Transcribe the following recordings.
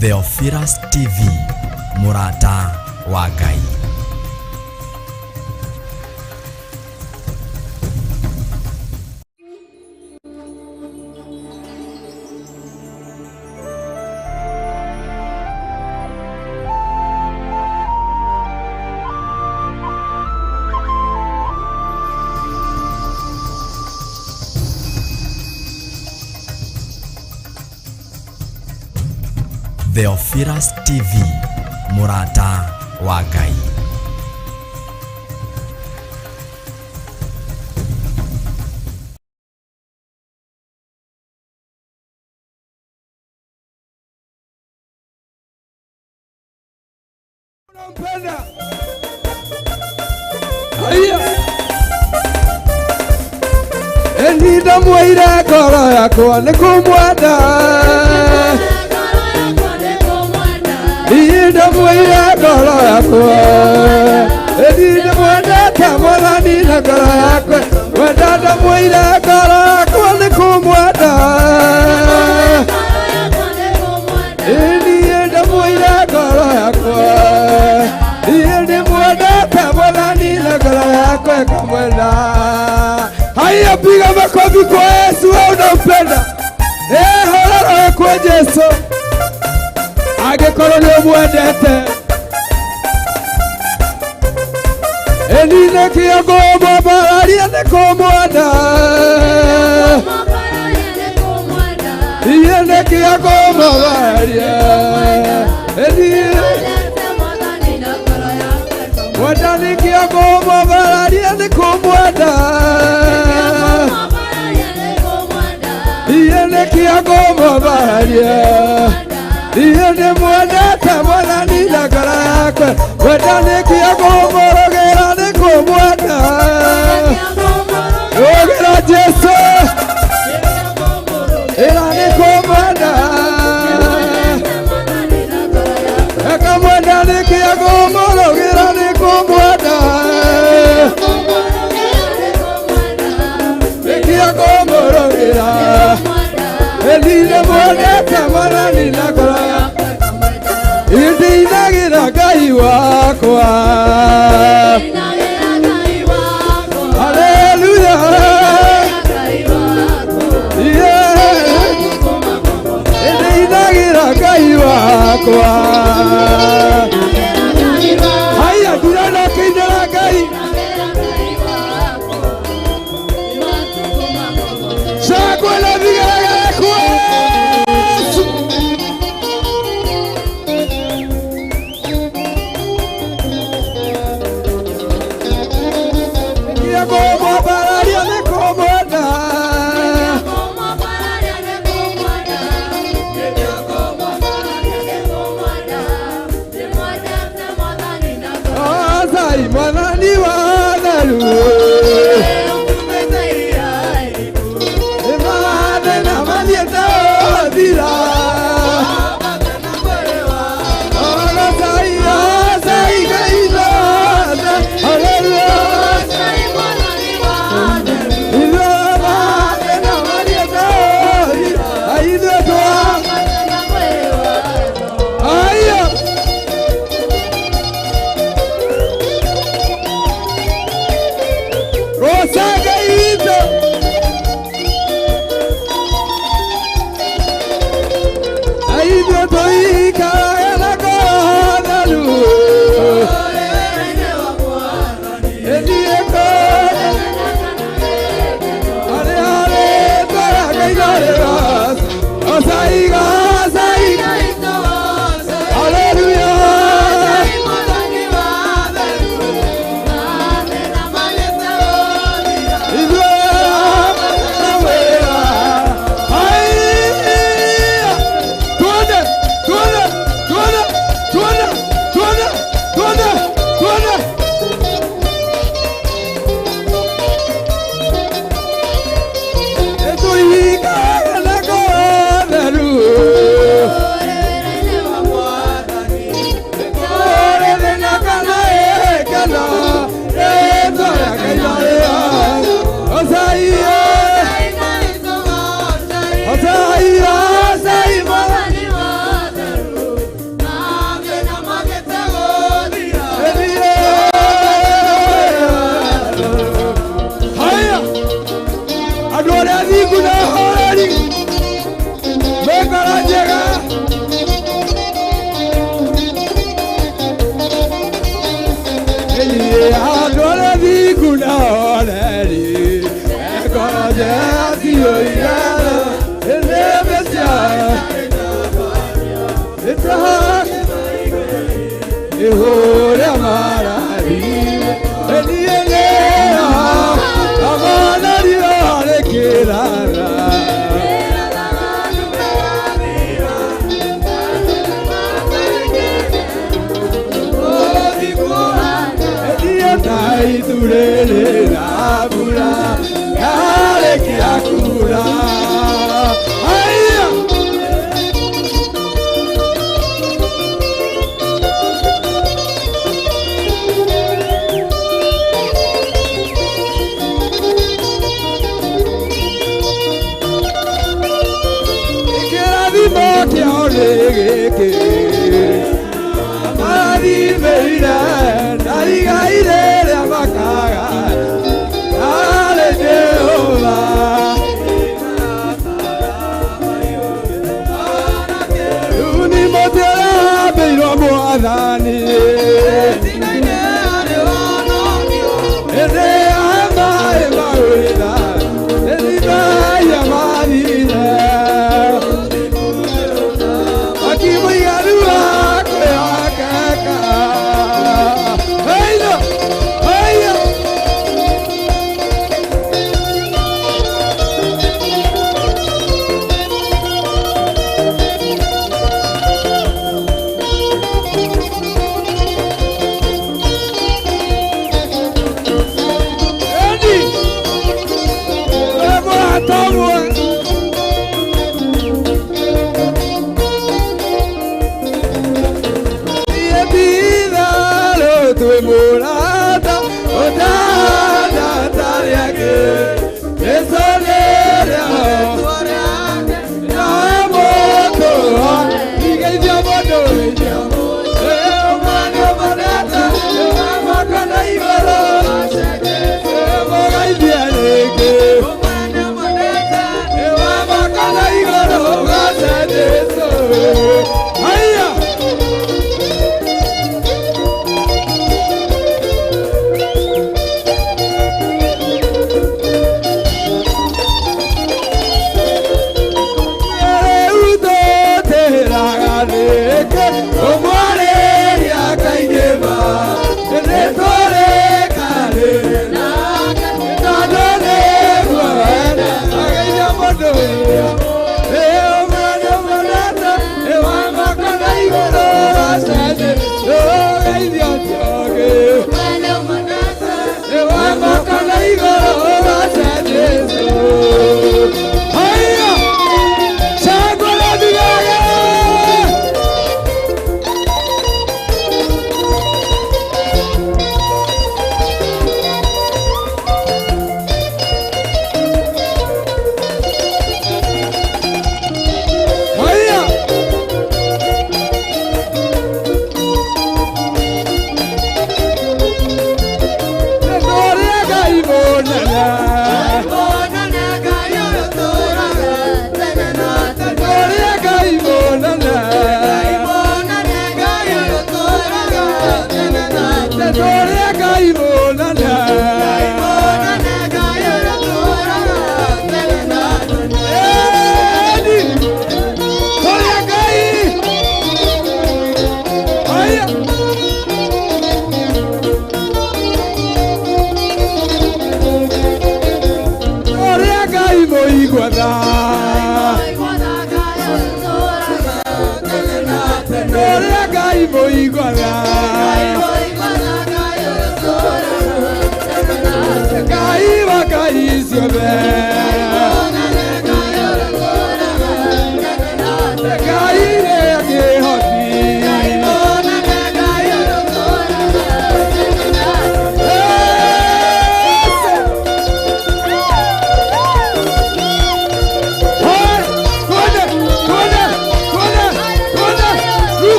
Theophilus TV, MURATA wa Ngai. Theophilus TV, MURATA wa Ngai. Unampenda? Haya. Endida mwira koro yako nikumwenda. Endida mwira koro yako. Endida mwenda tamala nina koro yako. Endida mwira koro yako nikumwenda. Endida mwira koro yako. Endida mwenda tamala nina koro yako kamwenda. Haya, piga makofi kwa Yesu wewe unampenda. Haleluya kwa Yesu. Agekoro ni mwendete. Enine kiago mabararia nekomwenda. Iyene kiago mabararia. Enine Wadani kiago mabararia nekomwenda. Iyene kiago mabararia. Iyene mwendete mwana nina koro yako. Wadani kiago morogera nekomwenda. Rogera Yesu. Ira nekomwenda. Eka mwenda nikiago morogera nekomwenda. Nikiago morogera. Eline mwendete mwana nina koro yako. Indinagira Ngai wakwa. Haleluya. Indinagira Ngai wakwa. Haya durana kindara Ngai. Shakwa la vigara kwa. Ihora marariwe Enielea Amana riare kirara Enielai turele rabura Yale kiakura Aya Amari meira, nariga irere amakaga, ale Jehovah. Uni motera beiro moadani, ere ama emaurida, ere yamarida. MURATA, Njatha-Ini,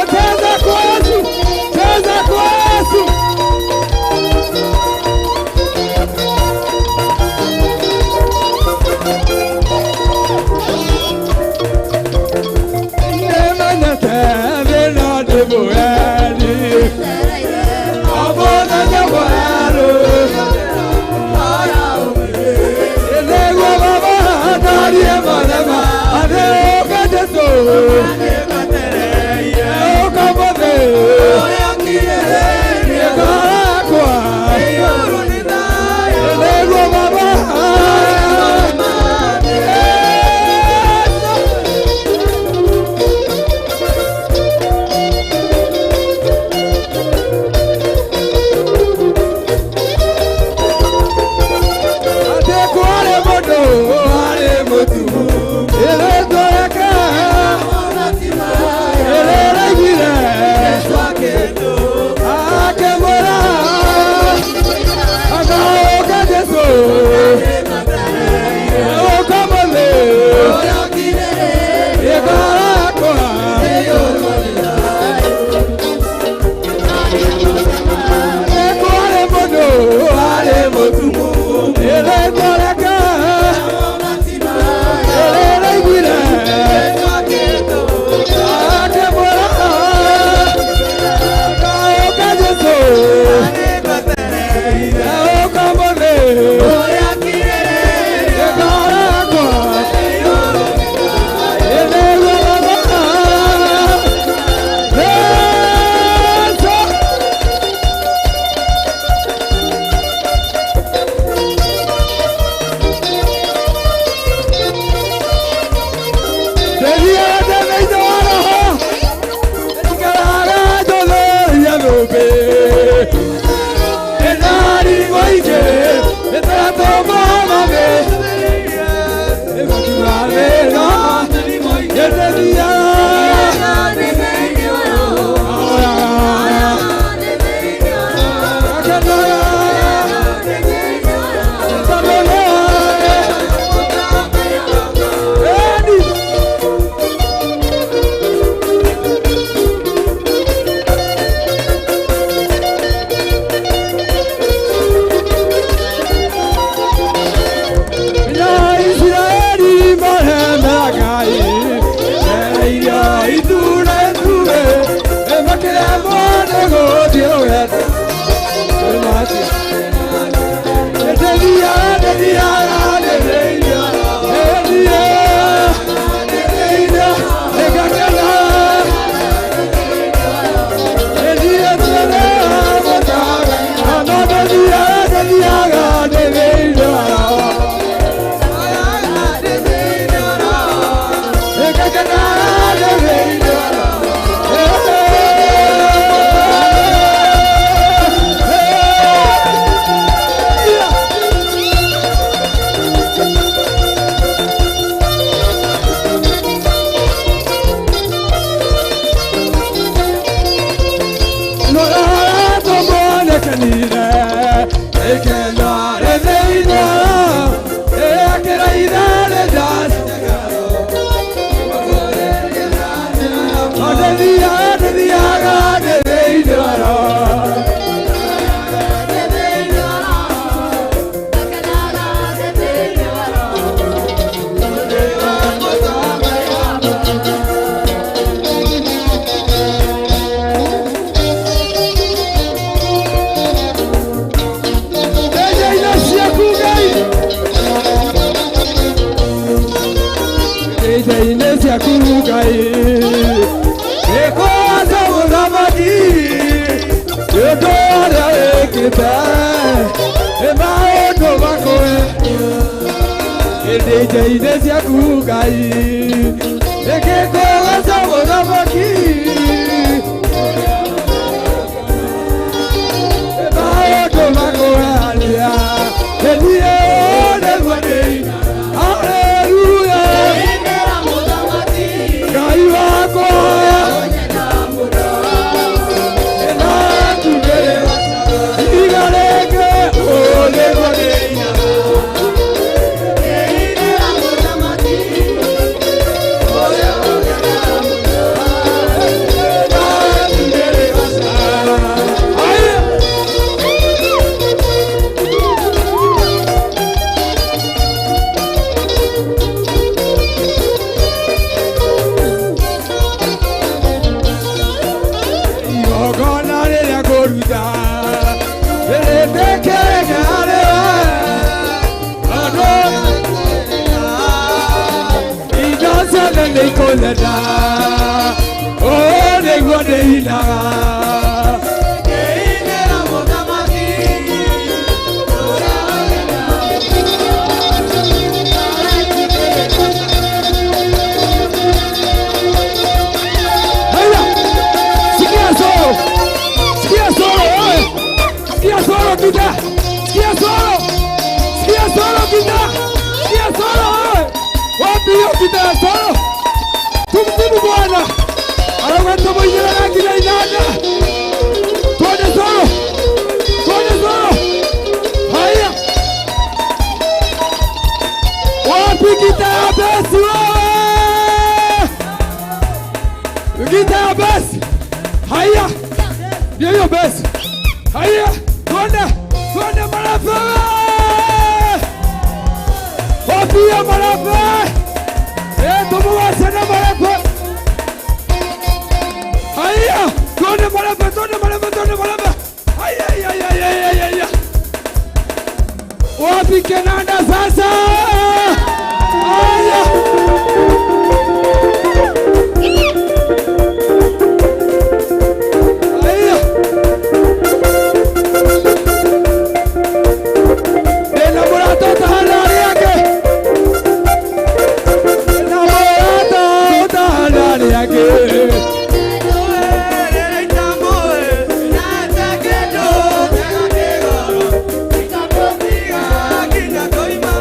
Cheza kwa Yesu, cheza kwa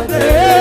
Hey!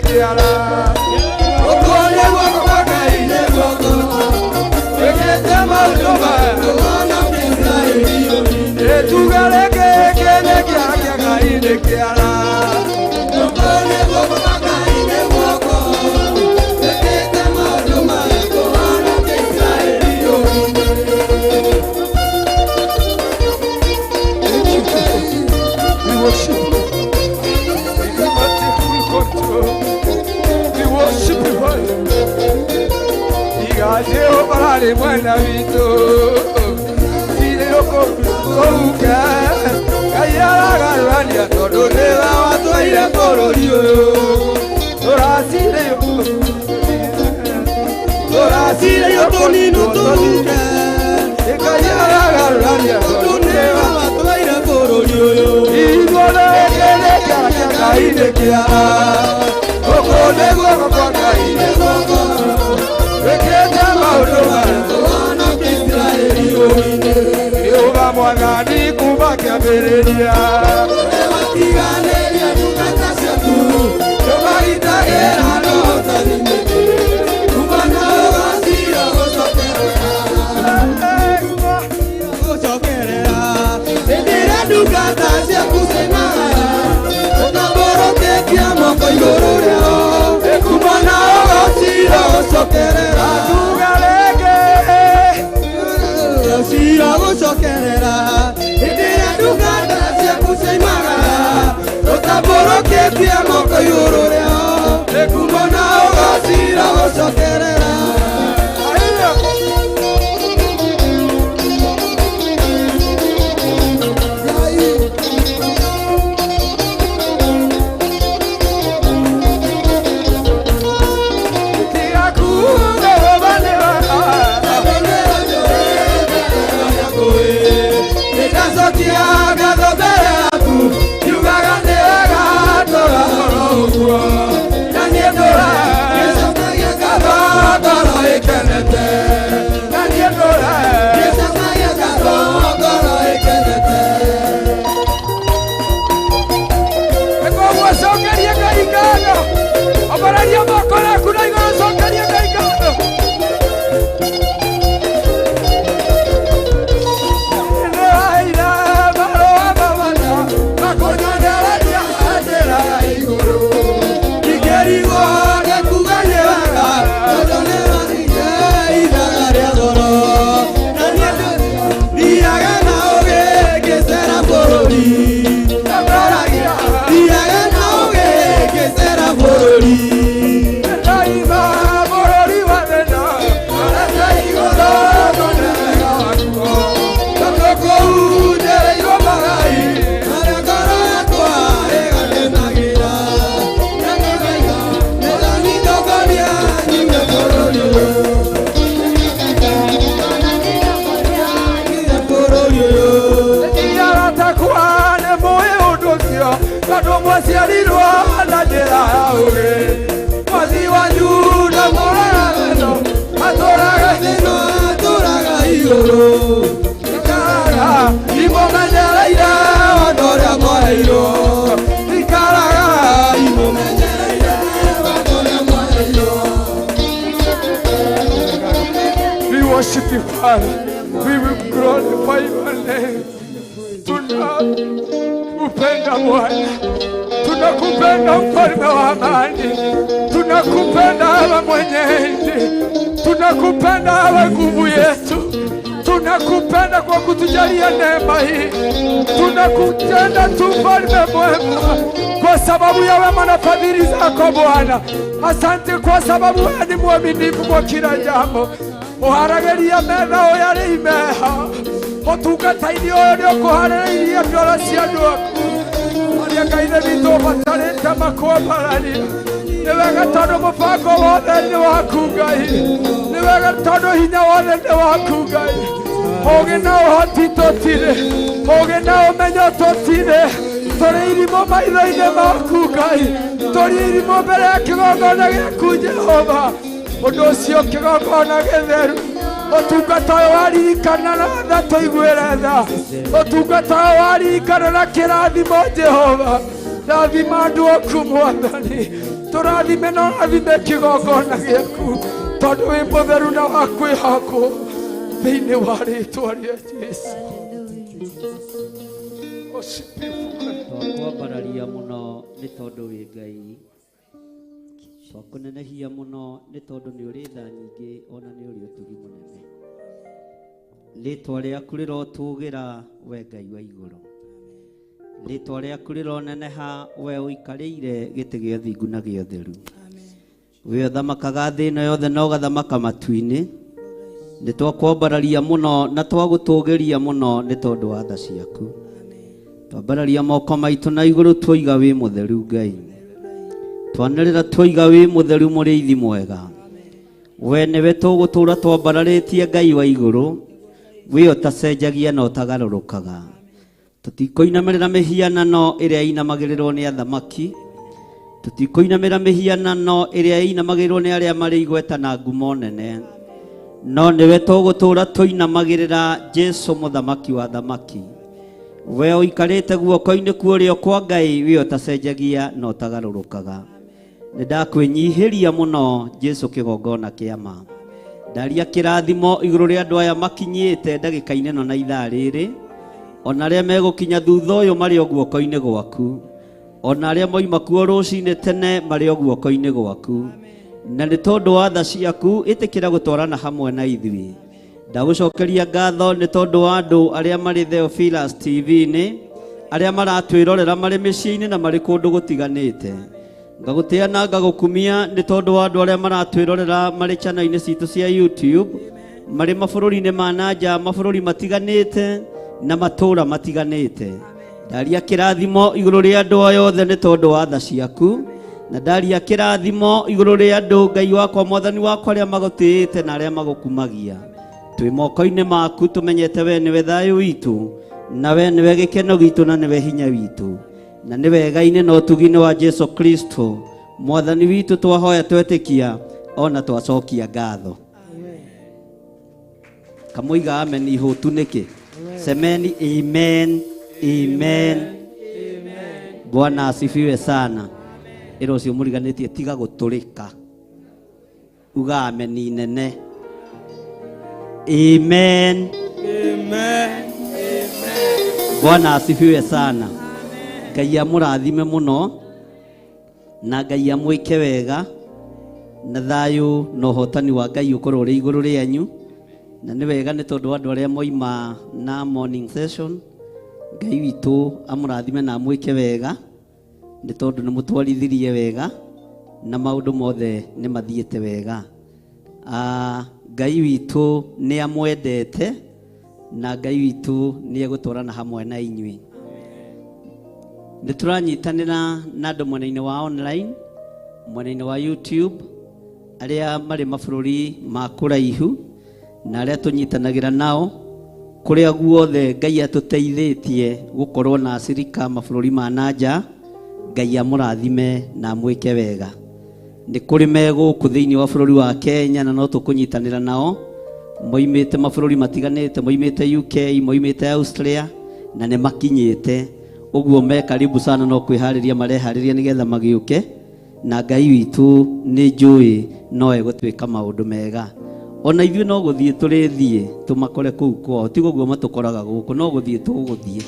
kĩara ũkone guoko kwa Ngai nĩ guoko wĩkĩte maũndũ maya tuga rĩngĩ nĩ kĩara kĩa Ngai nĩ kĩara ũkone guoko kwa Ngai nĩ guoko wĩkĩte maũndũ maya kũhonokia Israeli We worship you. We worship you. Jehova ali mwana wito iloko kouka kayara garania todo neva watoira kororio torasire yo tonino tonuka kayara garania todo neva watoira kororio igole kele kaka kaide kia okole go kwa kaide go weketa maudoma wana Israeli oine Yehova mwanani kubaki abereria watiganeria tukatasia tu yomaritagera no tanimeke kubana wasira gosokerera endera tukatasia kusemara otaboroketia moko igororeo kubana wasira gosokerera Sira gosokerera indira duganda cia kuseimagara otaboroketia moko igororeo ekubona ogasira gosokerera We worship you, Father. We will glorify your name. Tunakupenda Bwana, tunakupenda mfalme wa amani, tunakupenda wewe mwenyeji, tunakupenda wewe nguvu yetu, tunakupenda kwa kutujalia neema hii, tunakupenda tu mfalme mwema, kwa sababu ya wema na fadhili zako Bwana. Asante kwa sababu wewe ni mwaminifu kwa kila jambo. Oharageria mena oyari imeha otungataini oyo nĩ ũkũharĩrĩirie ndwara cia andũ aku arĩa Ngai witũ ũbatarĩte makwambarania. Nĩ wega tondũ mũbango wothe nĩ waku Ngai, nĩ wega tondũ hinya wothe nĩ waku Ngai. Ũũgĩ na ũhoti tũtirĩ, ũũgĩ na ũmenyo tũtirĩ, tũrĩ irimũ maitho-inĩ maku Ngai, tũrĩ irimũ mbere ya kĩgongona gĩaku Jehova. Ũndũ ũcio kĩgongona gĩtheru, ũtungata ũyũ waririkana na tha tũiguĩre tha, ũtungata ũyũ waririkana na kĩrathimo Jehova. Rathima andũ aku Mwathani, tũrathime na ũrathime kĩgongona gĩaku tondũ wĩ mũtheru na wa kwĩhakwo thĩinĩ wa rĩĩtwa rĩa Jesũ. Twakwambararia mũno nĩ tondũ wĩ Ngai, twakũnenehia mũno nĩ tondũ nĩ ũrĩ tha nyingĩ ona nĩ ũrĩ ũtugi mũnene. Rĩĩtwa rĩaku rĩrotũgĩra we Ngai wa igũrũ, rĩĩtwa rĩaku rĩroneneha we ũikarĩire gĩtĩ gĩa ũthingu na gĩa ũtheru. We ũthamakaga thĩ ĩno yothe na ũgathamaka matu-inĩ. Nĩ twakwambararia mũno na twagũtũgĩria mũno nĩ tondũ wa tha ciaku. Twambararia moko maitũ na igũrũ twoiga wĩ mũtheru Ngai, twanĩrĩra twoiga wĩ mũtheru mũrĩithi mwega. We nĩwe tũgũtũũra twambararĩtie Ngai wa igũrũ, we ũtacenjagia na ũtagarũrũkaga. Tũtikũinamĩrĩra mĩhianano ĩrĩa inamagĩrĩrwo nĩ athamaki, tũtikũinamĩrĩra mĩhianano ĩrĩa inamagĩrĩrwo nĩ arĩa marĩ igweta na ngumo nene, no nĩwe tũgũtũũra tũinamagĩrĩra Jesũ mũthamaki wa thamaki. We ũikarĩte guoko-inĩ kuo kwa Ngai, we ũtacenjagia na ũtagarũrũkaga. Nĩ ndakwĩnyihĩria mũno Jesũ kĩgongona kĩa ma. Ndaria kĩrathimo igũrũ rĩa andũ aya makinyĩte ndagĩka-inĩ ĩno na ithaa rĩrĩ, ona arĩa megũkinya thutha ũyũ marĩ o guoko-inĩ gwaku, ona arĩa moima kuo rũcinĩ tene marĩ o guoko-inĩ gwaku. Na nĩ tondũ wa tha ciaku ĩtĩkĩra gũtwarana hamwe na ithuĩ. Ndagũcokeria ngatho nĩ tondũ wa andũ arĩa marĩ Theophilus TV-inĩ, arĩa maratwĩrorera marĩ mĩciĩ-inĩ na marĩ kũndũ gũtiganĩte. Ngagũtĩa na ngagũkumia nĩ tondũ wa andũ arĩa maratwĩrorera marĩ channel-inĩ citũ cia YouTube, marĩ mabũrũri-inĩ ma nanja, mabũrũri matiganĩte na matũũra matiganĩte. Ndaria kĩrathimo igũrũ rĩa andũ aya othe nĩ tondũ wa tha ciaku, na ndaria kĩrathimo igũrũ rĩa andũ Ngai wakwa mwathani wakwa arĩa magũtĩĩte na arĩa magũkumagia. Twĩ moko-inĩ maku tũmenyete we nĩwe thayũ witũ, na we nĩwe gĩkeno gitũ na nĩwe hinya witũ, na nĩ wega-inĩ na ũtugi-inĩ wa Jesũ Kristo mwathani witũ twahoya twetĩkia ona twacokia ngatho. Kamũiga amen ihũtu nĩkĩ? Semeni amen, amen. Bwana asifiwe sana. Ĩro ũcio mũriganĩtie tiga gũtũrĩka, uga ameni nene. Amen. Amen. Bwana asifiwe sana. Ngai amũrathime mũno na Ngai amwĩke wega, na thayũ na ũhotani wa Ngai ũkorwo ũrĩ igũrũ rĩanyu. Na nĩ wega nĩ tondũ andũ arĩa moima na morning session, Ngai witũ amũrathime na amwĩke wega nĩ tondũ nĩ mũtwarithirie wega na maũndũ mothe nĩ mathiĩte wega. Ngai witũ nĩ amwendete na Ngai witũ nĩ egũtwarana hamwe na inyuĩ. Nĩ tũranyitanĩra na andũ mwena-inĩ wa online, mwena-inĩ wa YouTube, arĩa marĩ mabũrũri ma kũraihu na arĩa tũnyitanagĩra nao kũrĩa guothe Ngai atũteithĩtie gũkorwo na acirika mabũrũri ma nanja. Ngai amũrathime na amwĩke wega. Nĩ kũrĩ megũkũ thĩinĩ wa bũrũri wa Kenya na no tũkũnyitanĩra nao, moimĩte mabũrũri matiganĩte, moimĩte UK, moimĩte Australia na nĩ makinyĩte. Ũguo me karibu sana, no kwĩharĩria mareharĩria nĩgetha magĩũke, na Ngai witũ nĩ njũĩ no egũtwĩka maũndũ mega. Ona ithuĩ no gũthiĩ tũrĩthiĩ tũmakore kũu kwao, ti ũguo matũkoraga gũkũ, no gũthiĩ tũgũthiĩ.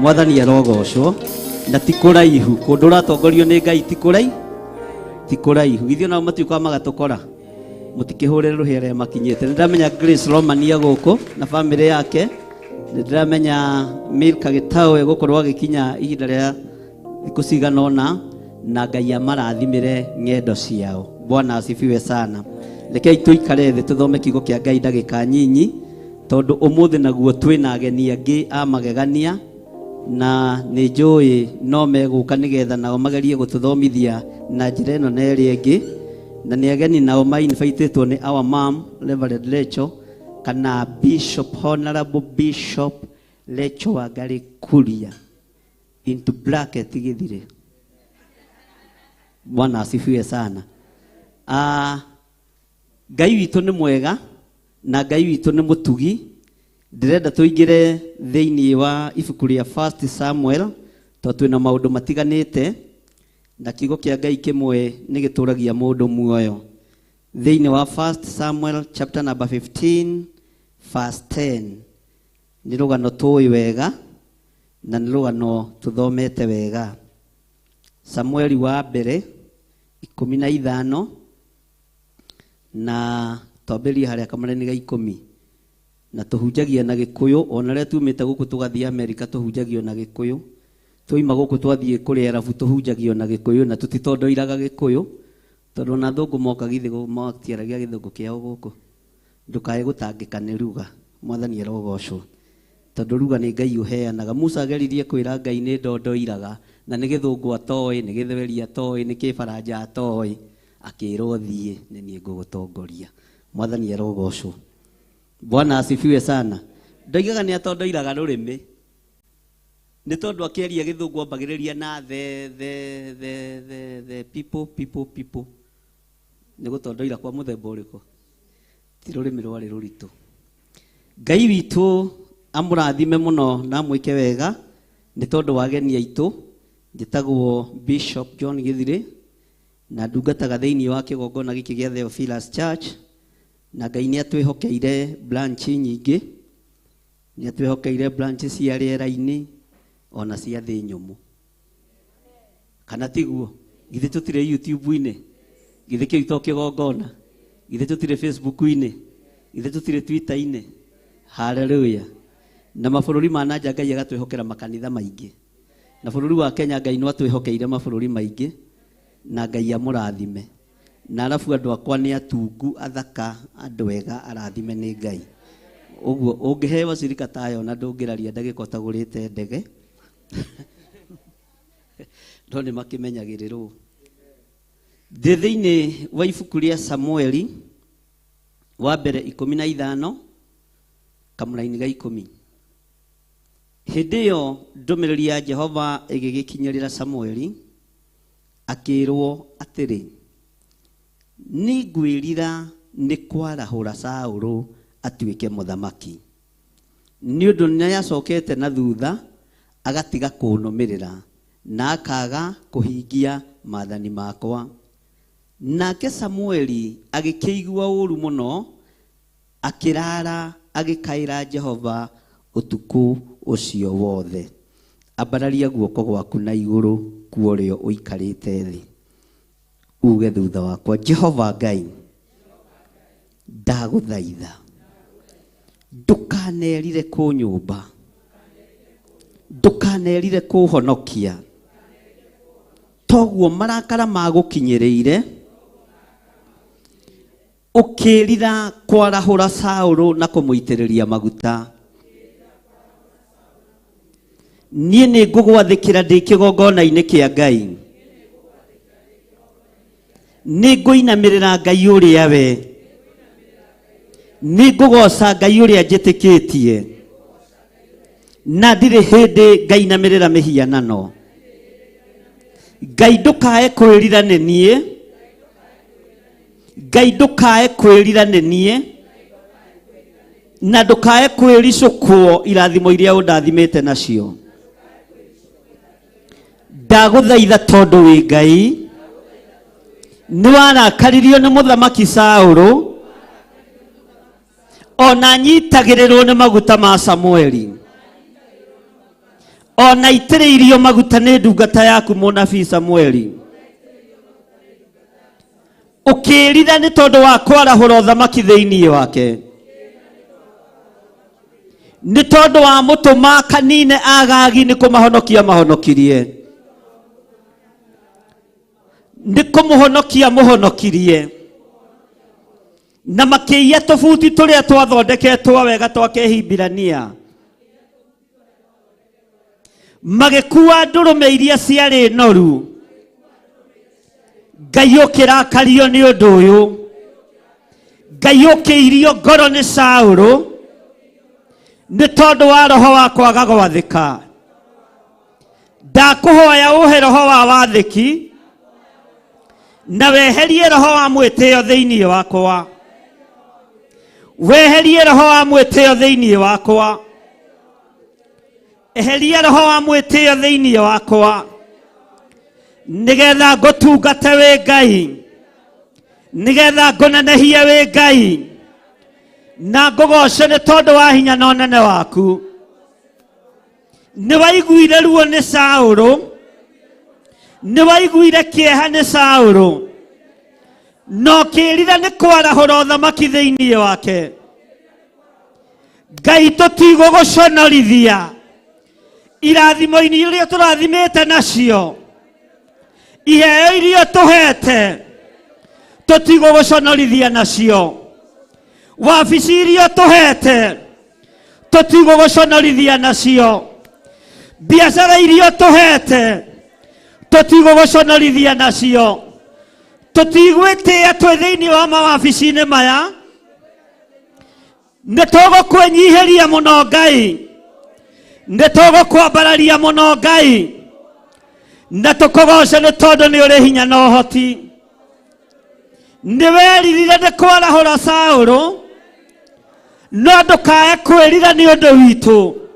Mwathani arogocwo na ti kũraihu, kũndũ ũratongorio nĩ Ngai ti kũraihu. Githĩ nao matuĩkaga magatũkora, mũtikĩhũrĩre rũhĩa rĩrĩa makinyĩte. Nĩ ndĩramenya Grace Romania gũkũ na bamĩrĩ yake, nĩ ndĩramenya Milka Gĩtaũ egũkorwo agĩkinya ihinda rĩa thikũ cigana ũna, na Ngai amarathimĩre ng'endo ciao. Bwana asifiwe sana. Rekei tũikare thĩ tũthome kiugo kĩa Ngai ndagĩka nyinyi, tondũ ũmũthĩ naguo twĩna ageni angĩ a magegania, na nĩ njũĩ no megũka nĩgetha nao magerie gũtũthomithia na njĩra ĩno na ĩrĩa ĩngĩ. Na nĩ ageni nao mainvitĩtwo nĩ our mom Reverend Rachel, kana Bishop, Honorable Bishop Rachel Wangari KURIA into bracket Githire. Bwana asifiwe sana. Ngai witũ nĩ mwega na Ngai witũ nĩ mũtugi. Ndĩrenda tũingĩre thĩinĩ wa ibuku rĩa 1 Samuel, tondũ twĩna maũndũ matiganĩte na kiugo kĩa Ngai kĩmwe nĩ gĩtũragia mũndũ muoyo. Thĩinĩ wa 1 Samuel chapter number 15 verse 10 nĩ rũgano tũĩ wega na nĩ rũgano tũthomete wega. Samueli wa mbere 15 na twambĩrĩrie harĩa kamareni ga 10 na tũhunjagia na Gĩkũyũ. Ona rĩrĩa tumĩte gũkũ tũgathiĩ Amerika tũhunjagio na Gĩkũyũ, tũima gũkũ twathiĩ kũrĩa arabu tũhunjagio na Gĩkũyũ, na tũtitondoiraga Gĩkũyũ tondũ na thũngũ moka githĩ matiaragia gĩthũngũ kĩao gũkũ. Ndũkae gũtangĩka nĩ ruga, Mwathani arogocwo, tondũ ruga nĩ Ngai ũheanaga. Musa ageririe kwĩra Ngai nĩ ndondoiraga, na nĩ gĩthũngũ atoĩ, nĩ gĩthweri atoĩ, nĩ kĩbaranja atoĩ, akĩrwo thiĩ nĩ niĩ ngũgũtongoria. Mwathani arogocwo. Bwana asifiwe sana. Ndoigaga nĩ atondoiraga rũrĩmĩ nĩ tondũ akĩaria gĩthũngũ ambagĩrĩria na the people nĩ gũtondoira kwa mũthemba ũrĩkũ? Ti rũrĩmĩ rwarĩ rũritũ. Ngai witũ amũrathime mũno na mwĩke wega nĩ tondũ wa ageni aitũ. Njĩtagwo Bishop John Gĩthirĩ na ndungataga thĩinĩ wa kĩgongona gĩkĩ gĩa Theophilus Church, na Ngai nĩ atwĩhokeire branch nyingĩ, nĩ atwĩhokeire branch cia rĩera-inĩ ona cia thĩ nyũmũ. Kana tiguo? Githĩ tũtirĩ YouTube-inĩ? Githĩ kĩu to kĩgongona? Githĩ tũtirĩ Facebook-inĩ? Githĩ tũtirĩ Twitter-inĩ? Hallelujah. Na mabũrũri ma nanja Ngai agatwĩhokera makanitha maingĩ, na bũrũri wa Kenya Ngai no atwĩhokeire mabũrũri maingĩ, na Ngai amũrathime. Na arabu andũ akwa nĩ atungu athaka, andũ ega, arathime nĩ Ngai. Ũguo ũngĩheo cirika tayo na ndũngĩraria ndagĩka ũtagũrĩte ndege no nĩ makĩmenyagĩrĩrwo. Thĩinĩ wa ibuku rĩa Samueli wa mbere 15 kamũra-inĩ ga 10, hĩndĩ ĩyo ndũmĩrĩri ya Jehova ĩgĩgĩkinyĩrĩra Samueli, akĩrwo atĩrĩ, nĩ ngwĩrira nĩ kwarahũra Saũlũ atuĩke mũthamaki, nĩ ũndũ nĩ acokete na thutha agatiga kũnũmĩrĩra na akaga kũhingia maathani makwa. Nake Samueli agĩkĩigua ũũru mũno, akĩrara agĩkaĩra Jehova ũtukũ ũcio wothe. Ambararia guoko gwaku na igũrũ kuorĩo ũikarĩte thĩ, uge thutha wakwa, Jehova Ngai, ndagũthaitha ndũkanerire kũnyũmba, ndũkanerire kũhonokia, toguo marakara magũkinyĩrĩire ũkĩrira kwarahũra Saũlũ na kũmũitĩrĩria maguta. Niĩ nĩ ngũgwathĩkĩra ndĩ kĩgongona-inĩ kĩa Ngai, nĩ ngũinamĩrĩra Ngai ũrĩa we, nĩ ngũgoca Ngai ũrĩa njĩtĩkĩtie, na ndirĩ hĩndĩ ngainamĩrĩra mĩhianano. Ngai ndũkae kwĩrira nĩ niĩ, Ngai ndũkae kwĩrira nĩ niĩ, na ndũkae kwĩricũkwo irathimo iria ũndathimĩte nacio. Ndagũthaitha tondũ wĩ Ngai, nĩ warakaririo nĩ mũthamaki Saũlũ, ona nyitagĩrĩrwo nĩ maguta ma Samueli, ona itĩrĩirio maguta nĩ ndungata yaku mũnabii Samueli. Ũkĩrira nĩ tondũ wa kwarahũra ũthamaki thĩinĩ wake, nĩ tondũ wa mũtũma kanine Agagi nĩ kũmahonokia mahonokirie, nĩ kũmũhonokia mũhonokirie, na makĩiya tũbuti tũrĩa twathondeketwo wega twa Kĩhibirania, magĩkua ndũrũme iria ciarĩ noru. Ngai ũkĩrakario nĩ ũndũ ũyũ, Ngai ũkĩirio ngoro nĩ Saũlũ nĩ tondũ wa roho wa kwaga gwathĩka. Ndakũhoya ũhe roho wa wathĩki na weherie roho wa mwĩtĩo thĩinĩ wakwa, weherie roho wa mwĩtĩo thĩinĩ wakwa, eheria roho wa mwĩtĩo thĩinĩ wakwa, nigetha ngutungate wi Ngai, nigetha ngunenehie wi Ngai, na ngugoce ni tondu wa hinya na unene waku. Ni waiguire ruo ni Saulu, ni waiguire kieha ni Saulu, no kirira ni kwarahura uthamaki thiini wake. Ngai tutiguguconorithia irathimo-ini iria turathimite nacio, iheo iria tuhete tutiguguconorithia nacio, wabici iria tuhete tutiguguconorithia nacio, biashara iria tuhete tutiguguconorithia nacio, tutigwitia twi thiini wa mawabici-ini maya, nitugukwenyihiria muno Ngai, nitugukwambararia muno Ngai, na tukugoce ni tondu ni uri hinya na uhoti. Niweririre ni kwarahura Saulu, no ndukae kwirira ni undu witu,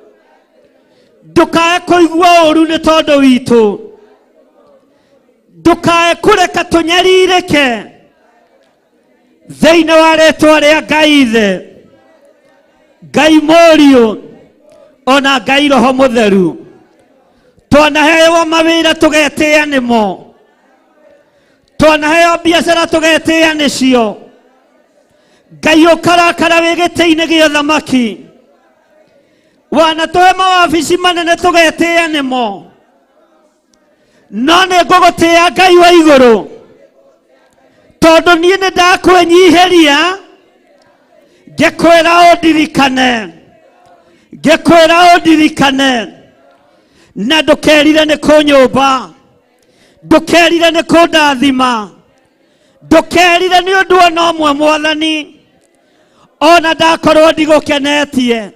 ndukae kuigua uru ni tondu witu, ndukae kureka tunyaririke thiini wa ritwa ria Ngai Ithe, Ngai Muriu, ona Ngai Roho Mutheru. Twanaheo mawira tugetia nimo, twanaheo biashara tugetia nicio. Ngai ukarakara wi giti-ini gia uthamaki, wanatuhe mawabici manene tugetia nimo, no ni ngugutia Ngai wa iguru, tondu nie ni ndakwenyihiria ngikwira undirikane, ngikwira undirikane, na ndukerire ni kunyumba, ndukerire ni kundathima, ndukerire ni undu ona umwe Mwathani, ona ndakorwo ndigukenetie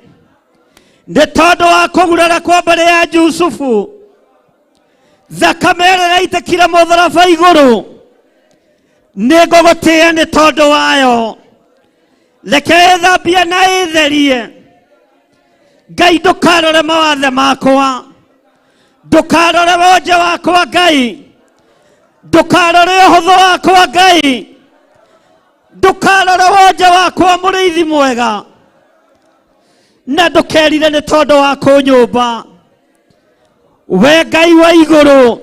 ni tondu wa kugurara kwa mbere ya Jusufu, thakame ĩrĩa yaitikire mutharaba iguru, ni ngugutia ni tondu wayo. Reke ĩthambie na ĩtherie. Ngai ndukarore mawathe makwa, ndukarore wonje wakwa Ngai, ndukarore ũhũthũ wakwa Ngai, ndukarore wonje wakwa mũrĩithi mwega, na ndukerire ni tondu wa kunyumba. We Ngai wa iguru,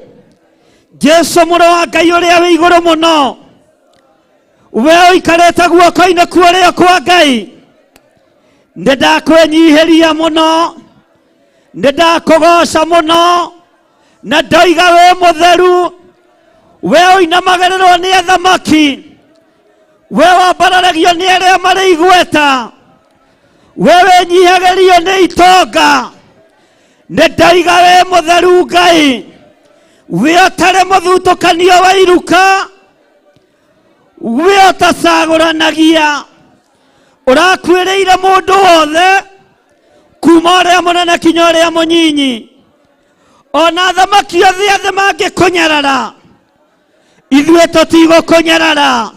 Jesu mũrũ wa Ngai ũrĩa wĩ iguru mũno, we ũikarĩte guoko-inĩ kwa ũrĩo kwa Ngai, nĩ ndakwenyihiria mũno, nĩ ndakũgoca mũno, na ndoiga wĩ mũtheru. We ũinamagĩrĩrwo nĩ athamaki, we wambararagio nĩ arĩa marĩ igweta, we wĩnyihagĩrio nĩ itonga, nĩ ndoiga wĩ mũtheru Ngai, we ũtarĩ mũthutũkanio wa iruka, we ũtacagũranagia, ũrakuĩrĩire mũndũ wothe kuma ũrĩa mũnene kinya ũrĩa mũnyinyi. Ona athamaki othe a thĩ mangĩkũnyarara, ithuĩ tũtigũkũnyarara.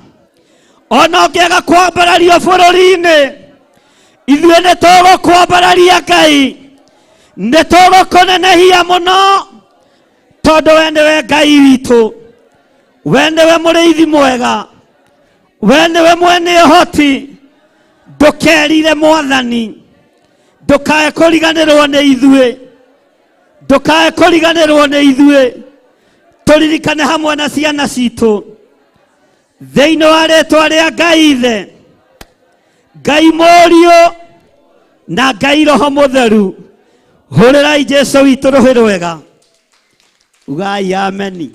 Ona ũngĩaga kwambarario bũrũri-inĩ, ithuĩ nĩ tũgũkwambararia Ngai, nĩ tũgũkũnenehia mũno, tondu we nĩwe Ngai witũ, we nĩwe mũrĩithi mwega, we nĩwe mwene ũhoti. Ndukerire Mwathani, ndukae kũriganĩrwo nĩ ithuĩ, ndukae kũriganĩrwo nĩ ithuĩ. Tũririkane hamwe na ciana citũ thĩinĩ wa rĩtwa rĩa Ngai Ithe, Ngai Mũriũ na Ngai Roho Mũtheru. Hũrĩrai Jesu witũ rũhĩ rwega. Ugai ameni.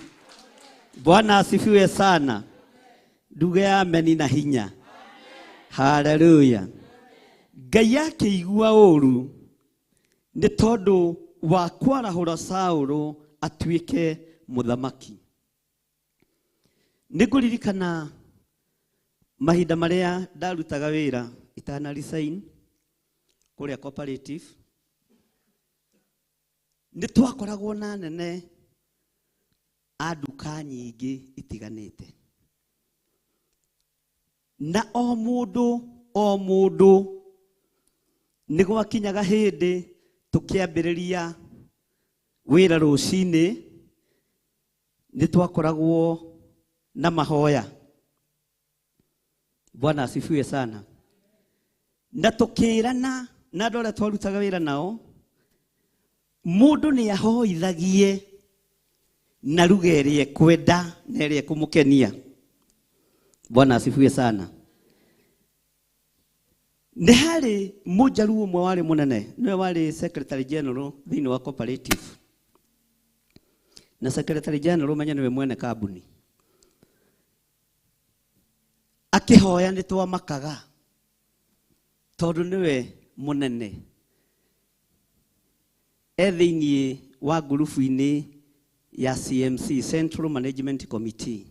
Bwana asifiwe sana. Nduge ameni na hinya. Haleluya. Ngai akĩigua ũru nĩ tondu wa kwarahũra Saulu atuĩke muthamaki. Nĩngũririkana mahinda marĩa ndarutaga wĩra itana resign kũrĩa cooperative, nĩ twakoragwo na nene a nduka nyingĩ itiganĩte, na o mũndũ nĩ gwakinyaga hĩndĩ tũkĩambĩrĩria wĩra rũci-inĩ nitwakoragwo na mahoya. Bwana asifiwe sana. Na tukirana na andũ arĩa twarutaga wĩra nao, mũndũ nĩ ahoithagie na lugha ĩrĩa kwenda na ĩrĩa kumũkenia. Bwana asifiwe sana. Nĩ harĩ mũjaruo ũmwe warĩ mũnene, nĩwe warĩ Secretary General thĩinĩ wa cooperative. Na Secretary General menya nĩwe mwene kambuni. Akĩhoya nĩtwamakaga tondũ nĩwe mũnene. Thĩinĩ wa ngurubu-inĩ ya CMC, Central Management Committee.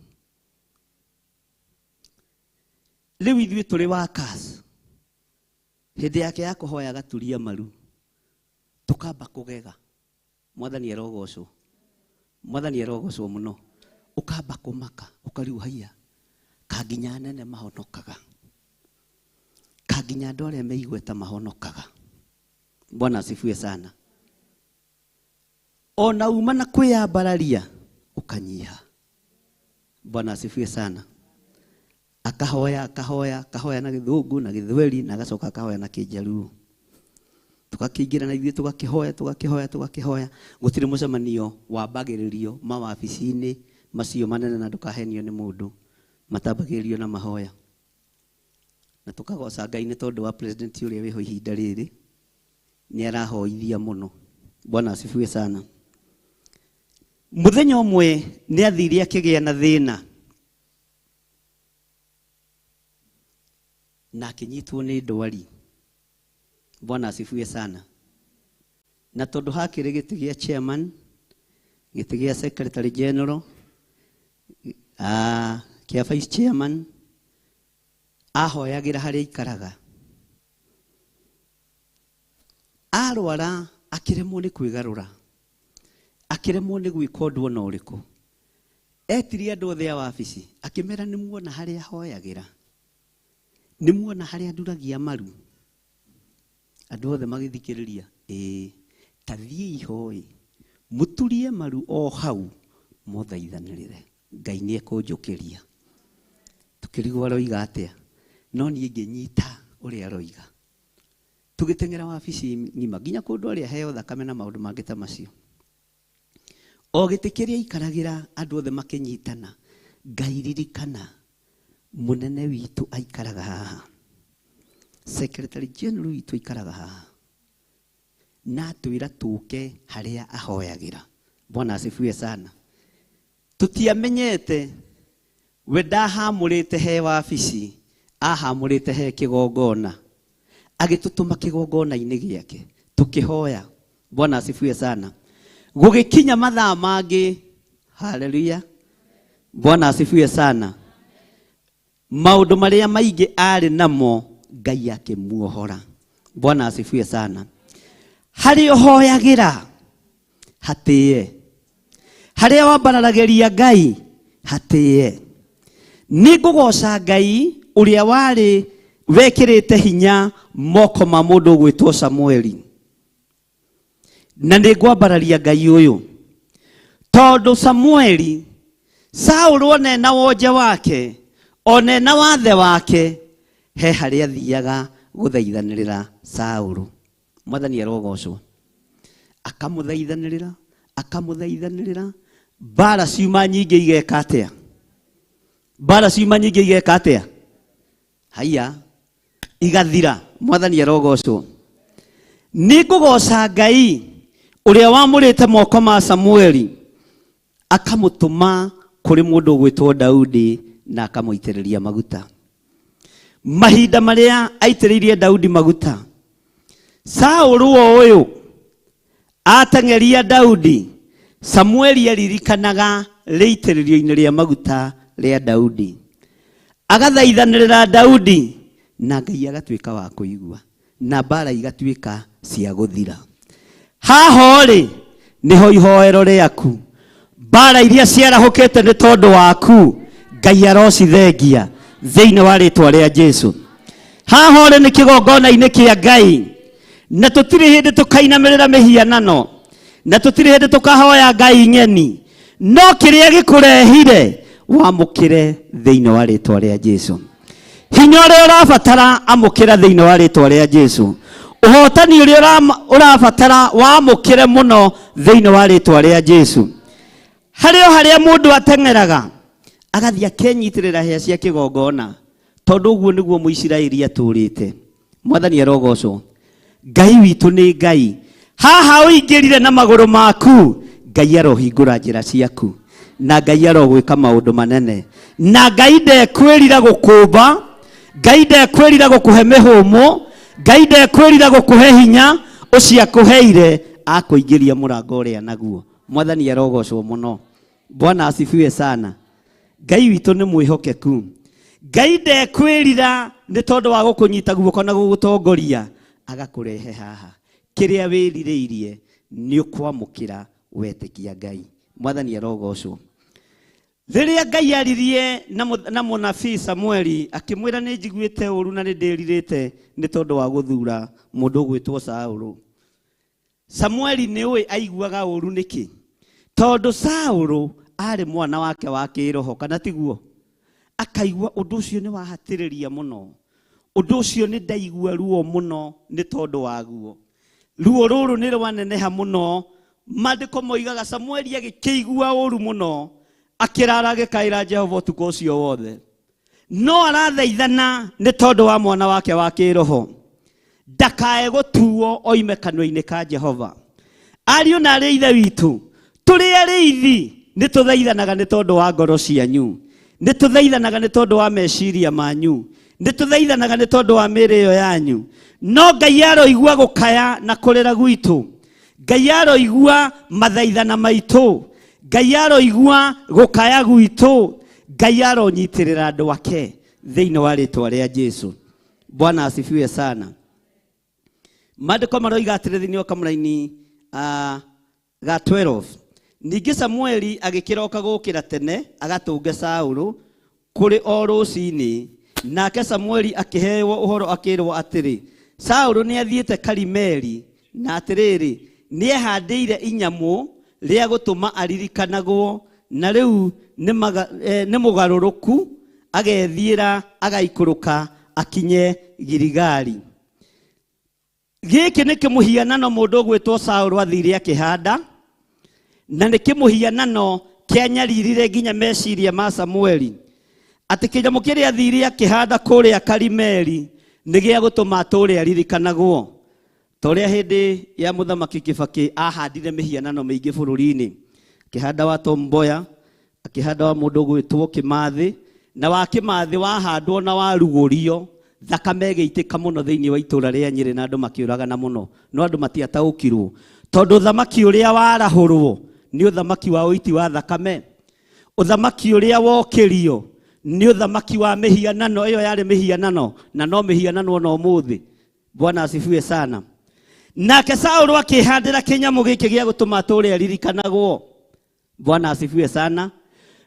Rĩu ithuĩ tũrĩ workers. Hĩndĩ yake ya kũhoya agaturia maru. Tukamba kũgega. Mwathani erogocwo. Mwathani erogocwo mũno. Ukamba kũmaka, ukariu haiya. Kaginya nene mahonokaga. Kaginya andũ arĩa meigweta mahonokaga. Bwana asifiwe sana. Ona uma na kwĩyambararia ukanyiha. Bwana asifiwe sana. Akahoya na gĩthũngũ na gĩthweri na agacoka akahoya na kĩnjaruo. Tukakĩingĩra na ithuĩ tugakĩhoya. Gũtirĩ mũcemanio wambagĩrĩrio mawabici-inĩ macio manene na ndũkahenio nĩ mũndũ. Matambagĩrĩrio na mahoya. Na tukagoca Ngai nĩ tondũ wa president ũrĩa wĩho ihinda rĩrĩ nĩ arahoithia mũno. Bwana asifiwe sana. Mũthenya ũmwe nĩ athire akĩgĩa na thĩna. Na akĩnyitwo nĩ ndwari. Bwana asifiwe sana. Na tondũ hakĩrĩ gĩtĩ gĩa chairman, gĩtĩ gĩa secretary general, kĩa vice chairman, ahoyagĩra harĩa ikaraga. Arwara akĩremwo nĩ kwĩgarũra. Akĩremwo nĩ gwĩka ũndũ ona ũrĩkũ. Etirie andũ othe a wabici, akĩmera nĩ muona harĩa ahoyagĩra. Nĩ muona harĩa anduragia maru. Andũ othe magĩthikĩrĩria. Ta thiĩ ihoi. Mũturie maru o hau. Mũthaithanĩrĩre. Ngai nĩ ekũnjũkĩria. Tukĩrigwo aroiga atĩa. No niĩ ngĩnyita ũrĩa aroiga. Tũgĩteng'era wabici ng'ima nginya kũndũ arĩa heo thakame na maũndũ mangĩ ta macio. O gĩtĩ kĩrĩa ikaragĩra andũ othe makĩnyitana. Ngai ririkana. Munene witũ aikaraga haha. Secretary General witũ aikaraga haha. Na twĩra tũke harĩa ahoyagĩra. Bwana asifiwe sana. Tutiamenyete we ndahamũrĩte he wabici, ahamũrĩte he kĩgongona. Agĩtũtũma kĩgongona-inĩ gĩake. Tukĩhoya. Bwana asifiwe sana. Gũgĩkinya mathaa mangĩ. Hallelujah. Bwana asifiwe sana. Maũndũ marĩa maingĩ arĩ namo Ngai akĩmuohora. Bwana asifiwe sana. Harĩa ũhoyagĩra hatĩye. Harĩa wambaragĩria Ngai hatĩye. Nĩ ngũgoca Ngai ũrĩa warĩ wekĩrĩte hinya moko ma mũndũ gwĩtwo Samueli. Na nĩ ngwambararia Ngai ũyũ. Tondũ Samueli, Saũlũ one na wonje wake, one na wathe wake, he harĩa athiaga gũthaithanĩrĩra Saũlũ. Mwathani erogocwo. Akamũthaithanĩrĩra. Mbara ciuma nyingĩ igeka atĩa? Mbara ciuma nyingĩ igeka atĩa? Haiya. Igathira. Mwathani erogocwo. Nĩ ngũgoca Ngai ũrĩa wamũrĩte moko ma Samueli, akamũtũma kũrĩ mũndũ gwĩtwo Daudi na akamũitĩrĩria maguta. Mahinda marĩa aitĩrĩirie Daudi maguta, Saũlũ ũyũ ateng'eria Daudi, Samueli aririkanaga rĩitĩrĩrio-inĩ rĩa maguta rĩa Daudi. Agathaithanĩrĩra Daudi na Ngai agatuĩka wa kũigua. Na mbara igatuĩka cia gũthira. Haha rĩ nĩho ihoero rĩaku. Mbara iria ciarahũkĩte nĩ tondũ waku Ngai arocithengia thĩinĩ wa rĩtwa rĩa Jesu. Haha rĩ nĩ kĩgongona-inĩ kĩa Ngai. Na tũtirĩ hĩndĩ tũkainamĩrĩra mĩhianano. Na tũtirĩ hĩndĩ tũkahoya Ngai nyeni. no kiria gikurehire wamukire thiini wa ritwa ria Jesu. Hinya uria urabatara amukira thiini wa ritwa ria Jesu. Uhotani uria urabatara wamukire muno thiini wa ritwa ria Jesu. Haria mundu atengeraga agathia kenyitirira hia cia kigongona, tondu guo niguo Muisiraeli aturite. Mwathani arogocwo. Ngai witu ni Ngai. Haha uingirire na maguru maku, Ngai arohingura njira ciaku, na Ngai arogwika maundu manene, na Ngai ndekwirira gukumba, Ngai ndekwirira gukuhe mihumu, Ngai ndekwirira gukuhe hinya ucio akuheire akuingiria murango uria naguo. Mwathani arogocwo muno. Bwana asifiwe sana. Ngai witu ni mwihokeku. Ngai ndekwirira ni tondu wa gukunyita guoko na gugutongoria agakurehe haha. Kiria wiririirie ni ukwamukira wetikia Ngai. Mwathani arogocwo. Riria Ngai aririe na munabii Samueli akimwira ni njiguite uru na ni ndiririte ni tondu wa guthura mundu gwitwo Saulu. Samueli ni we aiguaga uru niki? Tondu Saulu ari mwana wake wa kiroho, kana tiguo? Akaigua undu ucio ni wahatiriria muno, undu ucio ni ndaigua ruo muno ni tondu waguo. Ruo ruru ni rwaneneha muno. Mandiko moigaga Samueli agikigua uru muno, akirara agikaira Jehova utuko ucio wothe. No arathaithana ni tondu wa mwana wake wa kiroho, ndakae gutuo oime kanwa-ini ka Jehova. Ariũ na arĩ ithe witu, tũrĩ arĩithi nĩ tũthaithanaga nĩ tondu wa ngoro cianyu, nĩ tũthaithanaga nĩ tondu wa meciria manyu, nĩ tũthaithanaga nĩ tondu wa mĩrĩo yanyu. No Ngai aroigua gũkaya na kũrĩra gwitũ, Ngai aroigua mathaithana maitũ, Ngai aroigua gũkaya gwitũ, Ngai aronyitirĩra andũ ake thĩinĩ wa rĩtwa rĩa Jesu. Bwana asifiwe sana. Mandĩko maroiga atĩrĩ thĩinĩ wa kamũra-inĩ ga 12, ningĩ Samueli agĩkĩroka gũkĩra tene agatũnge Saũlũ kũrĩ o rũci-inĩ. Nake Samueli akĩheo ũhoro akĩrwo atĩrĩ, Saũlũ nĩ athiĩte Karimeli, na atĩrĩrĩ nĩ ehandĩire inyamũ rĩa gũtũma aririkanagwo, na rĩu nĩ mũgarũrũku agethiĩra agaikũrũka akinye Giligali. Gĩkĩ nĩ kĩmũhianano mũndũ gwĩtwo Saũlũ athire akĩhanda, na nĩ kĩmũhianano kĩanyaririre nginya meciria ma Samueli atĩ kĩnyamũ kĩrĩa athire akĩhanda kũrĩa Karimeli nĩ gĩa gũtũma atũre aririkanagwo. Torĩa hĩndĩ ya mũthamaki Kĩbakĩ ahandire mĩhianano mĩingĩ bũrũri-inĩ, akĩhanda wa Tom Mboya, akĩhanda wa mũndũ gwĩtwo Kĩmathi, na wa Kĩmathi wahandwo na warugũrio, thakame ĩgĩitĩka mũno thĩinĩ wa itũra rĩa Nyĩrĩ na andũ makĩũragana mũno, no andũ matiataũkirwo tondũ ũthamaki ũrĩa warahũrwo nĩ ũthamaki wa ũiti wa thakame. Ũthamaki ũrĩa wokĩrio nĩ ũthamaki wa mĩhianano. Ĩyo yarĩ mĩhianano, na no mĩhianano na ũmũthĩ. Bwana asifiwe sana. Nake Saũlũ akĩhandĩra kĩnyamũ gĩkĩ gĩa gũtũma atũre aririkanagwo. Bwana asifiwe sana.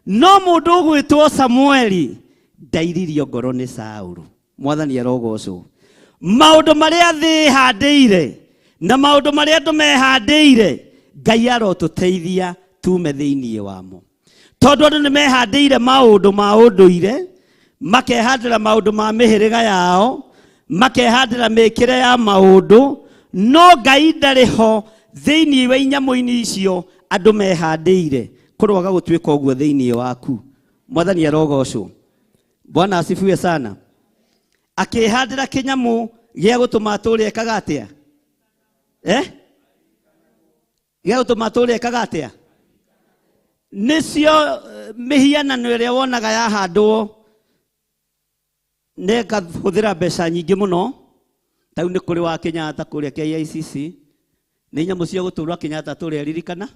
No mũndũ gwĩtwo Samueli ndairirio ngoro nĩ Saũlũ. Mwathani arogocwo. Maũndũ marĩa thĩ handĩire na maũndũ marĩa andũ mehandĩire, Ngai arotũteithia tume thĩinĩ wamo. Tondũ andũ nĩ mehandĩire maũndũ ma ũndũire, makehandĩra maũndũ ma mĩhĩrĩga yao, makehandĩra mĩkĩre ya maũndũ, no Ngai ndarĩ ho thĩinĩ wa inyamũ-inĩ icio andũ mehandĩire. Kũroaga gũtuĩka ũguo thĩinĩ waku. Mwathani arogocwo. Bwana asifiwe sana. Akĩhandĩra kĩnyamũ gĩa gũtũma atũre ekaga atĩa? Gĩa gũtũma atũre ekaga atĩa? Nĩcio mĩhianano ĩrĩa wonaga yahandwo na ĩkahũthĩra mbeca nyingĩ mũno. Tau nĩ kũrĩ wa Kenyatta kũrĩa KICC, nĩ nyamũ cia gũtũra Kenyatta atũre aririkana.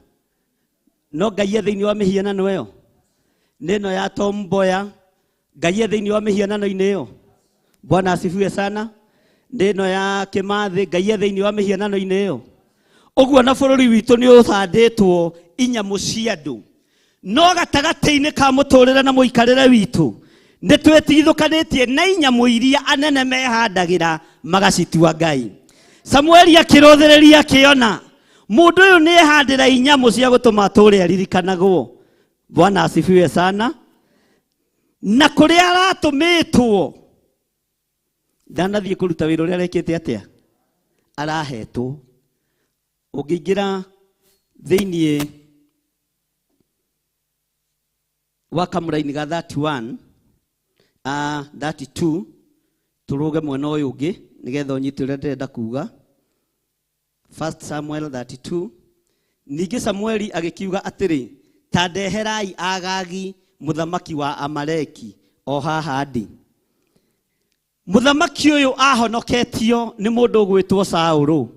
No Ngai thĩinĩ wa mĩhianano ĩyo nĩ ĩno ya Tom Mboya, Ngai thĩinĩ wa mĩhianano-inĩ ĩyo. Bwana asifiwe sana. Nĩ ĩno ya Kĩmathi, Ngai thĩinĩ wa mĩhianano-inĩ ĩyo. Ũguo na bũrũri witũ nĩ ũthandĩtwo inyamũ cia andũ, no gatagatĩ-inĩ ka mũtũrĩre na mũikarĩre witũ nĩ twĩtigithũkanĩtie na inyamũ iria anene mehandagĩra magacitua Ngai. Samueli akĩrũthĩrĩria akĩona mũndũ ũyũ nĩ ehandĩra inyamũ cia gũtũma atũre aririkanagwo, Bwana asifiwe sana. Na kuria aratumitwo ndanathie kuruta wira uria arekete atia arahetwo. Ungiingira thiini wa kamuraini ga 31 32 turuge mwena uyu ungi nigetha unyite uria ndirenda kuga. 1 Samuel 32. Ningi Samueli agikiuga atiri, ta ndeherai Agagi muthamaki wa Amaleki o haha ndi. Muthamaki uyu ahonoketio ni mundu gwitwo Saulu.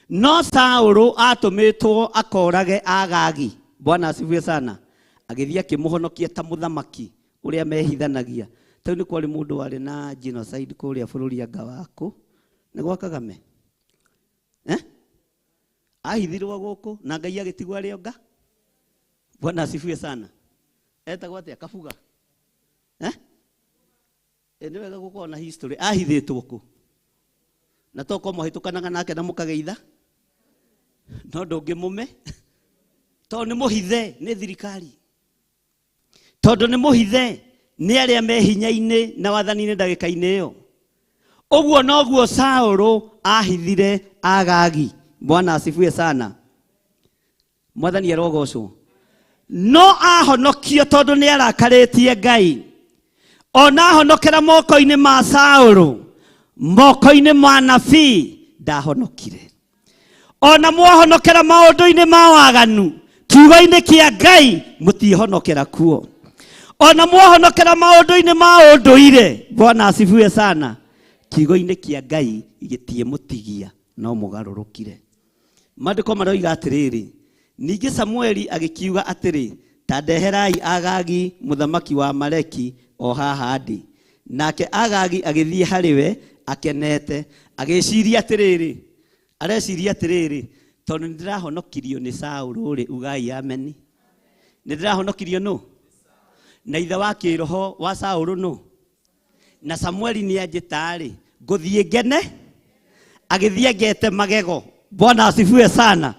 No Saulu atumitwo akorage Agagi. Bwana asifiwe sana. Agithia akimuhonokia ta muthamaki uria mehithanagia. Tau ni kwari mundu wari na genocide kuria bururi anga wako ni gwa Kagame. Ahithirwo guku na Ngai agitigwa ri onga. Bwana asifiwe sana. Etagwo atia Kabuga. Ni wega gukorwo na history. Ahithitwo ku na toko muhitukanaga nake na mukageitha no ndungimume to ni muhithe ni thirikari, tondu ni muhithe ni aria me hinya-ini na wathani-ini ndagika-ini iyo. Uguo noguo Saulu ahithire Agagi. Bwana asifiwe sana. Mwathani arogocwo. No ahonokio tondu ni arakaritie Ngai. Ona ahonokera moko-ini ma Saulu, moko-ini ma nabii ndahonokire. Ona mwahonokera maundu-ini ma waganu, kiugo-ini kia Ngai mutihonokera kuo. Ona mwahonokera maundu-ini ma unduire, Bwana asifiwe sana, kiugo-ini kia Ngai gitie mutigia no mugarurukire. Maandiko maroiga atiriri, ningi Samueli agikiuga atiri, ta ndeherai Agagi muthamaki wa Amaleki o haha ndi. Nake Agagi agithie hariwe akenete, agiciria atiriri, areciria atiriri, tondu ndirahonokirio ni Saulu ri, ugai ameni. Ndirahonokirio no na ithe wa kiroho wa Saulu no. Na Samueli ni anjitari nguthie ngene, agithie ngete magego. Bwana asifiwe sana.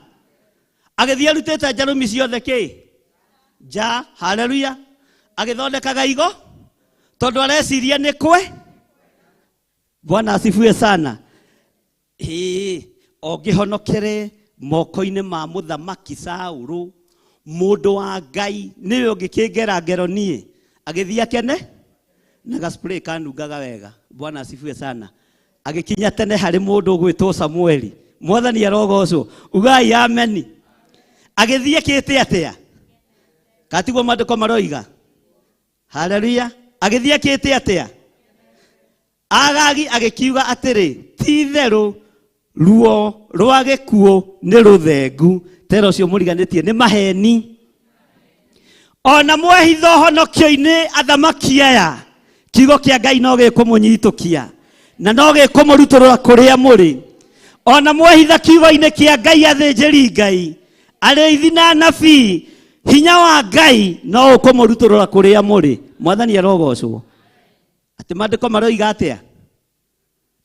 Agithie rutete njarumi ciothe ki ja. Haleluya. Agithondekaga igo tondu areciria ni kwe. Bwana asifiwe sana. Ogihonokere moko-ini ma muthamaki Saulu, mundu wa Ngai, niwe ungikingera ngero nie agithie akene na gaspray kanungaga wega. Bwana asifiwe sana. Agikinya tene hari mundu gwitwo Samueli. Mwathani arogocwo. Ugai ameni. Agithie kite atia katigwo maandiko maroiga. Haleluya. Agithie kite atia. Agagi agikiuga atiri, ti theru ruo rwa gikuo ni ruthengu, tero cio muriganitie ni maheni. Ona mwehitho honokio-ini athamaki aya, kiugo kia Ngai no gikumunyitukia na no gikumuruturura kuria muri. Ona mwehitha kiugo-ini kia Ngai athinjiri Ngai, ariithi na nabii, hinya wa Ngai no ukumuruturura kuria muri. Mwathani arogocwo. Ati maandiko maroiga atia?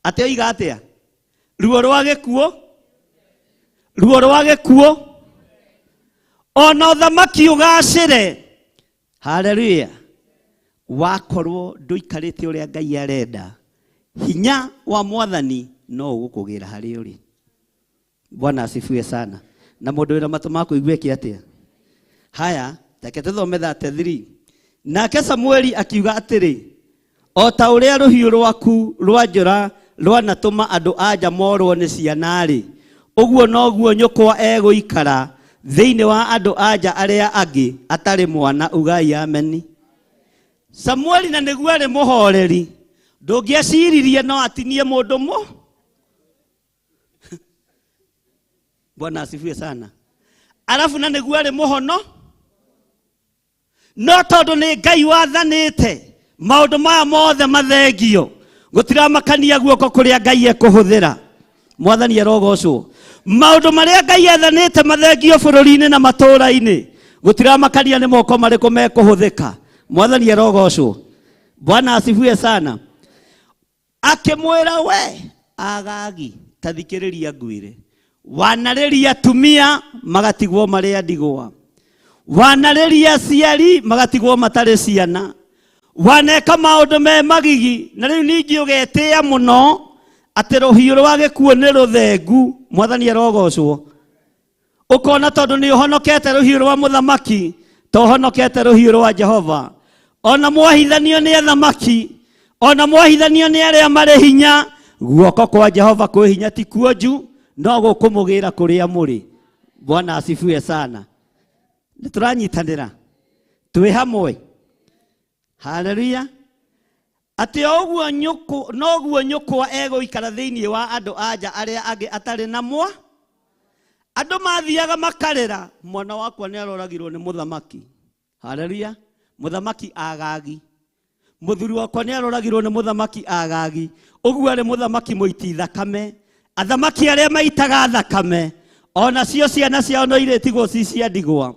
Ati oiga atia? Ruo rwa gikuo, ruo rwa gikuo, ona uthamaki ugacire. Haleluya. Wakorwo nduikarite uria Ngai arenda, hinya wa Mwathani no ugukugira hari uri. Bwana asifiwe sana. Na mundu wina matu ma kuigua ki atia? Haya, take tuthome 33. Nake Samueli akiuga atiri, o ta uria ruhiu rwaku rwa njora rwanatuma andu anja morwo ni ciana-ri, uguo noguo nyukwa eguikara thiini wa andu anja aria angi atari mwana. Ugai ameni. Samueli na niguo ari muhoreri, ndungiaciririe no atinie mundu mo. Bwana asifiwe sana. Alafu na niguo ari muhono, no tondu ni Ngai wathanite maundu maya mothe mathengio, gutira makania guoko kuria Ngai ekuhuthira. Mwathani arogocwo. Maundu maria Ngai athanite mathengio bururi-ini na matura-ini, gutira makania ni moko mariku mekuhuthika. Mwathani arogocwo. Bwana asifiwe sana. Akimwira we Agagi, tathikiriria ngwire, wanariria tumia magatigwo maria ndigwa, Wanarĩria ciari magatigwo matarĩ ciana. Waneka maũndũ me magigi na rĩu ningĩ ũgetĩa mũno atĩ rũhiũ rwa gĩkuũ nĩ rũthengu. Mwathani arogocwo. Ũkona tondũ nĩ ũhonokete rũhiũ rwa mũthamaki, to ũhonokete rũhiũ rwa Jehova. Ona mwahithanio nĩ athamaki, ona mwahithanio nĩ arĩa marĩ hinya, guoko kwa Jehova kwĩ hinya ti kuonju, no gũkũmũgĩra kũrĩa mũrĩ. Bwana asifiwe sana. Nĩtũranyitanĩra twĩ hamwe. Haleluya. Atĩ ũguo nyũkũ noguo nyũkwa egũikara thĩinĩ wa andũ anja arĩa angĩ atarĩ na mwa. Andũ mathiaga makarĩra, mwana wakwa nĩ aroragirwo nĩ mũthamaki. Haleluya. Mũthamaki Agagi. Mũthuri wakwa nĩ aroragirwo nĩ mũthamaki Agagi. Ũguo arĩ mũthamaki mũiti thakame. Athamaki arĩa maitaga thakame, ona cio ciana ciao no irĩtigwo ci cia ndigwa.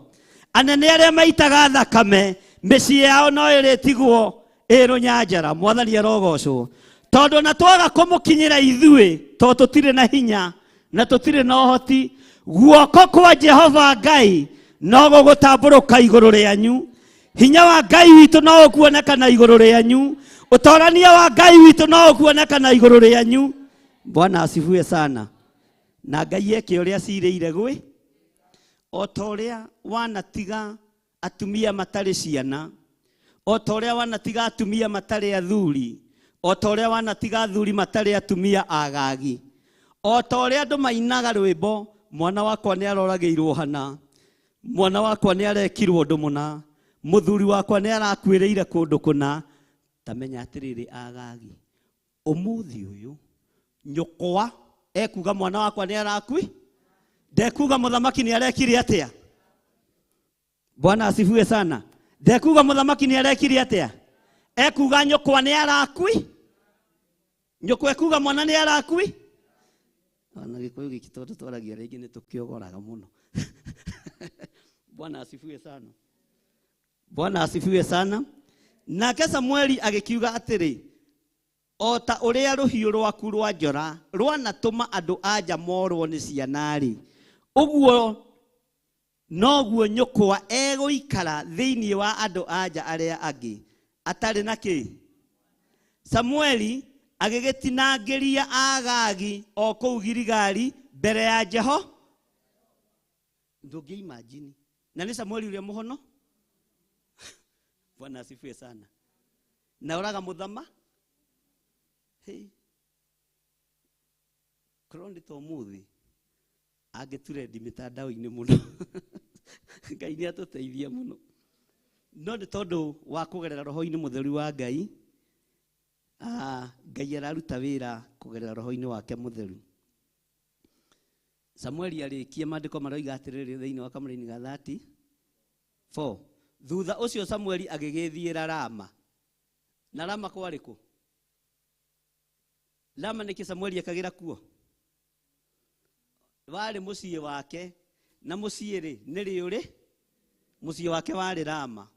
Anene arĩa maitaga thakame, mĩciĩ yao no ĩrĩtigwo ĩrũnyanjara. Mwathani arogocwo. Tondũ na twaga kũmũkinyĩra ithuĩ, tondũ tũtirĩ na hinya na tũtirĩ na ũhoti, guoko kwa Jehova Ngai no gũgũtambũrũka igũrũ rĩanyu. Hinya wa Ngai witũ no ũkuoneka na igũrũ rĩanyu. Ũtorania wa Ngai witũ no ũkuoneka na igũrũ rĩanyu. Bwana asifiwe sana. Na Ngai eke ũrĩa cirĩire gwĩ, o ta ũrĩa wanatiga atumia matarĩ ciana, o ta ũrĩa wanatiga atumia matarĩ athuri, o ta ũrĩa wanatiga athuri matarĩ atumia Agagi, o ta ũrĩa andũ mainaga rwĩmbo, mwana wakwa nĩ aroragĩirwo hana, mwana wakwa nĩ arekirwo ũndũ mũna, mũthuri wakwa nĩ arakuĩrĩire kũndũ kũna. Tamenya atĩrĩrĩ Agagi, ũmũthĩ ũyũ nyũkwa ekuga mwana wakwa nĩ arakui, ndekuga mũthamaki nĩ arekire atĩa. Bwana asifiwe sana. Ndekuga mũthamaki nĩ arekire atĩa. Ekuga nyũkwa nĩ arakui. Nyũkwa ekuga mwana nĩ arakui. Ona gĩkũyũ gĩkĩ tondũ twaragia rĩngĩ nĩ tũkĩogoraga mũno. Bwana asifiwe sana. Bwana asifiwe sana. Nake Samueli agĩkiuga atĩrĩ, o ta ũrĩa rũhiũ rwaku rwa njora rwanatũma andũ anja morwo nĩ ciana-rĩ, ũguo noguo nyũkwa egũikara thĩinĩ wa andũ anja arĩa angĩ atarĩ na kĩ. Samueli agĩgĩtinangĩria Agagi o kũu Giligali mbere ya Jehova. Ndũngĩimagine. Na nĩ Samueli ũrĩa mũhono. Bwana asifiwe sana. Na ũraga mũthama. Hey. Krondi to muthi. Agĩturendi mitandao-inĩ mũno. Ngai nĩ atũteithia mũno. No nĩ tondũ wa kũgerera roho-inĩ mũtheru wa Ngai. Ngai araruta wĩra kũgerera roho-inĩ wake mũtheru. Samueli arĩkia maandĩko maroiga atĩrĩrĩ thĩinĩ wa kamũra-inĩ ga 34. Thutha ũcio Samueli agĩgĩthiĩra Rama. Na Rama kwarĩ kũ? Rama nĩkĩ Samueli akagira kuo? Warĩ mũciĩ wake, na mũciĩ-rĩ nĩ rĩũrĩ? Mũciĩ wake warĩ Rama.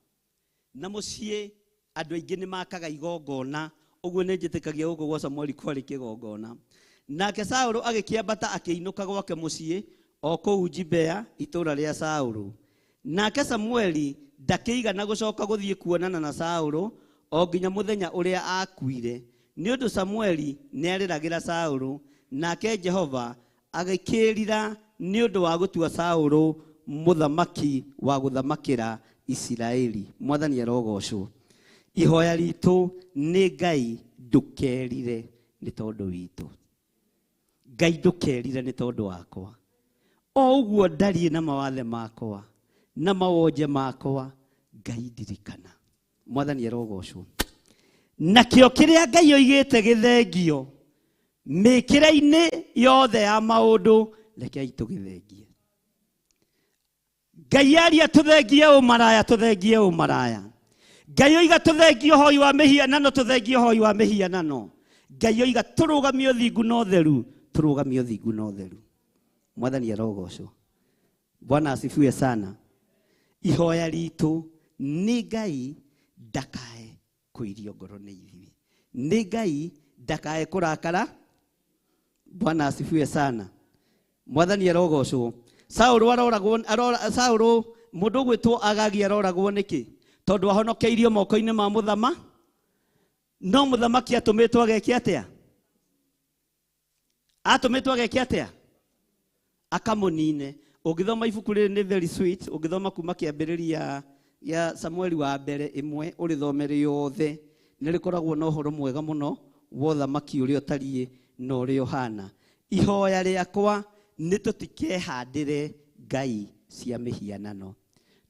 Na mũciĩ andũ aingĩ nĩ makaga igongona, ũguo nĩ njĩtĩkagia gũkũ gwa Samueli kwarĩ kĩgongona. Nake Saũlũ agĩkĩambata akĩinũka gwake mũciĩ o kũu Gibea, itũũra rĩa Saũlũ. Nake Samueli ndakĩigana gũcoka gũthiĩ kuonana na Saũlũ o nginya mũthenya ũrĩa akuire. Nĩ ũndũ Samueli nĩ arĩragĩra Saũlũ, nake Jehova agĩkĩrira nĩ ũndũ wa gũtua Saũlũ mũthamaki wa gũthamakĩra Isiraeli. Mwathani arogocwo. Ihoya ritũ nĩ Ngai ndũkerire nĩ tondũ witũ. Ngai ndũkerire nĩ tondũ wakwa. O ũguo ndariĩ na mawathe makwa na mawonje makwa, Ngai ndirikana. Mwathani arogocwo. Nakĩo kĩrĩa Ngai oigĩte gĩthengio mĩkĩra-inĩ yothe ya maũndũ, rekei tũgĩthengie. Ngai aria tũthengie ũmaraya, tũthengie ũmaraya. Ngai oiga tũthengie ũhoi wa mĩhianano, tũthengie ũhoi wa mĩhianano. Ngai oiga tũrũgamie ũthingu na ũtheru, tũrũgamie ũthingu na ũtheru. Mwathani arogocwo. Bwana asifiwe sana. Ihoya ritũ nĩ Ngai ndakae kũirio ngoro nĩ ithuĩ. Nĩ Ngai ndakae kũrakara. Bwana asifiwe sana. Mwathani arogocwo. Saũlũ mundu gwitwo agagia roragwo niki tondu ahonokeirio moko-ini ma muthama no muthamaki atumitwo ageke atia akamunine. Ungithoma ibuku riri ni very sweet, ungithoma kuma kiambiriria ya Samueli wa mbere 1 urithomere yothe nirikoragwo na uhoro mwega muno wa uthamaki uria utariĩ na uria uhana. Ihoya riakwa ni tutikehandire ngai cia mihianano,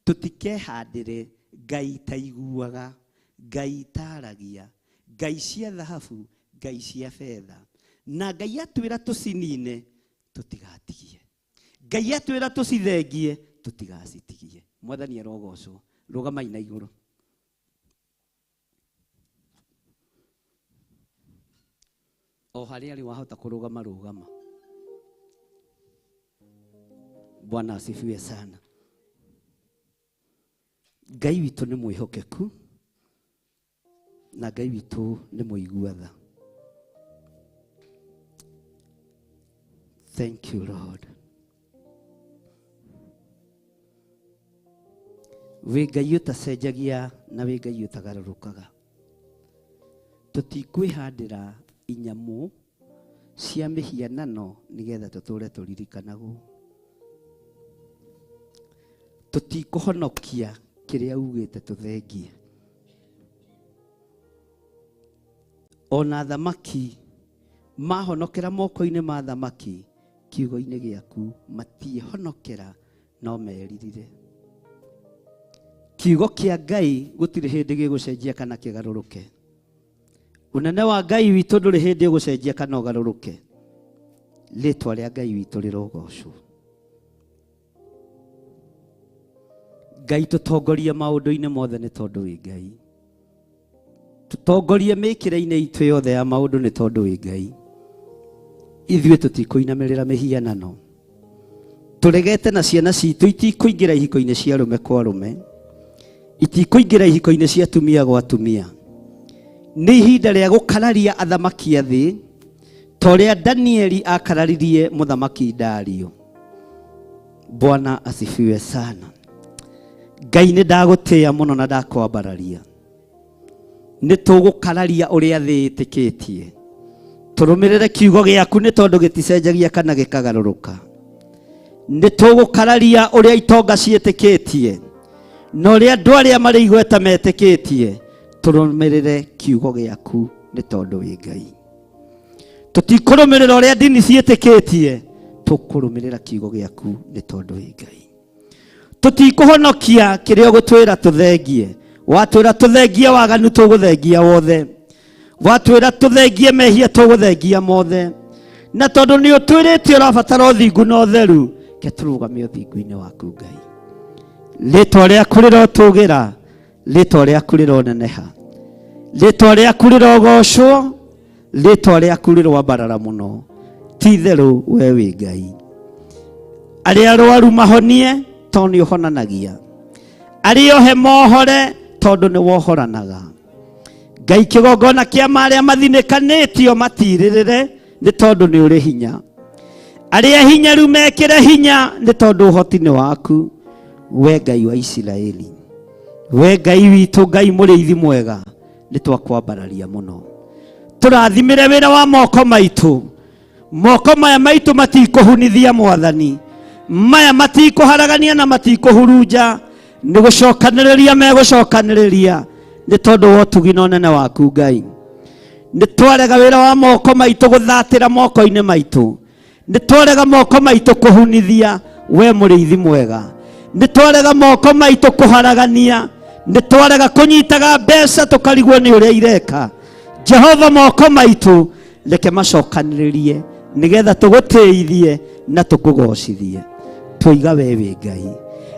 tutikehandire ngai taiguaga, ngai taragia, ngai cia thahabu, ngai cia fedha, na ngai atwira tucinine tutigatigie, ngai atwira tucithengie tutigacitigie. Mwathani arogocwo. Rugamai na iguru. O haria ari wahota kurugama rugama. Bwana asifiwe sana. Ngai witu ni mwihokeku na Ngai witu ni muiguatha. Thank you, Lord. We Ngai utacenjagia na we Ngai utagarurukaga. Tutikwihandira inyamu cia mihianano nigetha tuture turirikanagu. Tutikuhonokia kiria ugite tuthengie. Ona thamaki mahonokera moko-ini ma thamaki kiugo-ini giaku matihonokera no meririre. Kiugo kia Ngai gutire hindi gigucenjia kana kigaruruke. Unene wa Ngai witu nduri hindi gucenjia kana ugaruruke. Ritwa ria Ngai witu rirogocwo. Ngai tutongoria maundu-ini mothe ni tondu wi Ngai. Tutongorie mikire-ini itu yothe ya maundu ni tondu wi Ngai. Ithuĩ tutikuinamirira mihianano. Turegete na ciana citu itikuingira ihiko-ini cia rume kwa rume. Itikuingira ihiko-ini cia tumia gwa tumia. Ni ihinda ria gukararia athamaki athi toria Danieli akararirie muthamaki Dario. Bwana asifiwe sana. Ngai ni ndagutia muno na ndakwambararia. Ni tugukararia uria thi itikitie. Turumirire kiugo giaku ni tondu giticenjagia kana gikagaruruka. Ni tugukararia uria itonga ciitikitie. No ria andu aria mari igweta metikitie. Turumirire kiugo giaku ni tondu wi Ngai. Tutikurumirira uria ndini ciitikitie. Tukurumirira kiugo giaku ni tondu wi Ngai. Tutikuhonokia kiria gutwira tuthengie. Watwira tuthengie waganu tuguthengia wothe. Watwira tuthengie mehia tuguthengia mothe. Na tondu ni utwirite urabatara uthingu na utheru, ke turugamie uthingu-ini waku Ngai. Ritwa riaku rirotugira, ritwa riaku rironeneha, ritwa riaku rirogocwo, ritwa riaku rirwambarara muno. Ti theru we wi Ngai. Aria arwaru mahonie tondu ni uhonanagia. Aria ohe mohore tondu ni wohoranaga. Ngai kigongona kia maria mathinikanitio matiririre ni tondu ni uri hinya. Aria hinya ru mekire hinya ni tondu uhoti ni waku. We Ngai wa Israeli, we Ngai witu, Ngai muriithi mwega, ni twakwambararia muno. Turathimire wira wa moko maitu. Moko maya maitu matikuhunithia Mwathani. Maya matikuharagania na matikuhuruja. Ni gucokaniriria megucokaniriria ni tondu wa utugi na unene waku Ngai. Ni twarega wira wa moko maitu guthatira moko-ini maitu. Ni twarega moko maitu kuhunithia we muriithi mwega. Ni twarega moko maitu kuharagania. Ni twarega kunyitaga mbeca tukarigwo ni uria ireka. Jehova moko maitu reke macokaniririe nigetha tugutithie na tukugocithie. Tuiga we wi Ngai.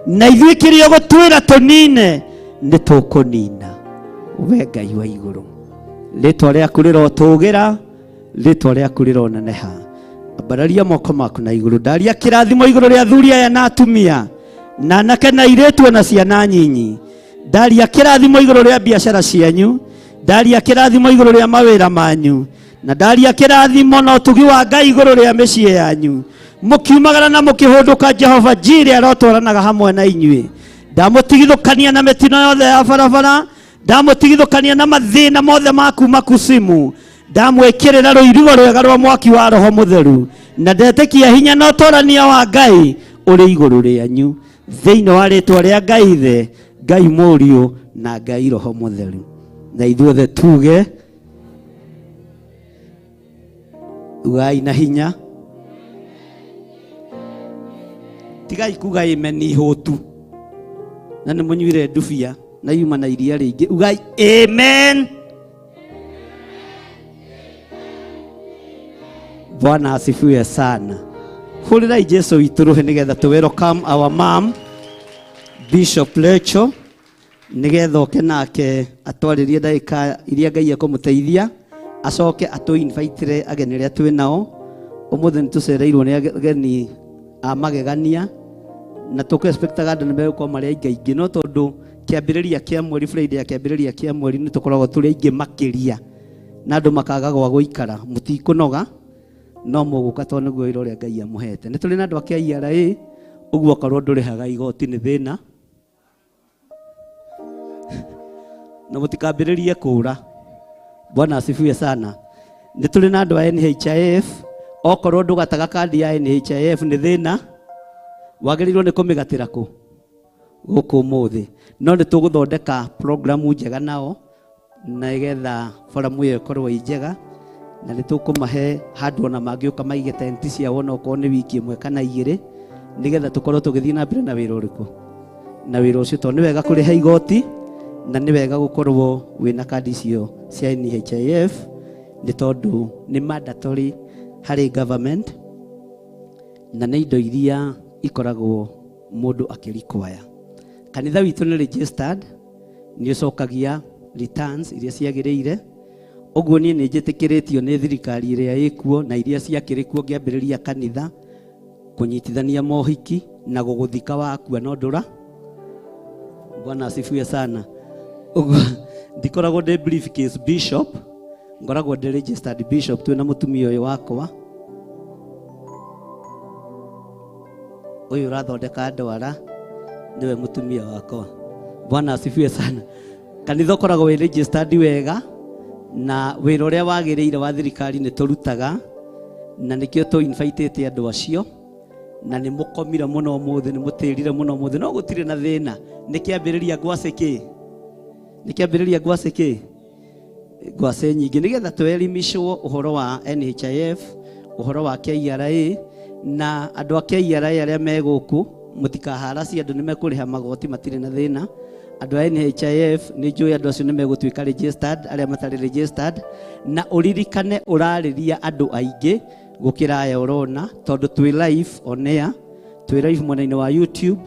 Na ithuĩ kĩrĩa gũtwĩra tũnine nĩ tũkũnina. We Ngai wa igũrũ, rĩtwa rĩaku rĩrotũgĩra, rĩtwa rĩaku rĩroneneha. Ambararia moko maku na igũrũ. Ndaria kĩrathimo igũrũ rĩa athuri aya na atumia na anake na airĩtu na ciana nyinyi. Ndaria kĩrathimo igũrũ rĩa biacara cianyu. Ndaria kĩrathimo igũrũ rĩa mawĩra manyu. Na ndaria kĩrathimo na ũtugi wa Ngai igũrũ rĩa mĩciĩ yanyu. Mukiumagara na mukihunduka Jehova njiri arotwaranaga hamwe na inyuĩ. ndamutigithukania na mitino yothe ya barabara, ndamutigithukania na mathina mothe maku makusimu, ndamwikirira ruirigo rwega rwa mwaki wa roho mutheru, na ndetekia hinya na utorania wa Ngai uri iguru rianyu thiini wa ritwa ria Ngai Ithe, Ngai Mũriũ na Ngai Roho Mutheru. Na ithuothe tuge ugai na hinya, tigai kuga amen ihutu na nĩ mũnyuire ndubia na yuma na iria rĩingĩ. Ugai amen. Bwana asifiwe sana. Hũrĩrai Jesu witũ rũhĩ nĩgetha tũ welcome our mom Bishop Rachel, nĩgetha oke nake atwarĩrie ndagĩka iria Ngai ekũmũteithia, acoke atũ invite ageni arĩa twĩ nao. Ũmũthĩ nĩ tũcereirwo nĩ ageni a magegania, na tũkũ expectaga andũ nĩ megũkorwo marĩ aingĩ, no tondũ kĩambĩrĩria kĩa mweri, Friday ya kĩambĩrĩria kĩa mweri, nĩ tũkoragwo tũrĩ aingĩ makĩria na andũ makaga gwa gũikara. Mũtikũnoga, no mũgũka tondũ nĩguo wĩra ũrĩa Ngai amũhete. Nĩ tũrĩ na andũ a KURIA, ũguo korwo ndũrĩhaga igoti nĩ thĩna, na mũtikambĩrĩrie kũũra. Bwana asifiwe sana. Nĩ tũrĩ na andũ a NHIF, okorwo ndũgataga kandi ya NHIF nĩ thĩna, wagĩrĩirwo nĩ kũmĩgatĩra kũ? Gũkũ ũmũthĩ. No nĩ tũgũthondeka programu njega nao, na nĩgetha foramu ĩyo ĩkorwo ĩ njega, na nĩ tũkũmahe handũ ona mangĩũka maige tenti ciao ona okorwo nĩ wiki ĩmwe kana igĩrĩ, nĩgetha tũkorwo tũgĩthiĩ na mbere na wĩra ũrĩkũ? Na wĩra ũcio, tondũ nĩ wega kũrĩha igoti, na nĩ wega gũkorwo wĩna kandi icio cia NHIF, nĩ tondũ nĩ mandatory harĩ government, na nĩ indo iria ikoragwo mũndũ akĩrequire. Kanitha witũ nĩ registered, nĩ ũcokagia returns iria ciagĩrĩire. Ũguo niĩ nĩ njĩtĩkĩrĩtio nĩ thirikari ĩrĩa ĩkuo na iria ciakĩrĩ kuo ngĩambĩrĩria kanitha kũnyitithania mohiki na gũgũthika wakua no ndũra. Bwana asifiwe sana. Ũguo ndikoragwo ndĩ briefcase bishop, ngoragwo ndĩ registered bishop. Twĩna mũtumia ũyũ wakwa ũyũ ũrathondeka ndwara, niwe mũtumia wakwa. Bwana asifiwe sana. Kanitha ũkoragwo wĩ registered wega, na wĩra ũrĩa wagĩrĩire wa thirikari nĩ tũrutaga, na nĩkĩo tũ invite andũ acio, na nĩ mũkomire mũno ũmũthĩ, nĩ mũtĩrire mũno ũmũthĩ, no gũtirĩ na thĩna. Nĩ kĩambĩrĩria ngwacĩ kĩ? Nĩ kĩambĩrĩria ngwacĩ kĩ? Ngwacĩ nyingĩ, nĩgetha tũelimishwo ũhoro wa NHIF, ũhoro wa KURIA, na andũ a KURIA arĩa me gũkũ mũtikaharacia, andũ nĩ mekũrĩha magoti, matirĩ na thĩna. Andũ a NHIF nĩ njũĩ andũ acio nĩ megũtuĩka registered, arĩa matarĩ registered, na ũririkane ũrarĩria andũ aingĩ gũkĩra aya ũrona, tondũ twĩ live on air, twĩ live mwena-inĩ wa YouTube,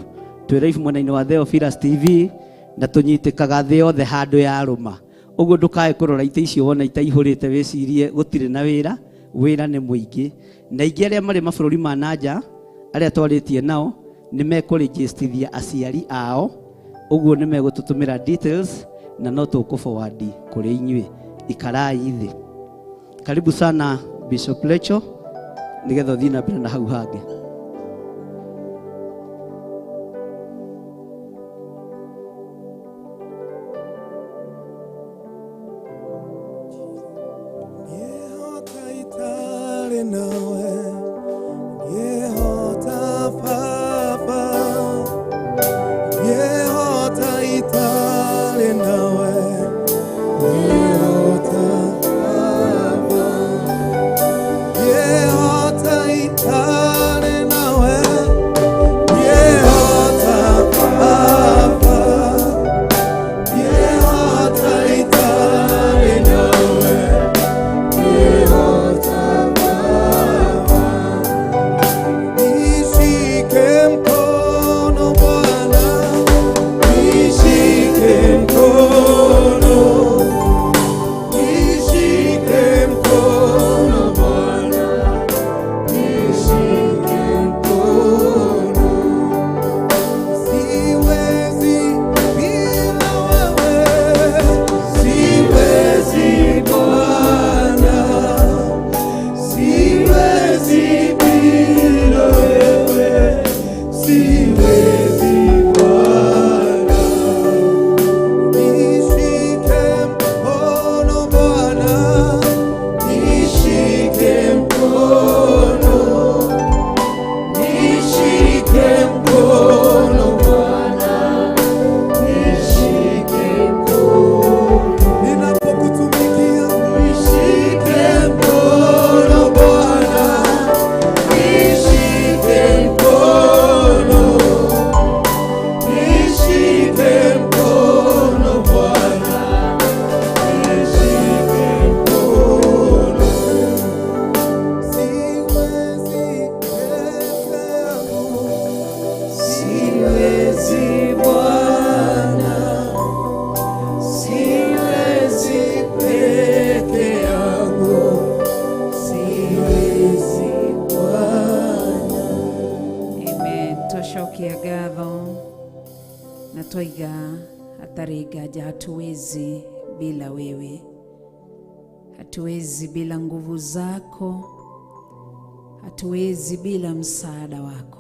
twĩ live mwena-inĩ wa Theophilus TV, na tũnyitĩkaga thĩ yothe handũ ya rũma. Ũguo ndũkae kũrora itĩ icio wona itaihũrĩte wĩcirie gũtirĩ na wĩra, wĩra nĩ mũingĩ. Na aingĩ arĩa marĩ mabũrũri ma nanja arĩa twarĩtie nao nĩ mekũregistithia aciari ao, ũguo nĩ megũtũtũmĩra details na no tũkũ-forward kũrĩ inyuĩ. Ikarai thĩ. Karibu sana Bishop Rachel, nĩgetha ũthiĩ na mbere na hau hangĩ. na twaiga hatari ngaja, hatuwezi bila wewe, hatuwezi bila nguvu zako, hatuwezi bila msaada wako.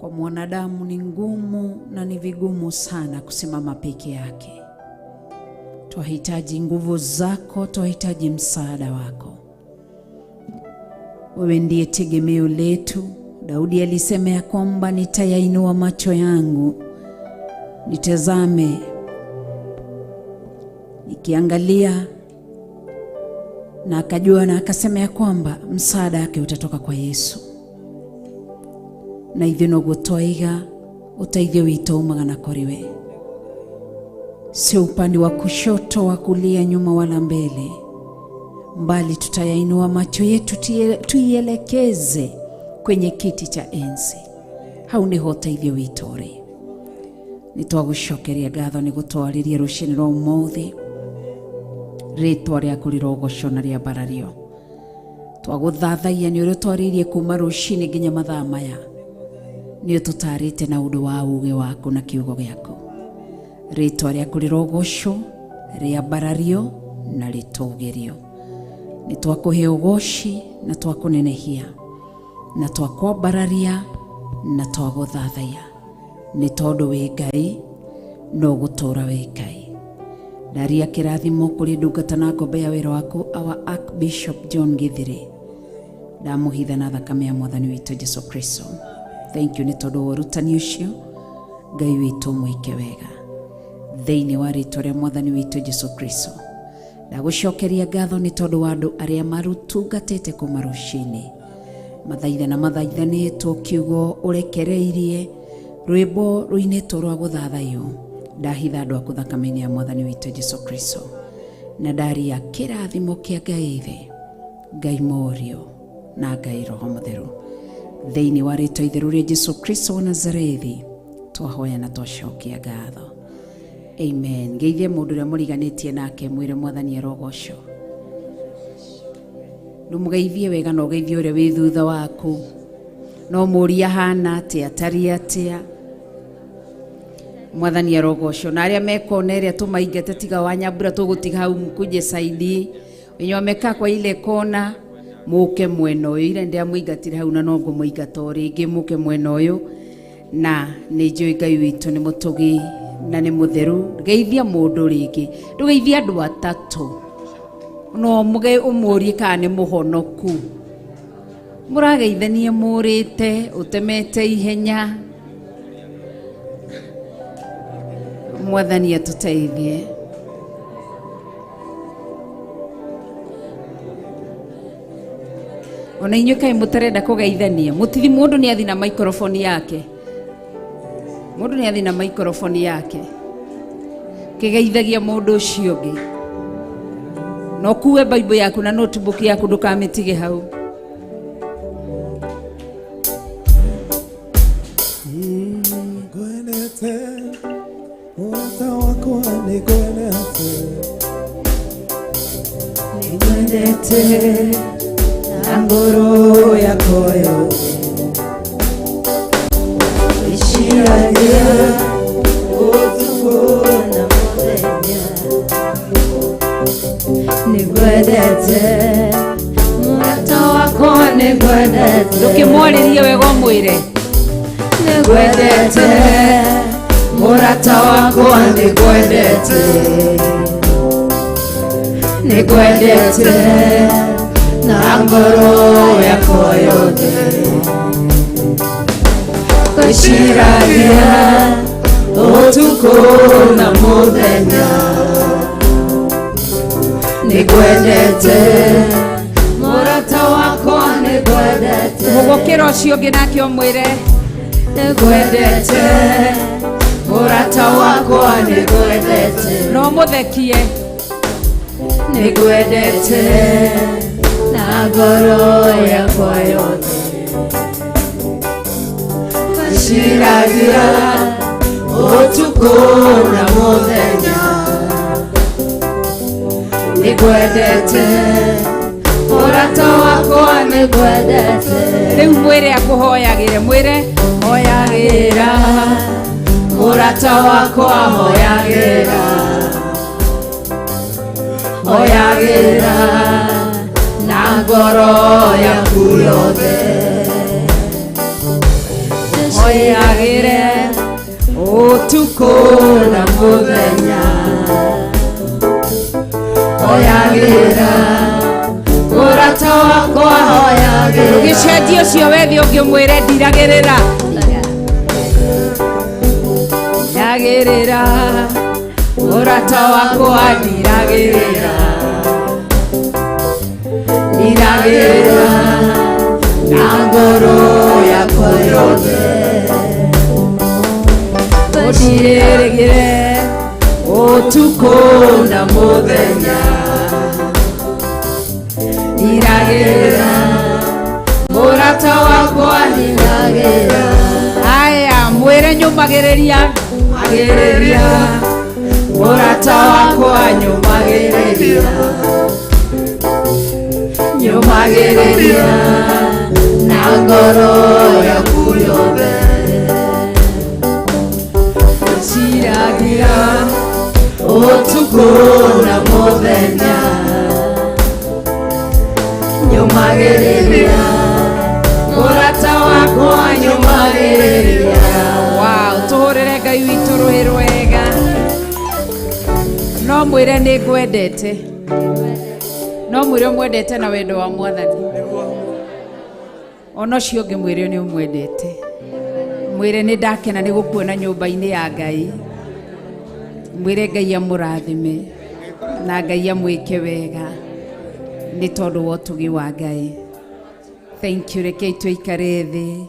Kwa mwanadamu ni ngumu na ni vigumu sana kusimama peke yake. Twahitaji nguvu zako, twahitaji msaada wako. Wewe ndiye tegemeo letu. Daudi alisema ya kwamba nitayainua macho yangu nitazame, nikiangalia, na akajua na akasema ya kwamba msaada wake utatoka kwa Yesu. Na hivyo no gutoiga utaithio wito umagana koriwe, sio upande wa kushoto wa kulia, nyuma wala mbele, mbali tutayainua macho yetu tuielekeze kwenye kiti cha enzi. Hau niho uteithio wito uri. Nitwagushokeria ngatho ni gutwaririe rucini rwa umuthi, ritwa riaku rirogoco na ria barario. Twaguthathaia ni uri twaririe kuma rucini nginya mathaa maya, ni ututarite na undu wa uge waku na kiugo giaku. Ritwa riaku rirogoco, ria barario na ritugirio. Ni twakuhe ugoci na twakunenehia na twakwambararia na twaguthathaia, ni tondu wi Ngai no gutura wi Ngai. Ndaria kirathimo kuri ndungata na ngombe ya wira waku, our Archbishop John Githiri, ndamuhitha na thakame ya mwathani witu Jesu Kristo. Thank you ni tondu wa rutani ucio. Ngai witu mwike wega thiini wa ritwa ria mwathani witu Jesu Kristo. Ndagucokeria ngatho ni tondu wa andu aria marutungatite kuma rucini, mathaitha na mathaithanitwo kiugo urekereirie, rwimbo ruinitwo rwa guthathaio. Ndahitha andu aku thakame ya mwathani witu Jesu Kristo, na ndaria kirathimo kia Ngai thi, Ngai morio na Ngai roho mutheru, thiini wa ritwa itheru ria Jesu Kristo wa Nazarethi twahoya na twacokia ngatho. Amen. Geithie mundu ria muriganitie nake mwire mwathani arogoco. Numugeithie wega no geithie ure wi thutha waku, no muria hana atia, atari atia. Mwathani arogoco. Na aria mekona iria tumaingate tiga wanyambura tugutiga hau mkuje saidi, wenye meka kwa ile kona muke mwena uyu, ile ndia muingatire hau na no ngumuingata ringi muke mwena uyu. Na ni njui Ngai witu ni mutugi na ni mutheru. Geithia mundu ringi, ndugeithia andu atatu, no muge umurie kana ni muhonoku. Murageithanie murite utemete ihenya. Mwathani atuteithie. Ona inyuĩ kai mutarenda kugeithania, mutithi mundu ni athi na microphone yake. Mundu ni athi na microphone yake, kigeithagia mundu ucio ungi. No kuwe Bible yaku na notebook yaku ndukamitige hau. Ngwenete murata wakwa, nigwenete na ngoro yakwa yothe, ishiragia utuku na muthenya. Nigwendete murata wakwa, nigwendete. Ndukimwaririe wega mwire nigwendete murata wakwa, nigwendete, nigwendete na ngoro yakwa yothe, ishiragia utuku na muthenya. Nigwendete murata wakwa, nigwendete. mugukira ucio ungi nake umwire nigwendete murata wakwa, nigwendete. no muthekie. Nigwendete na ngoro yakwa yothe, ishiragia utuku na muthenya. Nigwendete murata wakwa, nigwendete. Riu mwire akuhoyagire, mwire hoyagira mũrata wakwa hoyagĩra, hoyagĩra na ngoro yaku yothe, hoyagĩre ũtukũ na mũthenya, hoyagĩra mũrata wakwa hoyagĩra. Gĩcenjio ũcio wethi ũngĩmwĩre ndiragĩrĩra, ndiragĩrĩra mũrata wakwa ndiragĩrĩra, ndiragĩrĩra na ngoro yakwa yothe, ũndirĩrĩgĩre ũtukũ na mũthenya, ndiragĩrĩra mũrata wakwa ndiragĩrĩra. Aya mwĩre nyũmagĩrĩria, nyũmagĩrĩria mũrata wakwa, nyũmagĩrĩria, nyũmagĩrĩria na ngoro yaku yothe, ũciragia ũtukũ na mũthenya, nyũmagĩrĩria mũrata wakwa, nyũmagĩrĩria. Wow, tũhũrĩre Ngai witũ rũĩ rwega. No mwĩre nĩ ngwendete, no mwĩre mwendete na wendo wa Mwathani. Ona ũcio ũngĩ mwĩre nĩ ũmwendete, mwĩre nĩ ndakena nĩ gũkuona nyũmba-inĩ ya Ngai, mwĩre Ngai amũrathime na Ngai amwĩke wega nĩ tondũ wa ũtugi wa Ngai. Thank you. Rekei tũikare thĩ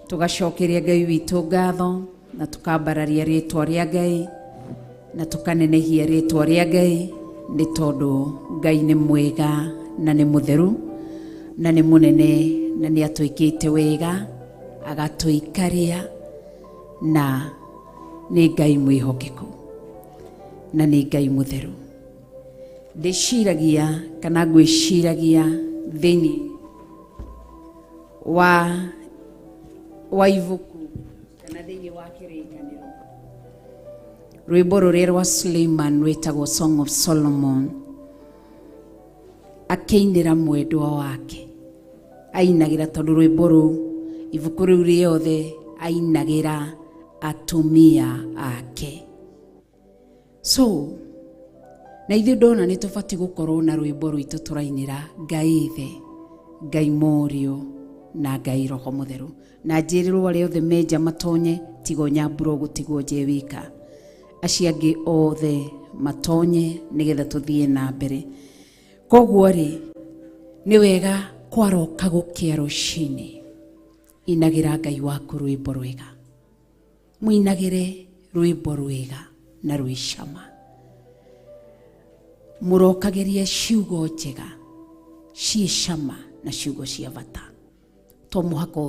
tugacokeria Ngai witũ ngatho na tukambararia rĩtwa rĩa Ngai na tukanenehia rĩtwa rĩa Ngai nĩ tondũ Ngai nĩ mwega na nĩ mũtheru na nĩ mũnene na nĩ atwĩkĩte wega agatũikaria na nĩ Ngai mwĩhokeku na nĩ Ngai mũtheru. Ndĩciragia kana ngwĩciragia thĩinĩ wa ibuku kana thĩinĩ wa kĩrĩkanĩro rwĩmbo rũrĩa rwa Suleiman rwĩtagwo Song of Solomon, akĩinĩra mwendwa wake, ainagĩra tondũ rwĩmbo rũu ibuku rĩu rĩothe ainagĩra atumia ake. So na ithuĩ ndona nĩ tũbatiĩ gũkorwo na rwĩmbo rwitũ tũrainĩra Ngai Ithe, Ngai Mũriũ na Ngai Roho Mũtheru. Na njĩrĩrwo arĩa othe menja matonye, tigo Nyambura gũtigwo nje wika, acio angĩ othe matonye nĩgetha tũthiĩ na mbere. Koguo rĩ, nĩ wega kwaroka gũkĩa rũcinĩ, inagĩra Ngai waku rwĩmbo rwega, mũinagĩre rwĩmbo rwega na rwĩcama, mũrokagĩria ciugo njega ciĩ cama na ciugo cia bata. To mũhaka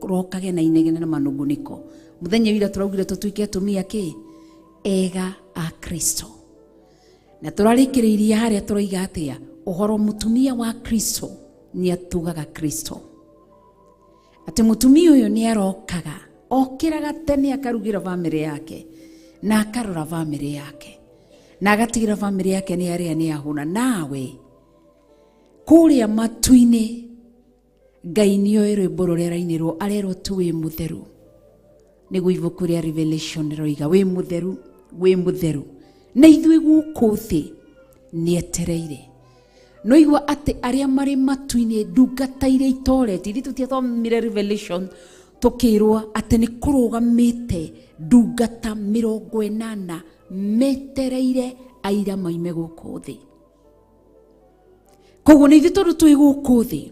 ũrokage na inegene na manungunĩko. Mũthenya wira tũraugire tũtuĩke atumia ega a Kristo, na tũrarĩkĩrĩirie harĩa tũroiga atĩa ũhoro mũtumia wa Kristo nĩ atugaga Kristo, atĩ mũtumia ũyũ nĩ arokaga okĩraga tene akarugĩra bamĩrĩ yake na akarora bamĩrĩ yake na agatigira bamĩrĩ yake nĩ arĩa nĩ ahuna. Nawe kũrĩa matu-inĩ Ngai nĩoĩ rwĩmbo rũrĩa rainĩrwo, arerwo tu wĩ mũtheru. Nĩguo ibuku rĩa Revelation roiga wĩ mũtheru, wĩ mũtheru. Na ithuĩ gũkũ thĩ nĩ etereire. No igua atĩ arĩa marĩ matu-inĩ ndungata iria itoreti, ithuĩ tũtiathomire Revelation tũkĩrwo atĩ nĩ kũrũgamĩte ndungata 80 metereire aira maime gũkũ thĩ. Koguo nĩ ithuĩ tondũ twĩ gũkũ thĩ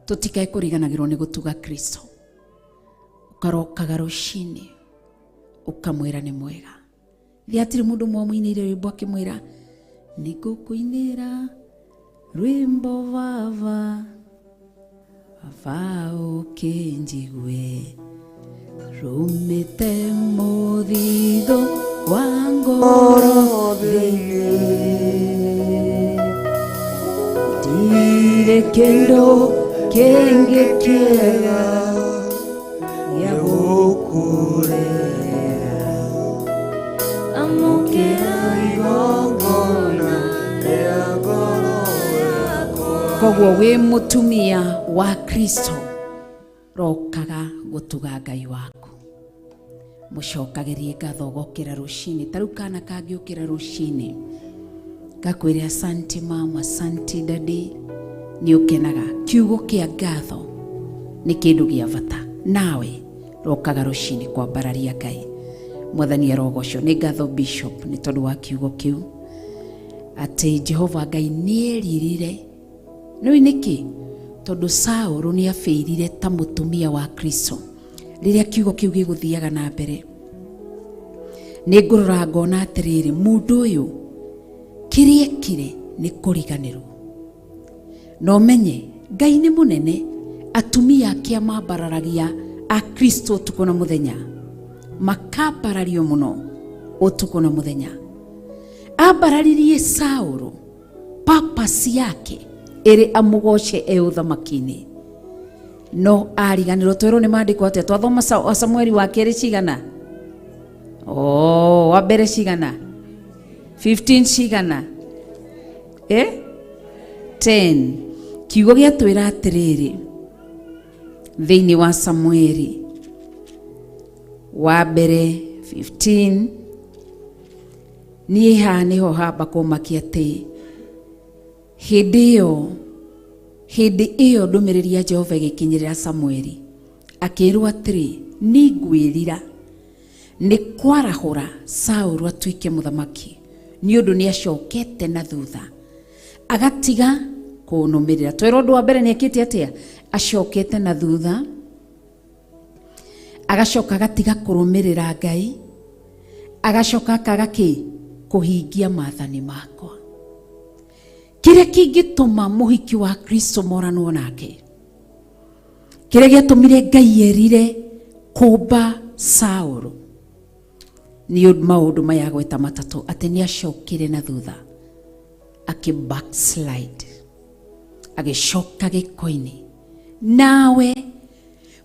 tũtikae kũriganagĩrwo nĩ gũtuga Kristo. Ũkarokaga rũcinĩ ũkamwĩra nĩ mwega. Thiĩ hatirĩ mũndũ mwamũinĩire rwĩmbo akĩmwĩra nĩ ngũkũinĩra rwĩmbo baba baba ũkĩnjigue rumĩte mũthithũ wa ngoro thĩinĩ, ndirĩ kĩndũ kĩngĩ kĩega gĩa gũkũrera koguo wi mutumia wa Kristo rokaga gutuga Ngai waku mucokagerie ngatho gokira rucini taru kana kangiukira rucini gakwire asante mama asante dadi ni ukenaga kiugo kia ngatho ni kindu gia bata nawe rokaga rucini kwa bararia Ngai mwathani arogoco ni ngatho bishop ni tondu wa kiugo kiu ati Jehova Ngai nieririre no iniki tondu Saulu ni afeirire ta mutumia wa Kristo riria kiugo kiu giguthiaga na mbere ni ngurora ngona atiriri mundu uyu kirie kire ni kuriganirwo no menye Ngai ni munene atumia akia mabararagia a Kristo tuko na muthenya makabarario muno utuko na muthenya abararirie Saulu papasi yake ere amugoce e uthamakini no ariganirwo twero ni mandiko atia twathoma Samueli wa keri cigana wa mbere cigana 15 cigana 10 kiugo gia twira atiriri thiini wa Samueli wa mbere 15 ni niho hamba kumakia ati hindi iyo ndumiriri ya Jehova igikinyirira Samueli akirwa atiri ni ngwirira ni kwarahura Saulu atuike muthamaki ni undu ni acokete na thutha agatiga kunumirira twero ndu wa mbere ni akite atia acokete na thutha agacoka agatiga kurumirira Ngai agacoka akagaki kuhingia maathani makwa kire kingituma muhiki wa Kristo moranwo nake kire giatumire Ngai yerire kumba Saulu ni maundu maya gweta matatu ati ni acokire na thutha backslide agicoka gikoini nawe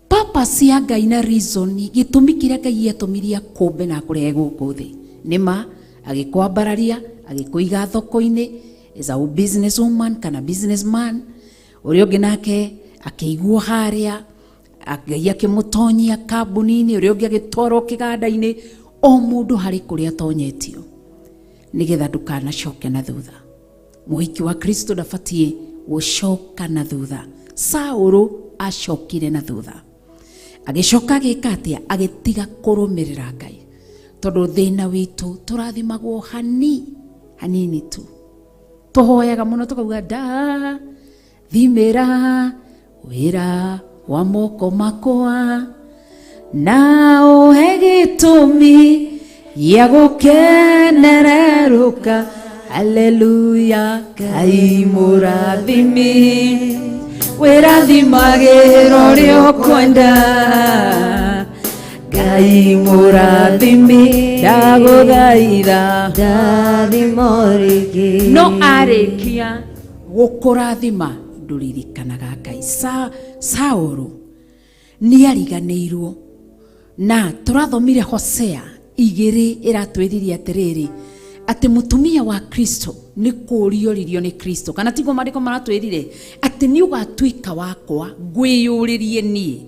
papa cia Ngai na reason gitumi kire Ngai atumiria kumbe na kurehe guku thi nima agikwambararia agikuiga thoko-ini is a business woman kana businessman urio nginake akeigwo haria Ngai akimutonyia kambuni-ini urio ngi agitwarwo kiganda-ini o mundu hari kuria tonyetio nigetha ndukanacoke na thutha muhiki wa Kristo ndabatie gucoka na thutha Saulu acokire na thutha agicoka agika atia agitiga kurumirira Ngai tondu thina witu turathimagwo hanini tu tuhoyaga muno tukauga da thimira wira wa moko makwa na uhe gitumi ya gukenereruka haleluya Ngai murathimi wirathimagirwo rio kwenda Ngai murathimi ndaguthaitha ndathimoriki no arikia gukurathima nduririkanaga Ngai Saulu ni ariganirwo na turathomire Hosea 2 iratwiririe atiriri ati mutumia wa Kristo ni kurioririo ni Kristo kana tigo mandiko maratwirire ati ni ugatuika wakwa ngwiyuririe nie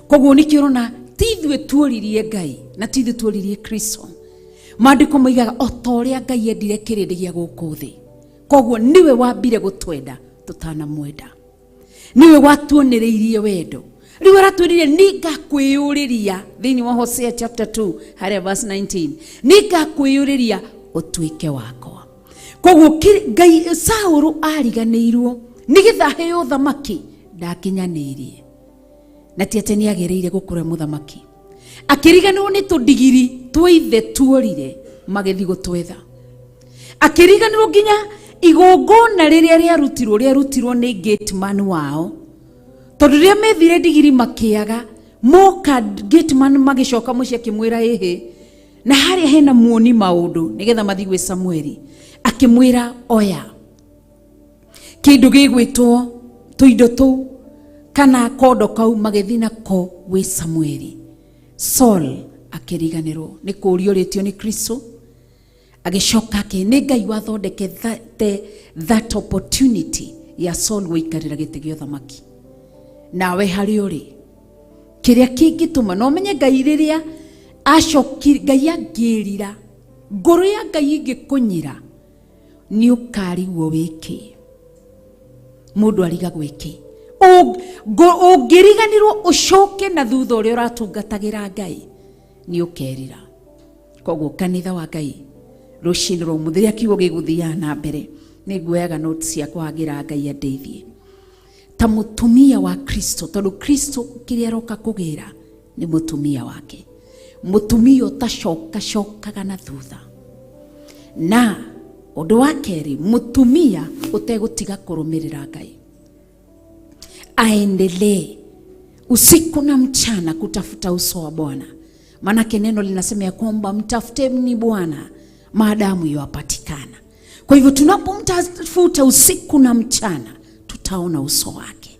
koguo nikirona tithwe tuoririe Ngai na tithwe tuoririe Kristo mandiko moigaga otoria Ngai endire kirindi gia guku thi koguo niwe wambire gutwenda tutana mwenda niwe watuonereirie wendo riwe ratwirire ningakwiyuriria thiini wa Hosea chapter 2 haria verse 19 ningakwiyuriria utuike wakwa koguo Ngai Saulu ariganirwo nigetha heo thamaki ndakinyanirie na tiate ni agereire gukura muthamaki akiriganirwo ni tundigiri twaithe tuorire magethi gutwetha akiriganirwo nginya igongona riria riarutirwo ni gateman wao tondu riria methire ndigiri makiaga moka gateman magicoka mucie kimwira hihi na haria hena muoni maundu nigetha mathi gwi Samueli akimwira oya kindu gigwitwo tuindo tu kana kondo kau magethi nako gwi Samueli Saul akiriganirwo ni kuriuritio ni Kristo agicoka ke ni Ngai wathondeke that opportunity ya Saul gũikarĩra gĩtĩ gĩa ũthamaki. Nawe harĩ ũrĩ kĩrĩa kĩngĩtũma no menye Ngai rĩrĩa Ngai angĩrira ngoro ya Ngai ingĩkũnyira nĩ ũkarigwo wĩkĩ mũndũ arigagwo wĩkĩ ũngĩriganĩrwo ũcoke na thutha ũrĩa ũratungatagĩra Ngai nĩ ũkerira. Koguo kanitha wa Ngai rũcinĩ rwa mũthenya kiugo gĩgũthiaga na mbere nĩ nguoyaga notes ciakwa ngira Ngai andeithie ta mũtumia wa Kristo, tondũ Kristo kĩrĩa aroka kũgĩra nĩ mũtumia wake, mũtumia ũtacokaga na thutha. Na ũndũ wa kerĩ, mũtumia ũtegũtiga kũrũmĩrĩra Ngai, aendelee usiku na mchana kutafuta uso wa Bwana, maana neno linasema ya kwamba mtafuteni Bwana maadamu yapatikana. Kwa hivyo tunapomtafuta usiku na mchana tutaona uso wake,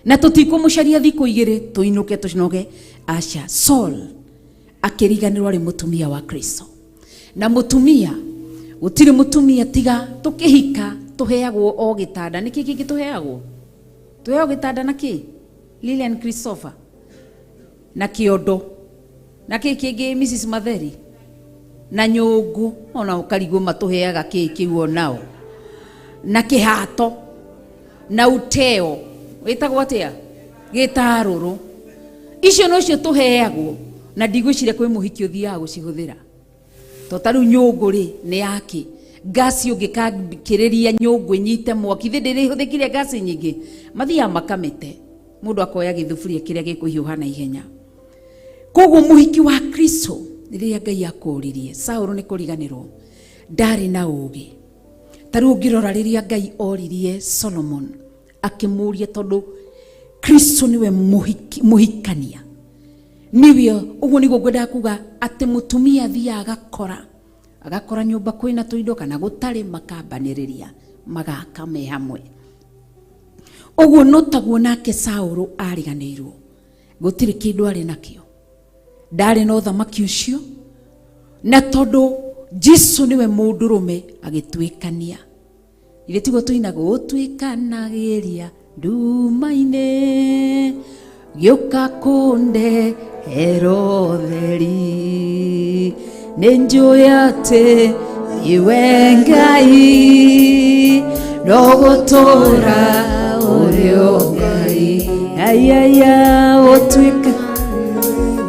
na tutikumũcaria thikũ igĩrĩ tuinuke tucinoge. Acha Saul akĩriganĩrwo arĩ mũtumia wa Kristo, na mũtumia gũtirĩ mũtumia tiga tũkĩhika tũheagwo o gĩtanda. Nĩkĩ kĩngĩ tũheagwo gĩtanda na kĩ? Lilian Christopher na kĩondo na kĩngĩ Mrs Matheri na nyũngũ, ona ũkarigwo matũheaga kĩu onao, na kĩhato na uteo wĩtagwo atĩa gĩtarũrũ. Icio no cio tũheagwo, na ndigwĩciria kwĩ mũhiki ũthiaga gũcihũthĩra. To tarĩu nyũngũ rĩ nĩ yake gasi, ũngĩkakĩrĩria nyũngũ ĩnyite mwaki thĩ ndĩhũthĩkire gasi nyingĩ, mathiaga makamĩte, mũndũ akoya gĩthuburia kĩrĩa gĩkũhiũha na ihenya. Koguo mũhiki wa Kristo rĩrĩa Ngai akũririe Saũlũ nĩ kũriganĩrwo ndarĩ na ũũgĩ. Tarĩu ũngĩrora rĩrĩa Ngai oririe Solomon akĩmũria, tondũ Kristo niwe mũhikania, niwe ũguo nĩguo ngwendaga kuga atĩ mũtumia athiaga agakora nyũmba kwĩna tũindo kana gũtarĩ, makambanĩrĩria magaka me hamwe. Ũguo no taguo nake Saũlũ ariganĩirwo, gũtirĩ kĩndũ arĩ nakĩo, ndarĩ na ũthamaki ũcio, na tondũ Jesũ niwe mũndũrũme agĩtuĩkania. Ithe tiguo tũinaga ũtuĩkanagĩria nduma-inĩ gĩũka kũndehera ũtheri, nĩ njũĩ atĩ iwe Ngai no gũtũũra ũrĩ o Ngai. Ayaya ũtuĩka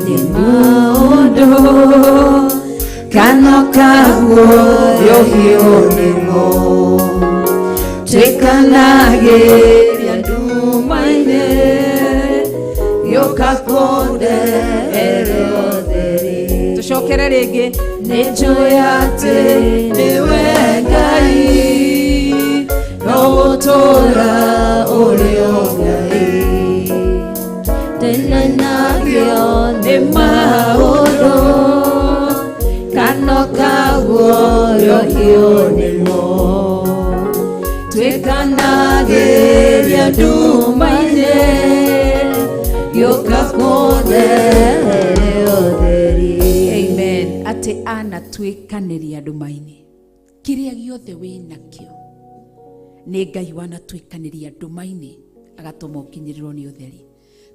nĩ maũndũ kana kaguoyo hiũ nĩmo, tuĩkanagĩria nduma-inĩ gĩũka kũndehera ũtheri. Tũcokere rĩngĩ. Nĩ njũĩ atĩ nĩwe Ngai no gũtũũra ũrĩ o Ngai, ndĩnenagio nĩ maũndũ kana kaguoyo hiũ nĩmo, tuĩkanagĩria nduma-inĩ gĩũka kũndehera ũtheri. Amen. Atĩ anatuĩkanĩria nduma-inĩ, kĩrĩa gĩothe wĩnakĩo nĩ Ngai wanatuĩkanĩria nduma-inĩ agatũma ũkinyĩrĩrwo nĩ ũtheri.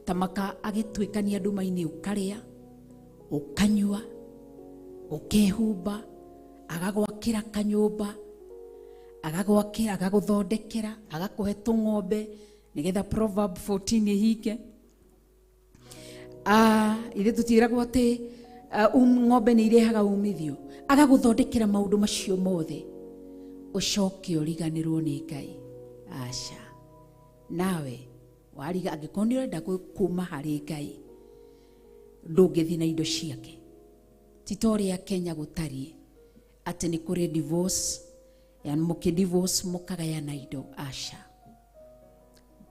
Tamaka agĩtuĩkania nduma-inĩ, ũkarĩa ũkanyua ũkehumba, agagwakĩra kanyũmba, agagwakĩra, agagũthondekera, agakũhe tũng'ombe nĩgetha Proverb 14 ĩhinge. Ithe tũtiragwo atĩ ng'ombe nĩ irehaga umithio, agagũthondekera maũndũ macio mothe, ũcoke ũriganĩrwo nĩ Ngai. Aca nawe wariga, angĩkorwo nĩ ũrenda kuma harĩ Ngai ndũngĩthiĩ na indo ciake. Titoria Kenya gũtariĩ atĩ nĩ kũrĩ divorce, yani mũkĩdivorce mũkagayana indo. Aca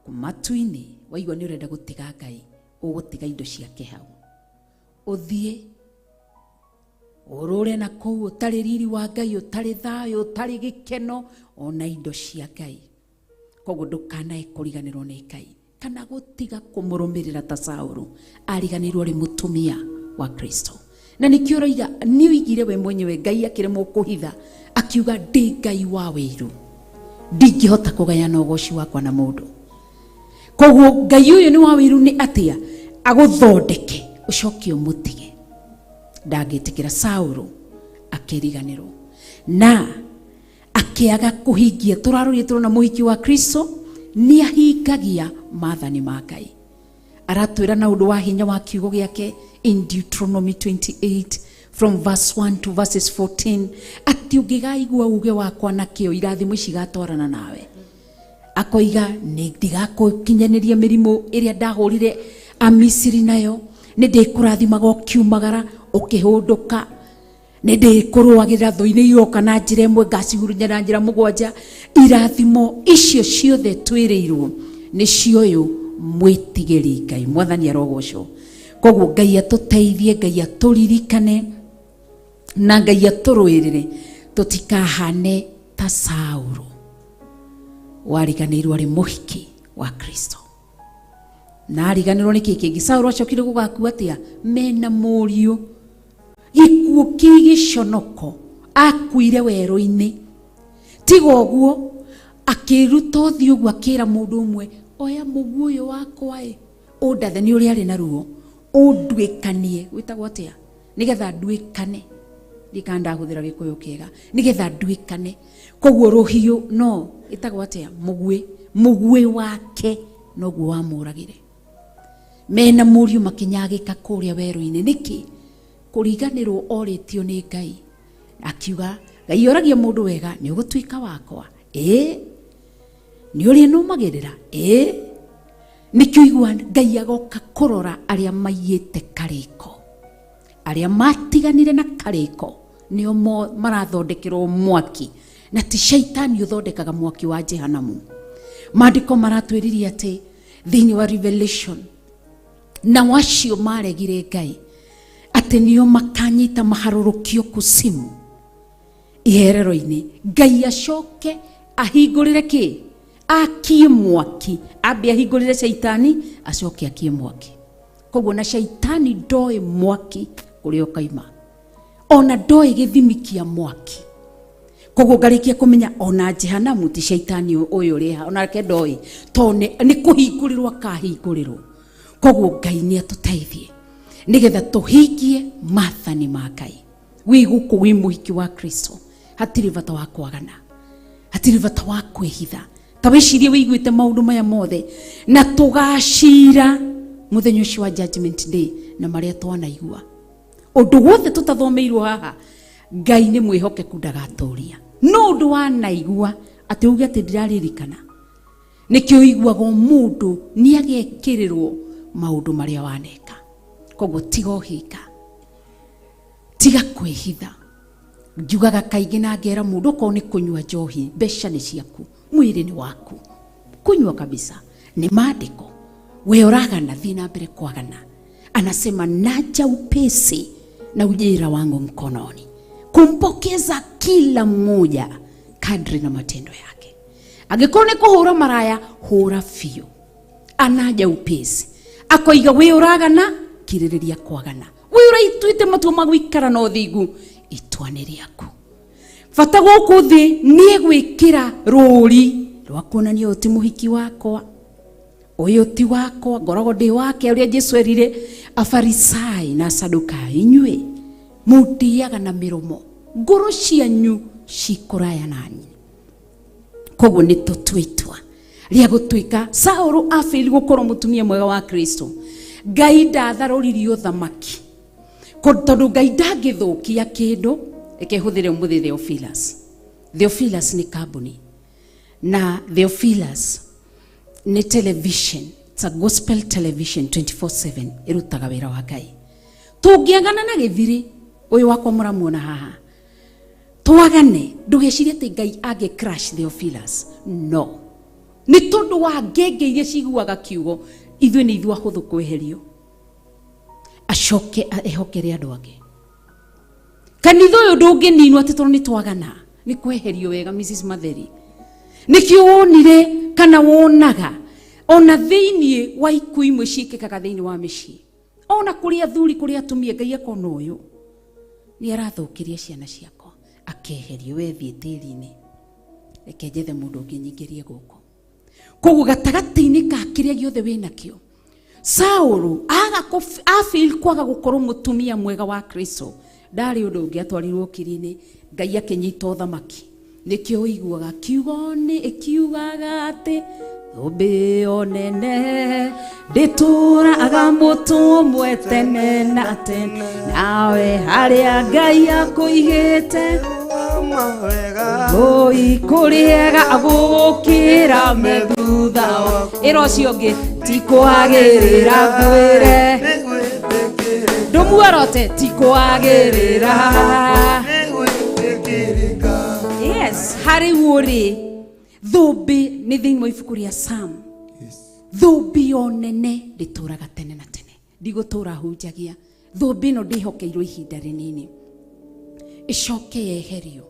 matu-inĩ waigua nĩ ũrenda gũtiga Ngai, ũgũtiga indo ciake hau, ũthiĩ ũrũre na kũu, ũtarĩ riri wa Ngai, ũtarĩ thayũ, ũtarĩ gĩkeno, ona indo cia Ngai. Koguo ndũkanae kũriganĩrwo nĩ Ngai kana gũtiga kũmũrũmĩrĩra ta Saũlũ ariganĩrwo arĩ mũtumia wa Kristo. Na nĩkĩo ũraiga nĩ wĩigire we mwenyewe Ngai akĩremwo kũhitha, akiuga ndĩ Ngai wa wĩiru, ndingĩhota kũgayana ũgoci wakwa na mũndũ. Koguo Ngai ũyũ nĩ wa wĩru nĩ atia agũthondeke ũcoke ũmũtige. Ndangĩtĩkĩra Saũlũ akĩriganĩrwo na akĩaga kũhingia. Tũrarũrie tũrona mũhiki wa Kristo nĩ ahingagia maathani ma Ngai. Aratwĩra na ũndũ wa hinya wa kiugo gĩake in Deuteronomy 28 from verse 1 to verses 14 ati ũngĩgaigua uge wakwa na kĩo irathimo cigatwarana nawe. Akoiga nĩ ndigakũkinyanĩria mĩrimũ ĩrĩa ndahũrire Amisiri nayo, nĩ ndĩkũrathimaga ũkiumagara ũkĩhũndũka, nĩ ndĩkũrũagĩra thũ-inĩ iroka na njĩra ĩmwe ngacihurunya na njĩra mũgwanja. Irathimo icio ciothe twĩrĩirwo nĩ cioyo mwĩtigĩri Ngai. Mwathani arogocwo. Koguo Ngai atũteithie, Ngai atũririkane na Ngai atũrũĩrĩre tũtikahane ta Saũlũ wariganĩirwo arĩ mũhiki wa Kristo. Na ariganĩrwo nĩ kĩngĩ. Saũlũ acokire gũgakua atĩa? Mena mũriũ, gĩkuũ kĩgĩconoko, akuire werũ-inĩ. Tiga ũguo akĩruta ũthiũ ũguo akĩra mũndũ ũmwe, oya mũguĩ ũyũ wakwa ũndathe, nĩ ũrĩa arĩ na ruo, ũnduĩkanie. Wĩtagwo atĩa? Nĩgetha nduĩkane. Ndikanda hũthĩra gĩkũyũ kĩega. Nĩgetha nduĩkane. Koguo rũhiũ no ĩtagwo atĩa? Mũguĩ wake noguo wamũragire. Mena mũriũ makinyagĩka kũrĩa werũ-inĩ. Nĩkĩ? Kũriganĩrwo orĩtio nĩ Ngai. Akiuga Ngai oragia mũndũ wega, nĩ ũgũtuĩka wakwa. Nĩ ũrĩa nũmagĩrĩra. Nĩkĩo igua Ngai agoka kũrora arĩa maiyĩte karĩko. Arĩa matiganire na karĩko nĩo marathondekerwo mwaki. Na ti shaitani ũthondekaga mwaki wa jehanamu. Maandĩko maratwĩririe atĩ thĩinĩ wa Revelation na wacio maregire Ngai atĩ nĩo makanyita maharũrũkio kusimu iherero-inĩ. Ngai acoke ahingũrĩre kĩ? Akie mwaki. Ambe ahingũrĩre shaitani acoke akie mwaki. Koguo na shaitani ndoĩ mwaki kũrĩa ũkaima, ona ndoĩ gĩthimi kĩa mwaki. Koguo ngarĩkia kũmenya ona jehanamu ti shaitani ũyũ ũrĩha, ona reke ndoĩ tondũ nĩ kũhingũrĩrwo akahingũrĩrwo. Koguo Ngai nĩ atũteithie nĩgetha tũhingie maathani ma Ngai. Wĩ gũkũ wĩ mũhiki wa Kristo, hatirĩ bata wa kwagana, hatirĩ bata wa kwĩhitha. Ta wĩcirie wĩiguĩte maũndũ maya mothe na tũgacira mũthenya ũcio wa Judgment Day na marĩa twanaigua. Ũndũ wothe tũtathomeirwo haha Ngai nĩ mwĩhokeku ndagatũũria. No ũndũ wanaigua atĩ uge atĩ ndiraririkana, nĩkĩo iguaga mũndũ nĩ agekĩrĩrwo maũndũ marĩa waneka. Koguo tiga ũhinga, tiga kwĩhitha. Njugaga kaingĩ na ngera mũndũ okorwo nĩ kũnyua njohi, mbeca nĩ ciaku, mwĩrĩ nĩ waku. Kunywa kabisa ni maandiko. We uragana thiĩ na mbere kwagana. Anasema naja upesi na ujira wangu mkononi kumpokeza kila mmoja kadri na matendo yake. Angĩkorwo nĩ kũhũra maraya, hũra biũ. Anaja upesi. Akoiga we uragana, kirĩrĩria kwagana. We uraituĩte matua ma gũikara na ũthingu, itua nĩ rĩaku. Bata gũkũ thĩ nĩ gwĩkĩra rũri rwa kuonania ũyũ ti mũhiki wakwa, ũyũ ti wakwa, ngoragwo ndĩ wake. Ũrĩa Jesũ erire Afarisai na Sadukai, inyuĩ mũthiaga na mĩromo, ngoro cianyu cikũraya nanyi. Koguo nĩ tũtwĩtwa rĩa gũtuĩka. Saũlũ afĩri gũkorwo mũtumia mwega wa Kristo. Ngai ndatharũririe ũthamaki tondũ Ngai ndangĩthũkia kĩndũ. Reke hũthĩre mũthĩ Theophilus. Theophilus nĩ kambuni na Theophilus ni television. It's a gospel television 24/7 irutaga wĩra wa Ngai. Tũngĩagana na gĩthiri ũyũ wakwa mũramuona haha, twagane, ndũgecirie atĩ Ngai ange crash Theophilus. No, nĩ tondũ wa ngenge iria ciguaga kiugo, ithuĩ nĩ ithuĩ ahũthũ kweherio, acoke ehokere andũ angĩ. Kanitha ũyũ ndũngĩninwo atĩ tondũ nĩ twagana, nĩ kweherio wega. Mrs. Matheri, nĩkĩo wonire kana wonaga ona thĩinĩ wa ikuũ imwe ciĩkĩkaga thĩinĩ wa mĩciĩ, ona kũrĩ athuri kũrĩ atumia, Ngai akona ũyũ nĩ arathũkĩria ciana ciakwa, akeherio. We thiĩ tĩri-inĩ, reke njethe mundu unginyingirie guku koguo gatagati-ini ka kiria giothe winakio Saulu afil kwaga gukorwo mutumia mwega wa Kristo ndari undu ungi atwarirwo kiri-ini Ngai akinyita uthamaki nikio iguaga kiugoni ikiugaga ati thumbi onene nditura mutu umwe tene na tene nawe haria Ngai akuigite oi kuriega agukira methutha iro cio ngi tikwagirira ngwire ndumuorote tikwagirira. Yes, hari wuri thumbi ni thiini wa ibuku ria Psalm. Thumbi onene ndituraga tene na tene ndigutura hunjagia thumbi no ndihokeirwo ihinda rinini icoke yeherio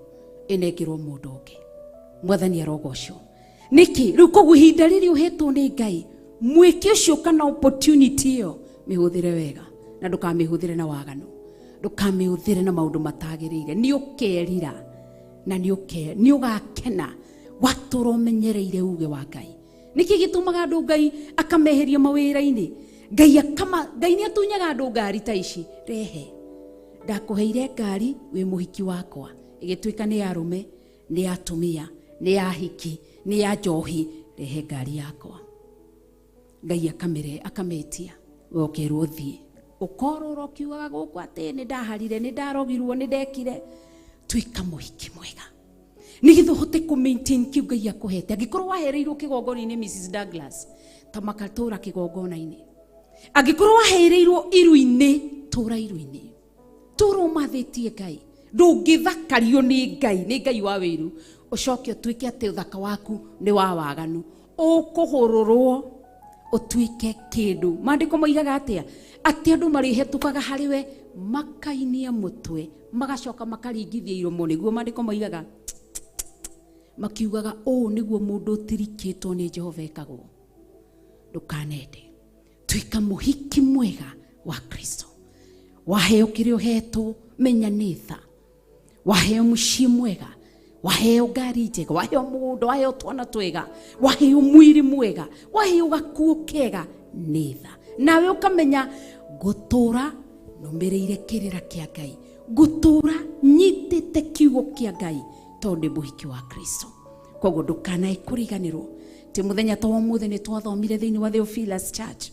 inengirwo mundu ungi mwathani arogocwo niki riu koguo ihinda riri uhetwo ni Ngai mwiki ucio kana opportunity iyo mihuthire wega na ndukamihũthĩre na waganu ndukamihũthĩre na maundu matagĩrĩire ni ukerira na ni ugakena watũra ũmenyereire uge wa Ngai niki gitumaga andu Ngai akameheria mawĩra-inĩ Ngai ni atunyaga andu ngari ta ici rehe ndakuheire ngari wi muhiki wakwa igituika ni arume ni atumia ni ahiki ni ajohi rehe ngari yakwa Ngai akametia wokerwo thie ukororo kiugaga guku ati ni ndaharire ni ndarogirwo ni ndekire tuika muhiki mwega nigithu hote ku maintain kiu Ngai akuhete angikorwo wahereirwo kigongona-ini Mrs Douglas ta makatura kigongona-ini angikorwo wahereirwo iru-ini tura iru-ini tura umathitie Ngai ndungithakario ni Ngai wa wiru ucoke utuike ati uthaka waku ni wa waganu ukuhururwo utuike kindu maandiko moigaga atia ati andu marihetukaga hariwe makainia mutwe magacoka makaringithia iromo niguo maandiko moigaga makiugaga niguo mundu utirikitwo ni Jehova ekagwo ndukanende tuika muhiki mwega wa Kristo waheo kirio hetu menya nitha waheo mucii mwega waheo ngari njega waheo mundu waheo twana twega waheo mwiri mwega waheo gakuo kega nitha nawe ukamenya gutura numireire kirira kia Ngai gutura nyitite kiugo kia Ngai tondu muhiki wa Kristo koguo ndukanae kuriganirwo ti muthenya ta umuthi ni twathomire thiini wa Theophilus Church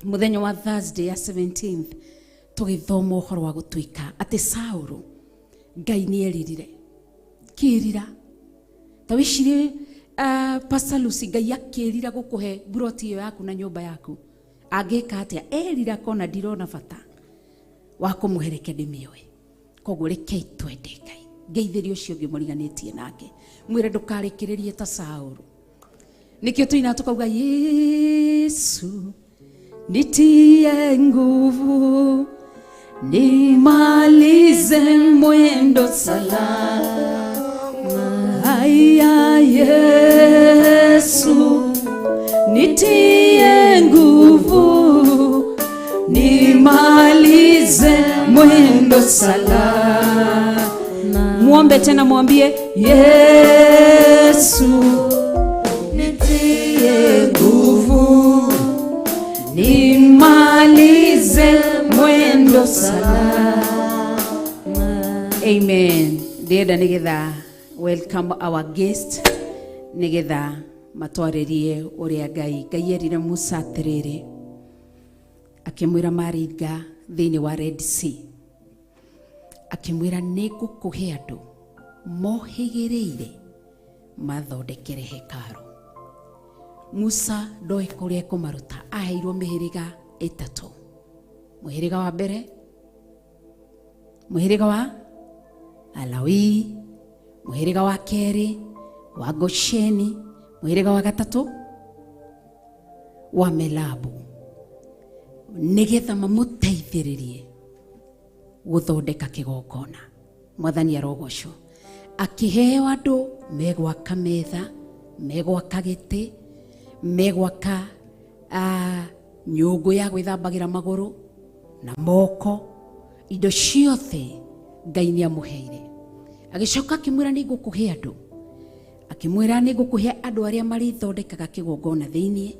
muthenya wa Thursday ya 17th tugithoma uhoro wa gutuika ati Saulu Ngai ni eririre kirira ta wiciri Pastor Lucy Ngai akirira gukuhe buroti iyo yaku na nyumba yaku agika atia erira kona ndirona bata wa kumuhereke ndimiwe koguo rekei twende Ngai ngeithirio cio ngimuriganitie nake mwire ndukarikiririe ta Saulu nikio tuina tukauga Yesu nitie nguvu nimalize mwendo salama haya Yesu nitie nguvu nimalize mwendo salama. Muombe tena, mwambie Yesu nitie nguvu nimalize mwendo salama. Amen. Ndenda nigetha welcome our guest nigetha matwarerie uria Ngai erire Musa atiriri akimwira maringa thiini wa Red Sea akimwira nigukuhe andu mohigireire mathondekere hekaru. Musa ndoi kuria kumaruta aheirwo mihiriga itatu. Muhiriga wa mbere, muhiriga wa Alawi, muhiriga wa keri wa Gosheni, muhiriga wa gatatu wa Melabu, nigetha mamuteithiririe guthondeka kigongona. Mwathani arogocwo akiheo andu megwaka metha, megwaka giti, megwaka nyungu ya gwithambagira maguru na moko, indo ciothe Ngai ni amuheire. Agicoka akimwira ni ngukuhe andu akimwira ni ngukuhe andu aria marithondekaga kigongona thiini,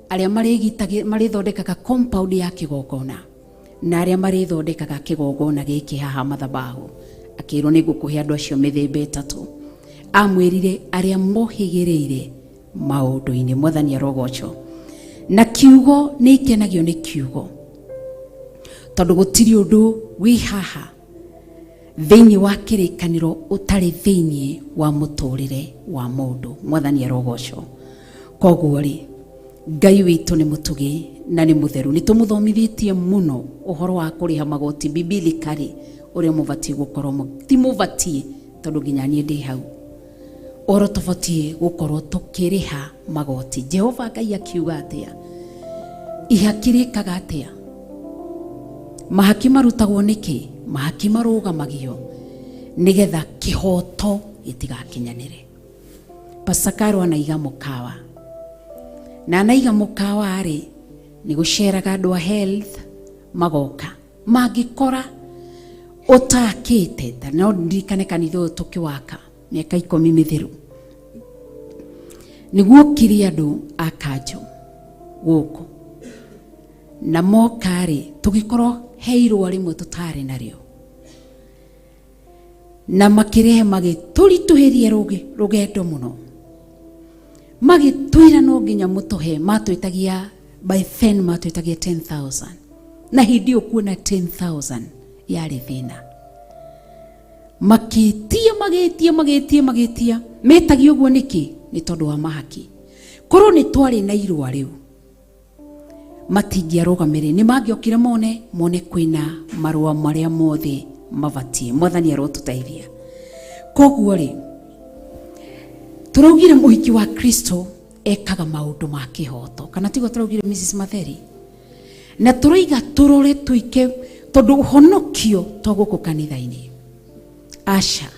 aria marithondekaga compound ya kigongona, na aria marithondekaga kigongona giki haha mathabahu. Akirwo ni ngukuhe andu acio mithemba itatu. Amwirire aria mohigireire maundu-ini. Mwathani arogoco. Na kiugo ni ikenagio ni kiugo, tondu gutiri undu wi haha thiini wa kirikaniro utari thiini wa muturire wa mundu. Mwathani arogoco. Koguo ri Ngai witu ni mutugi na ni mutheru. Ni tumuthomithitie muno uhoro wa kuriha magoti biblically uria muvatie gukorwo ti muvatie, tondu nginya nie ndi hau. Oro tuvatie gukorwo tukiriha magoti. Jehova Ngai akiuga atia? Ihakirikaga atia? Mahaki marutagwo niki? Mahaki marugamagio nigetha kihoto gitigakinyanire. Pasakaro anaiga mukawa, na anaiga mukawa ari ni guceraga andu a health magoka magikora utakite. No ndirikane kanitha tukiwaka miaka 10 mithiru, niguo kiri andu akanjo guku na mokari tugikorwo heirwo rimwe tutari nario, na makirehe magiturituhirie rugendo muno, magitwira no nginya mutuhe. Matwitagia by fan, matwitagia 10,000, na hindi ukuona 10,000 yari thina. Magitia metagi uguo niki? Ni tondu wa mahaki. Korwo ni twari na irwa riu matingiarugamire, ni mangiokire mone kwina marua maria mothe mavatie. Mwathani arotuteithia. Koguo ri turaugire muhiki wa Kristo ekaga maundu ma kihoto, kana tigo turaugire Mrs. Matheri? Na turaiga turore tuike tondu honokio toguku kanitha-ini. Asha,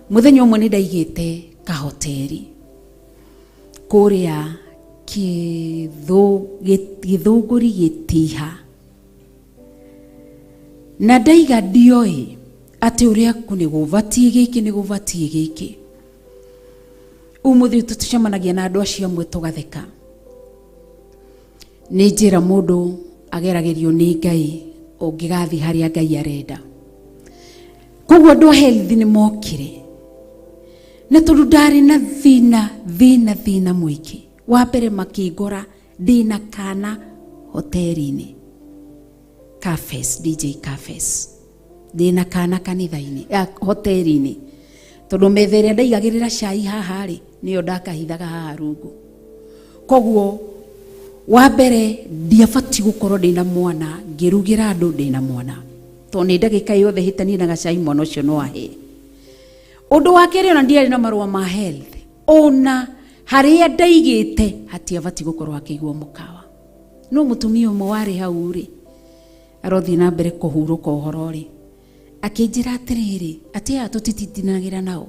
muthenya umwe ni ndaigite kahoteri kuria Githunguri Gitiha, na ndaiga ndioi ati uria kuniguvatie giki. Umuthi tutucemanagia na andu acio amwe tugatheka. Ni njira mundu ageragerio ni Ngai ungigathi haria Ngai arenda. Koguo andu a health ni mokire, na tondu ndari na thina mwiki. Wa mbere makingora ndina kana hoteri-ini, cafes, DJ cafes, ndina kana kanitha-ini, hoteri-ini, tondu methere ndaigagirira cai haha ri niyo ndakahithaga haha rungu. Koguo wa mbere ndiabati gukorwo ndina mwana ngirugira andu ndina mwana, tondu ni ndagika yothe hitani na gacai mwana ucio no ahe. Undu wa keri ona ndiari na marua ma health, ona haria ndaigite hatiabati gukorwo akigwo mukawa. No mutumia umwe wari hau ri arothi na mbere kuhuruka uhoro ri akinjira atiriri ati atutititinagira nao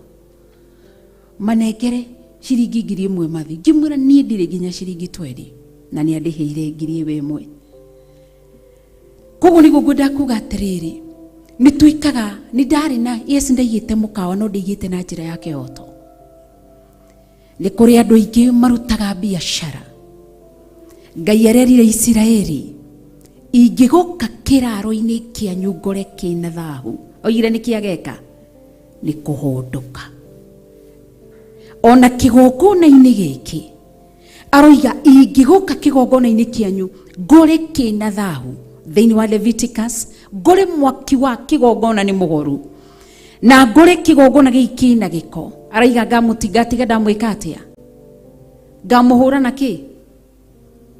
manengere ciringi 1,000 mathi. Ngimwira nie ndiri nginya ciringi 20 na ni andiheire 1,000. Koguo niguo ngwenda kuga atiriri, ni tuikaga ni ndari na yes ndaigite mukawa, no ndaigite na njira ya kihoto. Ni kuri andu aingi marutaga biashara. Ngai arerire Isiraeli, ingiguka kiraro-ini kianyu ngore kina thahu. Oire ni kiageka ni kuhunduka. Ona kigongona-ini giki aroiga ingiguka kigongona-ini kianyu ngore kina thahu. Thiini wa Leviticus, ngore mwaki wa kigongona ni mugoru, na ngore kigongona giki na giko. Araiga ngamutigatiga ndamwika atia? Ngamuhura na ki?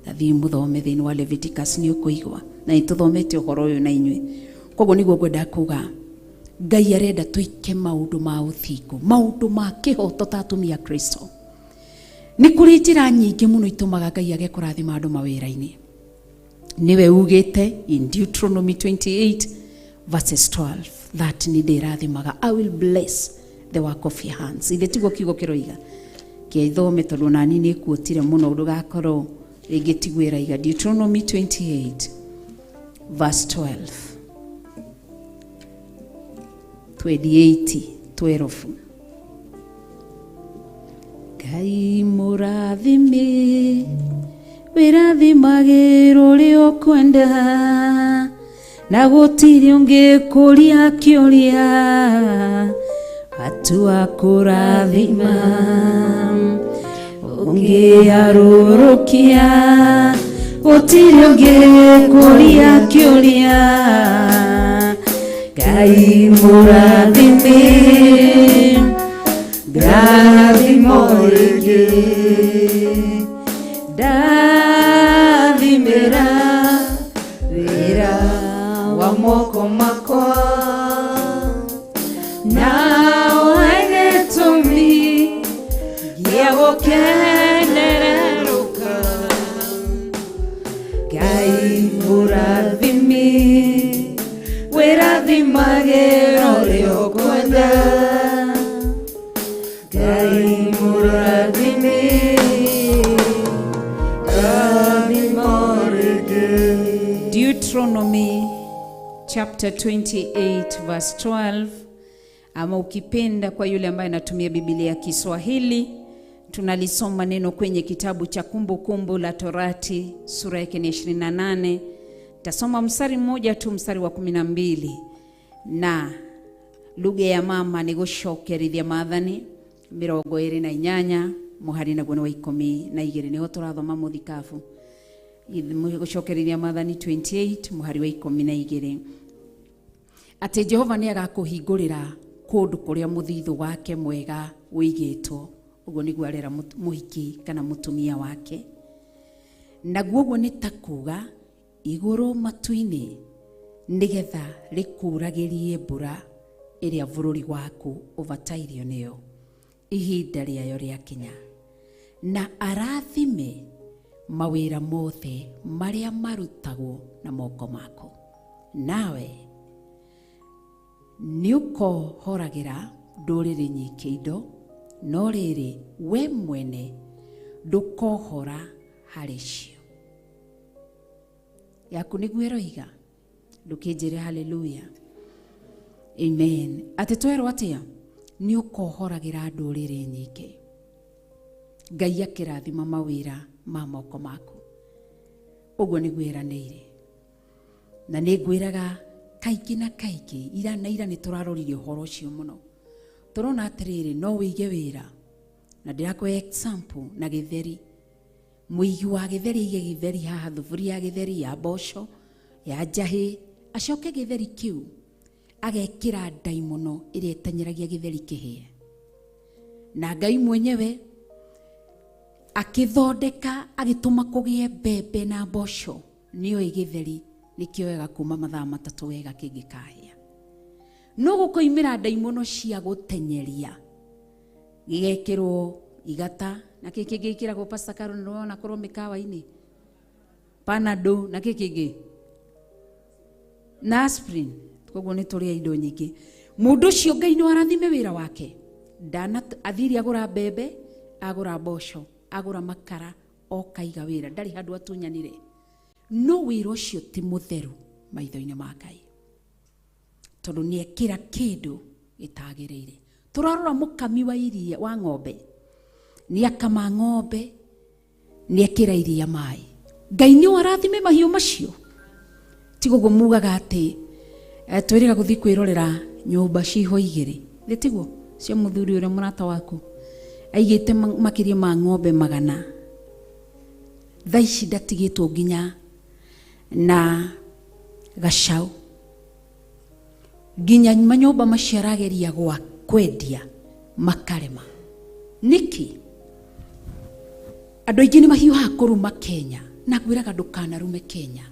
Tathi muthome thiini wa Leviticus ni ukuigwa, na nituthomete uhoro uyu na inywe. Koguo niguo ngwenda kuga Ngai arenda tuike maundu ma uthingu, maundu ma kihoto ta atumia Kristo. Ni kuri njira nyingi muno itumaga Ngai age kurathima andu mawira-ini. Niwe ugite in Deuteronomy 28 verses 12 that ni ndirathimaga, I will bless the work of your hands. Ithe tigo kiugo kiroiga kiaithome tondu nani ni kuotire muno ndugakorwo ringi tigwira iga. Deuteronomy 28 verse 12 20:12 Ngai mũrathime wĩrathimagĩra ũrĩa ũkwenda na gũtirĩ ũngĩkũria kĩũria atua kũrathima ũngĩarũrũkia gũtirĩ ũngĩkũria kĩũria Ngai mũrathime ndathimo rĩngĩ ndathimĩra wĩra wa moko makwa na ũhe gĩtũmi gĩa gũkenererũka Ngai mũrathimi wĩrathimagĩra ũrĩa ũkwenda Ngai mũrathimi Deuteronomy chapter 28 verse 12, ama ukipenda kwa yule ambaye anatumia Biblia ya Kiswahili, tunalisoma neno kwenye kitabu cha Kumbukumbu la Torati sura yake ni 28. Tasoma mstari mmoja tu, mstari wa 12, na lugha ya mama ni gũcokerithia maathani 28 muhari na gwana wa 12 niho turathoma muthikabu gũcokerithia maathani 28 muhari wa 12. Ati Jehova ni agakũhingũrĩra kũndũ kũrĩa mũthithũ wake mwega wĩigĩtwo. Ũguo nĩguo arera mũhiki kana mũtumia wake. Naguo ũguo nĩ ta kuga igũrũ matu-inĩ nĩgetha rĩkuragĩrie mbura ĩrĩa bũrũri waku ũbatairio nĩyo ihinda rĩayo rĩakinya, na arathime mawĩra mothe marĩa marutagwo na moko mako. Nawe nĩũkohoragĩra ndũrĩrĩ nyingĩ indo, no rĩrĩ we mwene ndũkohora harĩ cio. Yaku nĩguo ĩroiga, ndũkĩnjĩre haleluya, amen. Atĩ twerwo atĩa? Nĩũkohoragĩra ndũrĩrĩ nyingĩ. Ngai akĩrathima mawĩra ma moko maku. Ũguo nĩguo eranĩire. Na nĩngwĩraga kaingĩ na kaingĩ, ira na ira nĩtũrarorire ũhoro ũcio mũno. Tũrona atĩrĩrĩ, no wĩige wĩra. Na ndĩrakũhe example na gĩtheri. Mũigi wa gĩtheri aige gĩtheri haha, thuburia ya gĩtheri ya mboco ya njahĩ, acoke gĩtheri kĩu agekĩra ndaimono ĩrĩa ĩteng'eragia gĩtheri kĩhĩe. Na Ngai mwenyewe akĩthondeka agĩtũma kũgĩe mbembe na mboco, nĩoĩ gĩtheri nĩkĩoyaga kuma mathaa 3 wega kĩngĩkahĩa. No gũkoimĩra ndaimono cia gũteng'eria gĩgekĩrwo igata, na kĩngĩ gĩkĩragwo Pastor Carol na korwo mĩkawa-inĩ Panado, na kĩngĩ na aspirin. Koguo nĩ tũrĩa indo nyingĩ. Mũndũ ũcio Ngai nĩ arathime wĩra wake. Ndana athiri agũra mbembe, agũra mboco, agũra makara, okaiga wĩra, ndarĩ handũ atunyanire. No wĩra ũcio ti mũtheru maitho-inĩ ma Ngai, tondũ nĩekĩra kĩndũ gĩtagĩrĩire. Tũrarora mũkami wa iria wa ng'ombe, nĩakama ng'ombe, nĩekĩra iria maĩ. Ngai nĩ arathime mahiũ macio. Tiguo mugaga atĩ twĩrĩga gũthiĩ kwĩrorera nyũmba ciho 2, tiguo cia mũthuri ũrĩa mũrata waku aigĩte makĩria ma ng'ombe 100. Thaa ici ndatigĩtwo nginya na gacaũ. Nginya manyũmba macio arageria gwa kwendia makarema. Niki andũ aingĩ nĩ mahiũhaga kũruma Kenya, na ngwĩraga ndũkanarume Kenya.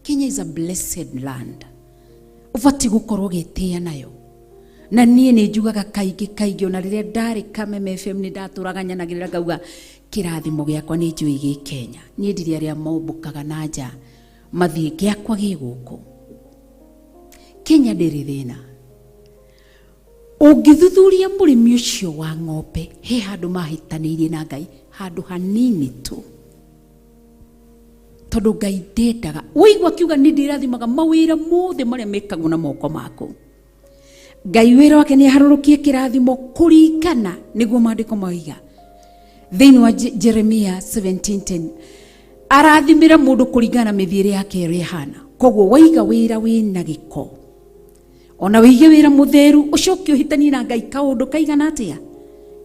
Kenya is a blessed land. Ubati gũkorwo gĩtĩa nayo. Na niĩ nĩ njugaga kaingĩ ona rĩrĩa ndarĩ Kameme FM nĩ ndatũraga nyanagĩrĩra ngauga kĩrathimo gĩakwa nĩ njũĩ gĩ Kenya. Niĩ ndirĩ arĩa mombũkaga na nja mathiĩ gĩakwa gĩ gũkũ. Kenya ndĩrĩ thĩna. Ũngĩthuthuria mũrĩmi ũcio wa ng'ombe, he handũ mahĩtanĩirie na Ngai, handũ hanini tu. Tondũ Ngai ndendaga. Ũigua kiuga nĩ ndĩrathimaga mawĩra mothe marĩa mekagwo na moko maku. Ngai wĩra wake nĩ aharũrũkie kĩrathimo kũringana, nĩguo maandĩko mauga, Thĩinĩ wa Jeremia 17:10 arathimĩra mũndũ kũringana mĩthiĩre yake ĩrĩa ĩhana. Koguo waiga wĩra wĩna gĩko, ona wĩige wĩra mũtheru, ũcoke ũhĩtanie na Ngai kaũndũ kaigana atĩa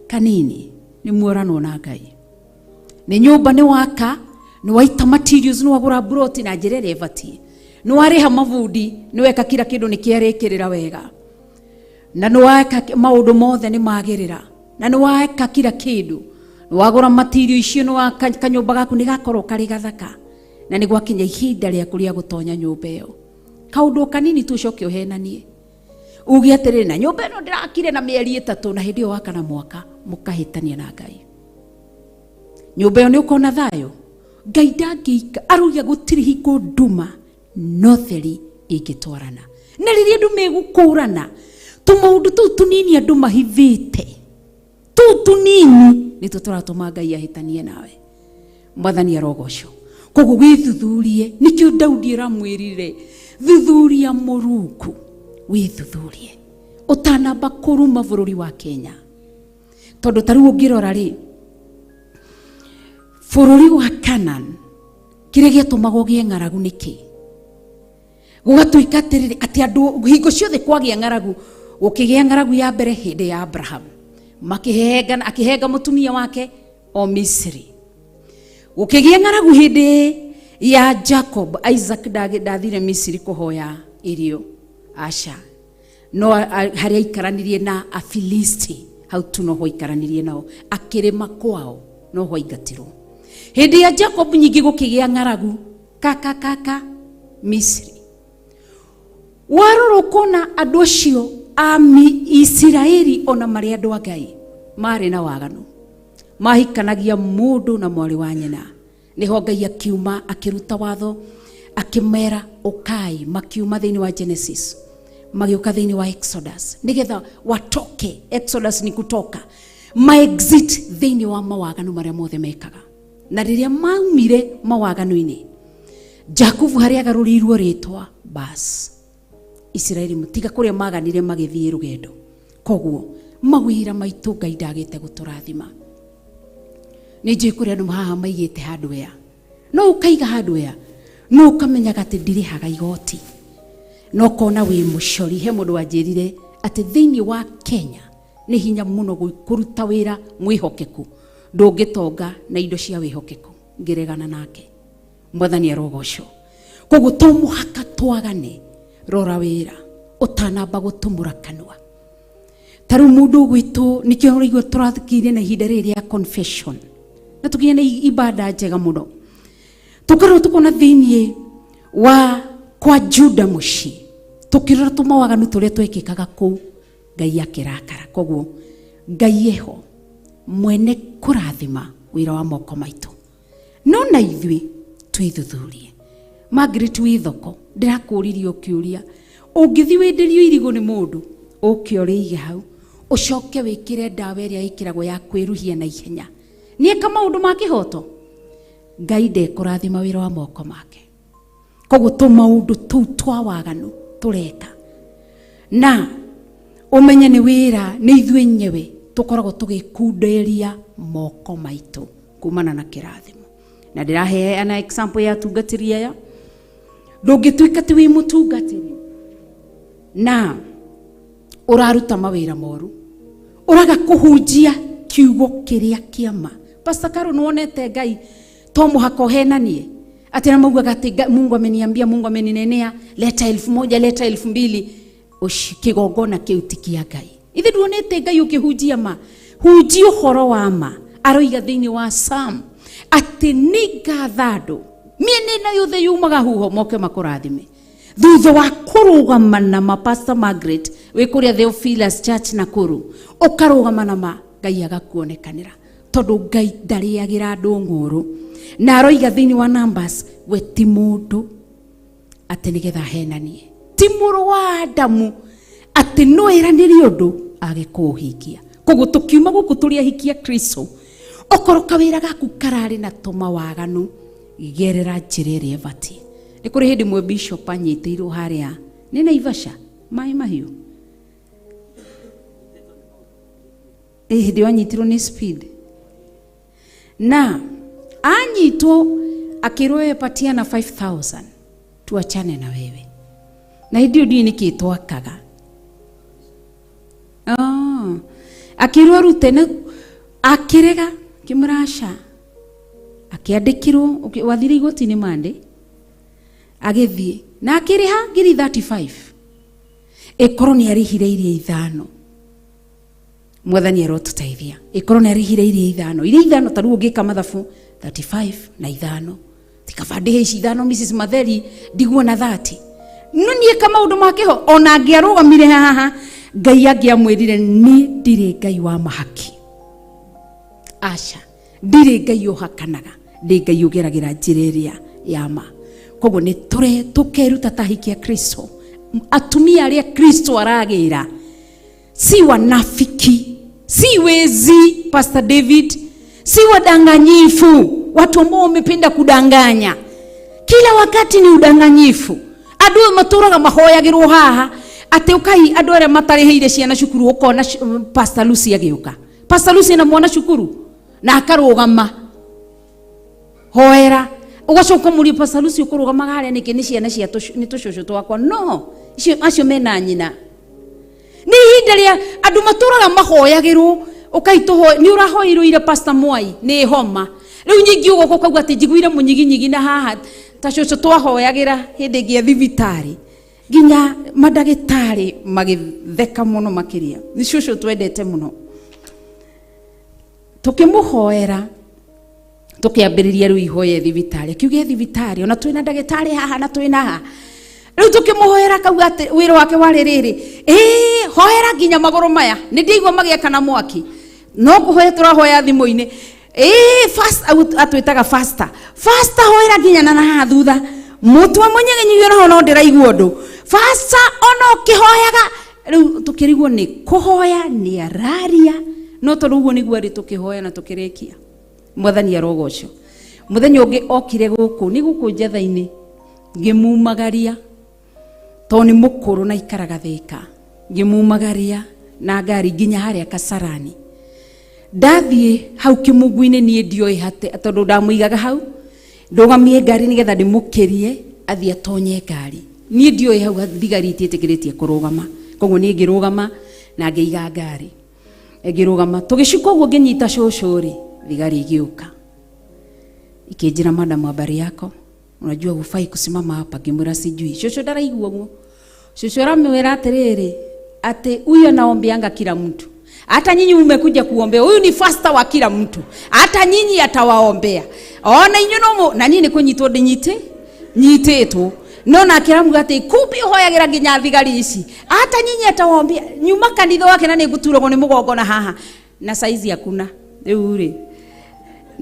kanini, nĩ muorano na Ngai. Nĩ nyũmba nĩ waka, nĩ waita materials, nĩ wagũra broti na njĩra ĩrĩa ĩbatiĩ, nĩ warĩha mabundi, nĩ weka kila kĩndũ nĩ kĩarĩkĩrĩra wega, na nĩ weka maũndũ mothe nĩ magĩrĩra, na nĩ weka kila kĩndũ, nĩ wagũra material icio, nĩ waka kanyũmba gaku nĩ gakorwo karĩ gathaka, na nĩ gwakinya ihinda rĩaku rĩa gũtonya nyũmba ĩyo. Kaũndũ kanini tu ũcoke ũhenanie, uge atĩrĩ na nyũmba ĩno ndĩrakire na mĩeri 3 na hĩndĩ ĩyo waka na mwaka, mũkahĩtania na Ngai. Nyũmba ĩyo nĩ ũkona thayũ. Ngai ndangĩika, aruga gũtirĩ hingo nduma no theri ĩngĩtwarana. Na rĩrĩa andũ megũkũrana, tũmaũndũ tũu tũnini andũ mahithĩte, tũu tũnini nĩtwo tũratũma Ngai ahĩtanie nawe. Mwathani arogocwo. Koguo wĩthuthurie, nĩkĩo Daudi aramwĩrire thuthuria Mũrungu, wĩthuthurie ũtanamba kũruma bũrũri wa Kenya. Tondũ tarĩu ũngĩrora rĩ, bũrũri wa Canaan kĩrĩa gĩatũmaga ũgĩe ng'aragu nĩkĩ? Gũgatuĩka atĩrĩrĩ atĩ andũ hingo ciothe kwagĩa ng'aragu, gũkĩgĩa ng'aragu ya mbere hĩndĩ ya Abraham, akĩhenga mũtumia wake o Misri. Gũkĩgĩa ng'aragu hĩndĩ ya Jacob, Isaac ndathire Misri kũhoya irio, aca, no harĩa aikaranirie na Afilisti, hau tu no ho aikaranirie nao, akĩrĩma kwao no ho aingatirwo. Hĩndĩ ya Jacob nyingĩ gũkĩgĩa ng'aragu kaka Misri. Warora ũkona andũ acio a Isiraeli ona marĩ andũ a Ngai marĩ na waganu, mahikanagia mũndũ na mwarĩ wa nyina. Nĩho Ngai akiuma akĩruta watho akĩmera ũkai, makiuma thĩinĩ wa Genesis magĩũka thĩinĩ wa Exodus, nĩgetha watoke. Exodus ni kutoka, ma exit thĩinĩ wa mawaganu marĩa mothe mekaga. Na rĩrĩa maumire mawaganu-inĩ, Jakubu harĩa agarũrirwo rĩtwa, bas Isiraeli mutiga kũrĩa maganire magĩthiĩ rũgendo. Koguo mawĩra maitũ Ngai ndagĩte gũtũrathima. Nĩ njũĩ kũrĩa andũ haha maigĩte hardware, no ũkaiga hardware, no ũkamenyaga atĩ ndirĩhaga igoti, no kona wĩ mũcori. He mũndũ wanjĩrire atĩ thĩinĩ wa Kenya nĩ hinya mũno kũruta wĩra mwĩhokeku, ndũngĩtonga na indo cia wĩhokeku. Ngĩregana nake. Mwathani arogocwo. Koguo to mũhaka twagane, rora wĩra ũtanamba gũtũmũra kanua. Tarĩu mũndũ gwitũ nĩkĩo ũraigua tũrathikĩrĩria na ihinda rĩrĩ ya confession, na tũkinya na ibada njega mũno. Tũkarwo tũkona thĩinĩ wa kwa Juda mũciĩ, tũkĩrora tũmawaganu tũrĩa twekĩkaga kũu, Ngai akĩrakara. Koguo Ngai eho mwene kũrathima wĩra wa moko maitũ, no na ithuĩ twĩthuthurie. Margaret wĩ thoko, ndirakũririe ũkĩũria, ũngĩthiĩ wenderio irigũ nĩ mũndũ, ũkĩorĩige hau, ũcoke wĩkĩre ndawa ĩrĩa ĩkĩragwo ya kwĩruhia na ihenya, nĩeka maũndũ ma kĩhoto, Ngai ndekũrathima wĩra wa moko make. Koguo tũmaũndũ tũu twa waganu tũreka, na ũmenye nĩ wĩra nĩ ithuĩ nyewe tũkoragwo tũgĩkunderia moko maitũ kumana na kĩrathimo. Na ndĩraheana example ya tungatĩri aya. Ndũngĩtuĩka ti wĩ mũtungatĩri na ũraruta mawĩra moru, ũraga kũhunjia kiugo kĩrĩa kĩama. Pastor Carol, nĩwonete Ngai to mũhaka ũhenanie atĩ na maugaga atĩ Mungu ameniambia, Mungu ameninenea, leta 1000, leta 2000, kĩgongona kĩu ti kĩa Ngai. Ithe nduonete Ngai ũkĩhunjia ma, hunjia ũhoro wa ma. Aroiga thĩinĩ wa Psalm atĩ nĩngathandũ mĩena yothe yumaga huho moke makũrathime. Thutha wa kũrũgama na ma Pastor Margaret wĩ kũrĩa Theophilus Church Nakuru, ũkarũgama na ma, Ngai agakuonekanĩra, tondũ Ngai ndarĩagĩra andũ ng'ũrũ. Na aroiga thĩinĩ wa Numbers, we ti mũndũ atĩ nĩgetha henanie, ti mũrũ wa Adamu atĩ no eranĩrie ũndũ age kũũhingia. Koguo tũkiuma gũkũ tũrĩ ahikia Kristo, okorwo kawĩra gaku kararĩ na tũmawaganu, gerera njĩra ĩrĩa ĩbatiĩ. Nĩ kũrĩ hĩndĩ mwe bishop anyitĩirwo harĩa nĩ Naivasha maĩ mahiũ, hĩndĩ wanyitirwo nĩ speed, na anyitwo akirwe patia na 5,000 tuachane na wewe. Na ndio dini kitwakaga akirwa rutene akirega kimurasha akiandikirwo wathire igoti-ini mande agithie na akiriha ngiri 35 ikorwo ni arihire iria 5 mwathani arotuteithia ikorwo ni arihire iria 5 iria 5 taru ngika mathabu 35 na 5 tikabande hici 5 Mrs Matheri ndigwo na 30 nunie kama undu makeho ona ngiarugamire haha Ngai angiamwirire ni ndire Ngai wa mahaki. Asha ndire Ngai uhakanaga ndi Ngai ugeragira njira iria yama. Koguo ni tukeruta tahikia Kristo. Atumia aria Kristo aragira si wanafiki, si wezi Pastor David, si wadanganyifu, watu ambao wamependa kudanganya. Kila wakati ni udanganyifu. Adui maturaga mahoyagirwo haha ate ukai andu aria matarihire ciana cukuru ukona Pastor Lucy agiuka. Pastor Lucy na mwana cukuru na akarugama hoera ugacoka muri Pastor Lucy ukurugama haria niki ni ciana cia ni tucucu twakwa no acio mena nyina ni ihinda ria andu maturaga mahoyagirwo ukaituho ni urahoirwo ire Pastor Mwai ni homa riu nyingi ugo kauga ati njiguire munyiginyigi na haha tacucu twahoyagira hindi ngia thibitari ginya madagitari magitheka muno makiria ni cucu twendete muno tukimuhoera tukiambiriria riu ihoye thibitari kiuge thibitari ona twina dagitari haha na twina haha riu tukimuhoera kauga ati wiro wake wari riri hoera ginya magoro maya ni ndigwa magieka na mwaki no kuhoya turahoya thimu-ini fast atwitaga faster hoera ginya na haha thutha mutwa munyegenyigio na hono ndiraigua ndu faster ono kihoyaga riu tukirigwo ni kuhoya ni araria no toruguo niguo ri tukihoya na tukirekia mwathani arogoco muthenya ungi okire guku ni guku Njatha-ini ngimumagaria to ni mukuru na ikaraga thika ngimumagaria na ngari ginya haria Kasarani ndathie hau kimungu-ini ni ndioi hate tondu ndamuigaga hau ndugamie ngari nigetha ndimukirie athie atonye ngari ni ndioi hau thigari ititikiritie kurugama koguo ni ngirugama na ngiiga ngari ngirugama tugicika uguo nginyita cucuri thigari igiuka ikinjira madam habari yako unajua hufai kusimama hapa ngimwira sijui cucu ndaraigua guo cucu aramwira atiriri ati huyo anaombeanga kila mtu hata nyinyi mmekuja kuombea huyu ni faster wa kila mtu hata nyinyi atawaombea ona inyono na nyinyi kunyitwo nyitetu no na kiramu ati kumbi hoyagira ginya thigari ici hata nyinyi atawaombea nyuma kanitha wake na niguturagwo ni mugongo na haha na saizi hakuna riu ri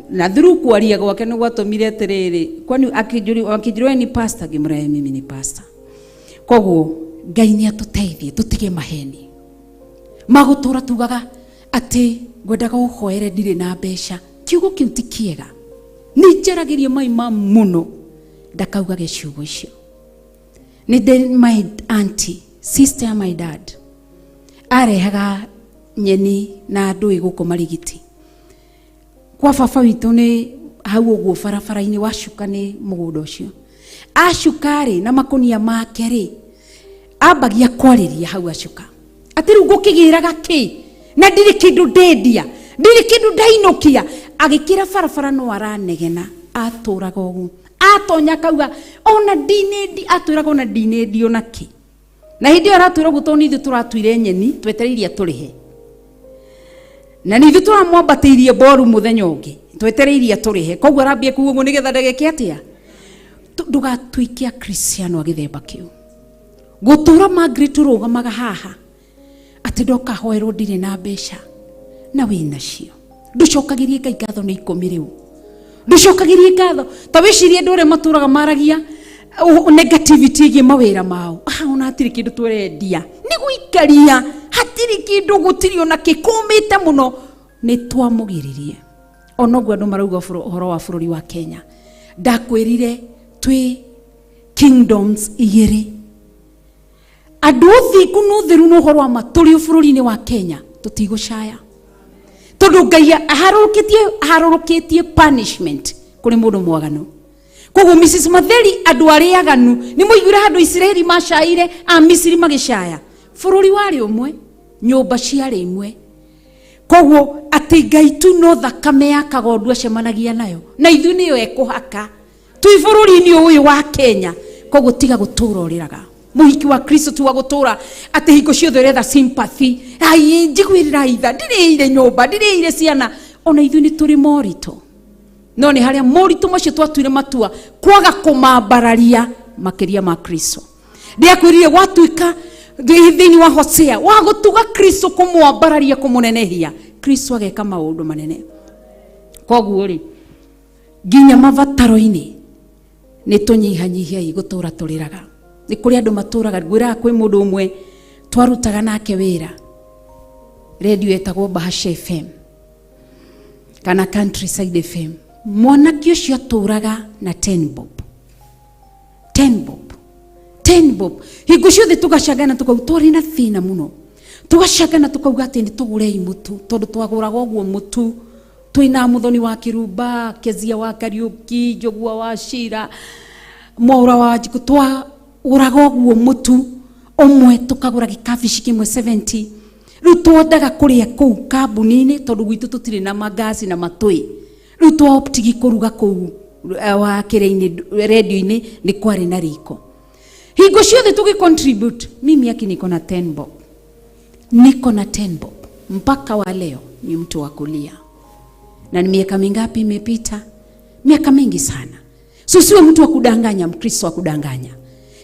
na thuru kwaria gwake ni gwatumire atiriri kwani akijurwa ni pastor ngimura mimi ni pastor koguo Ngai ni atuteithie tutige maheni magutura tugaga ati ngwendaga uhoere ndire na mbeca kiugo kiu ti kiega ni njaragirie maima muno ndakauga geciugo icio ni my auntie sister ya my dad arehaga nyeni na ndui guku Marigiti kwa baba witu ni hau uguo barabara-ini wacuka ni mugunda ucio acukari na makunia make ri ambagia kwariria hau acuka ati riu ngukigiraga ki na ndiri kindu ndendia ndiri kindu ndainukia agikira barabara no aranegena aturaga ugu atonya kauga ona dinendi aturaga ona dinendi ona ki na hindi aratwira gutoni ithu turatwire nyeni twetereirie turihe na ni ithu turamwambatiirie boru muthenya ungi twetereirie turihe koguo arambie kuugo nigetha ndageke atia ndugatuikia Kristiano agithemba kiu gutura Margaret rugamaga haha ati ndoka hoerwo ndire na mbeca na wina cio nducokagirie Ngai ngatho ni 10 riu nducokagirie ngatho ta wicirie ndure maturaga maragia negativity gi mawira mao ona atiri kindu twerendia ni guikaria hatiri kindu gutiri ona kikumite muno ni twamugiririe onoguo andu marauga horo wa bururi wa Kenya ndakwirire twi kingdoms igiri andu thiku no thiru no horo wa maturi bururi-ini wa Kenya tutigucaya tondu Ngai aharurukitie punishment kuri mundu mwaganu. Koguo Mrs. Matheri andu aria aganu ni muiguire handu Israeli mashaire a Misiri magicaya. Bururi wari umwe, nyumba ciari imwe. Koguo ati Ngai tu no thakame ya kagondu acemanagia nayo. Na ithu niyo ekuhaka. Tui bururi-ini uyu wa Kenya. Koguo tiga gutura uriraga. Muhiki wa Kristo tu wa gutura ati hingo ciothe uretha sympathy. Ai njiguirira itha ndiriire nyumba ndiriire ciana. Ona ithu ni turi morito. No ni haria morito macio twatuire matua kwaga kumambararia makiria ma Kristo. Ndiakwirire gwatuika thiini wa Hosea wa gutuga Kristo kumwambararia kumunenehia. Kristo ageka maundu manene. Koguo ri ginya mavataro-ini ni tunyihanyihiai gutura turiraga. Ni kuri andu maturaga gwira kwi mundu umwe twarutaga nake wira radio etagwo Bahasha FM kana Countryside FM. Mwanake ucio aturaga na 10 bob hingo ciothe tugacagana tukautori na thina muno, tugacagana tukauga ati ni tugurei mutu tondu twaguraga uguo mutu twina muthoni wa Kirumba, Kezia wa Kariuki, Jogua wa Shira, Mwaura wa Jiku, twaguraga uguo mutu umwe tukagura gikabici kimwe 70. Riu twendaga kuria kuu kambuni-ini tondu gwitu tutire na magasi na matui. Riu twoptigi kuruga kuu wa kire-ini radio-ini ni kwari na riko. Hingo ciothe tugicontribute. Mimi yake niko na 10 bob. Niko na 10 bob. Mpaka wa leo ni mtu wa kulia. Na ni miaka mingapi imepita? Miaka mingi sana. So siwe mtu wa kudanganya, Mkristo wa kudanganya.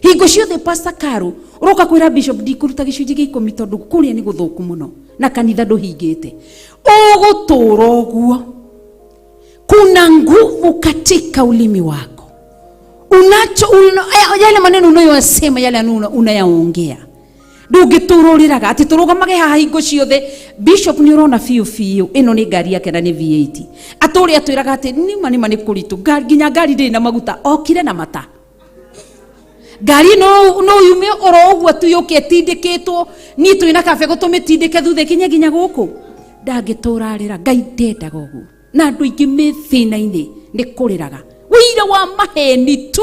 Hingo ciothe Pastor Karu uroka kwira Bishop ndikuruta gicunji gi 10 tondu kuria ni guthuku muno na kanitha nduhingite. Ugutura uguo. Kuna nguvu katika ulimi wako. Yale maneno unayosema yale unayaongea. Ndungitururiraga ati turugamage haha hingo ciothe. Bishop ni urona fiu ino ni ngari yake na ni V8. Aturi atwiraga ati ni mani kuritu nginya ngari ndi na maguta okire na mata. Ngari no yume oro uguo tu yoke tindikitwo ni twina kabe gutumitindike thuthe kinya guku. Ndangiturarira Ngai ndendaga uguo. Na andu ingi mithina-ini ni kuriraga wira wa maheni tu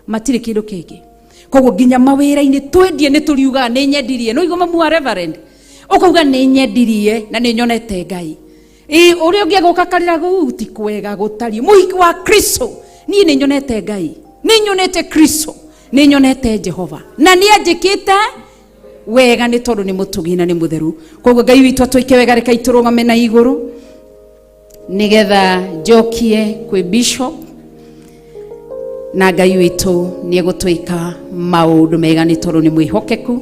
matire kindu kingi. Koguo nginya mawira-ini twendie ni turiuga ni nyendirie. No igoma mu reverend ukauga ni nyendirie na ni nyonete Ngai. Uri ungi agoka karira guti kwega gutari muhiki wa Kristo. Ni nyonete Ngai, ni nyonete Kristo, ni nyonete Jehova na ni ajikite wega ni tondu ni mutugi na ni mutheru. Koguo Ngai witu atwike wega reka iturungame na iguru nigetha njokie kwi Bishop na Ngai witu ni egutwika maundu mega ni tondu ni mwihokeku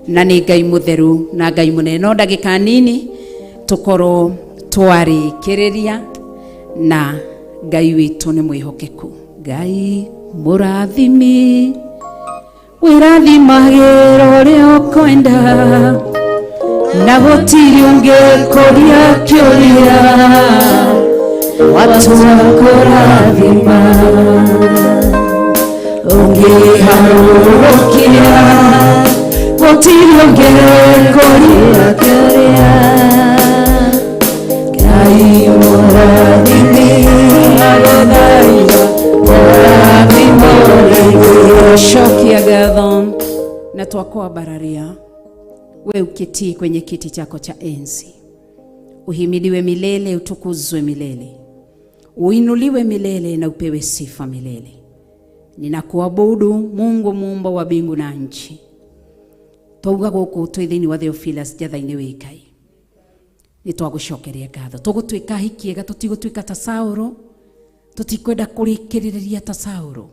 na ni Ngai mutheru na Ngai munene. No ndagika nini tukoro twarikiriria na Ngai witu ni mwihokeku. Ngai murathimi wirathimagĩra ũrĩa ũkwenda na gũtirĩ ũngĩkũria kĩũria watu wakũrathima ũngĩharũrũkia gũtirĩ ũngĩkũria kĩũria. Ngai mũrathimi shokia gadhon na twakwa bararia. We uketi kwenye kiti chako cha enzi, uhimidiwe milele, utukuzwe milele, uinuliwe milele na upewe sifa milele. Ninakuabudu Mungu muumba wa mbingu na nchi. Twauga guku twithini wa Theophilus Njatha-Ini wi Ngai. Nitwagucokeria ngatho tugutwika hikiega tutigutwika ta Sauro, tutikwenda kurikiriria ta Sauro.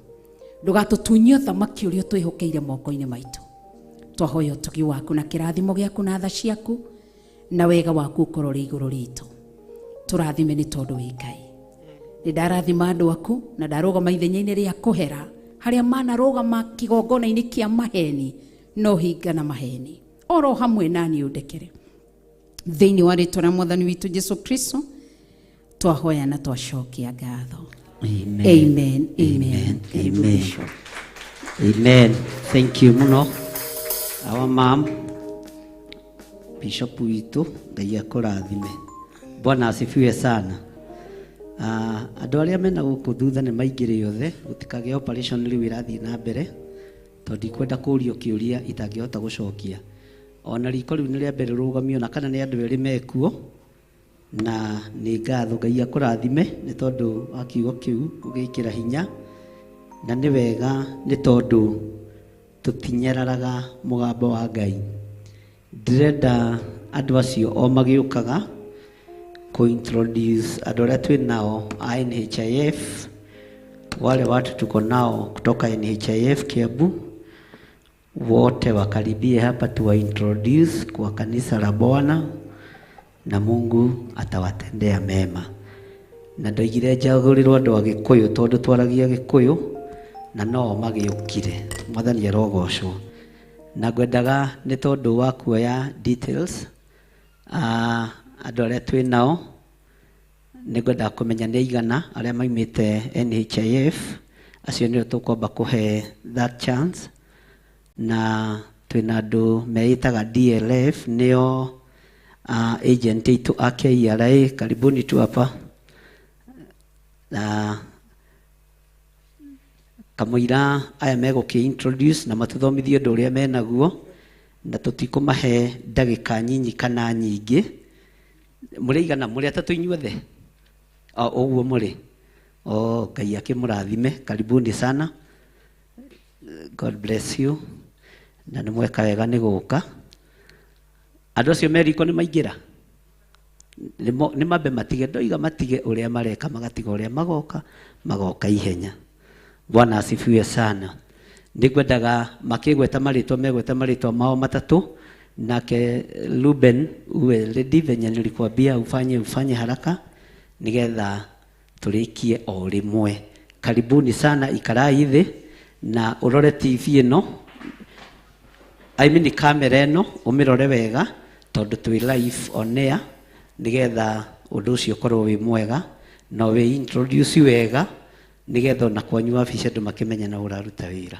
Ndugatutunyio thamaki uria twihokeire moko-ini maitu. Twahoya utugi waku na kirathimo giaku na tha ciaku na wega waku ukorore iguru ritu. Turathime ni tondu wi Ngai. Ni ndarathima andu aku na ndarugama ithenya-ini ria kuhera haria manarugama kigongona-ini kia maheni no hinga na maheni. Oro hamwe nani undekere thiini wa ritwa na Mwathani witu Jesu Kristo twahoya na twacokia ngatho. Amen. Amen. Amen. Amen. Amen. Thank you muno. Our mom Bishop witu Ngai akurathime. Bwana asifiwe sana. Andũ arĩa mena gũkũ thutha nĩ maingĩre yothe gũtikagĩa operation rĩu ĩrathiĩ na mbere tondũ ndikwenda kũũrio kĩũria itangĩhota gũcokia. Ona riko rĩu nĩ rĩa mbere rũgamio na kana nĩ andũ erĩ mekuo na nĩ ngatho Ngai akũrathime nĩ tondũ wa kiugo kĩu ũgĩkĩra hinya na nĩ wega nĩ tondũ tũtinyararaga mũgambo wa Ngai. Ndĩrenda andũ acio o magĩũkaga introduce andũ arĩa twĩ nao a NHIF, wale watu tuko nao kutoka NHIF Kiambu, wote wakaribie hapa tuwa introduce kwa kanisa la Bwana na Mungu atawatendea mema. Na ndoigire njagũrirwo andũ a Gĩkũyũ tondũ twaragia Gĩkũyũ na no magĩũkire. Mwathani arogocwo. Na ngwendaga nĩ tondũ wa kuoya details andũ arĩa twĩ nao nĩ ngwenda kũmenya nĩ igana arĩa maimĩte NHIF, acio nĩo tũkwamba kũhe that chance. Na twĩna andũ meĩtaga DLF nĩo agent itu a KRA, karibuni tu hapa. Kamũira aya megũkĩ-introduce na matũthomithie ũndũ ũrĩa menaguo na tũtikũmahe ndagĩka nyinyi kana nyingĩ. Mũrĩ igana mũrĩ atatũ inyuothe? Ũguo mũrĩ? Ngai akĩmũrathime, karibuni sana. God bless you. Na nĩ mweka wega nĩ gũka. Andũ acio meriko nĩ maingĩra? Nĩ mambe matige, ndoiga matige ũrĩa mareka magatiga ũrĩa magoka ihenya. Bwana asifiwe sana. Nĩngwendaga makĩgweta marĩtwa megweta marĩtwa mao matatũ. Nake Ruben uwe ready venye nilikwambia ufanye haraka nigetha turikie o rimwe. Karibuni sana, ikarai thĩ na urore TV ĩno, ni kamera ĩno ũmĩrore wega tondũ twĩ live on air nigetha ũndũ ũcio ũkorwo wĩ mwega na wĩ introduce wega nigetha na kwanyu wabici andũ makĩmenya na ũraruta wĩra.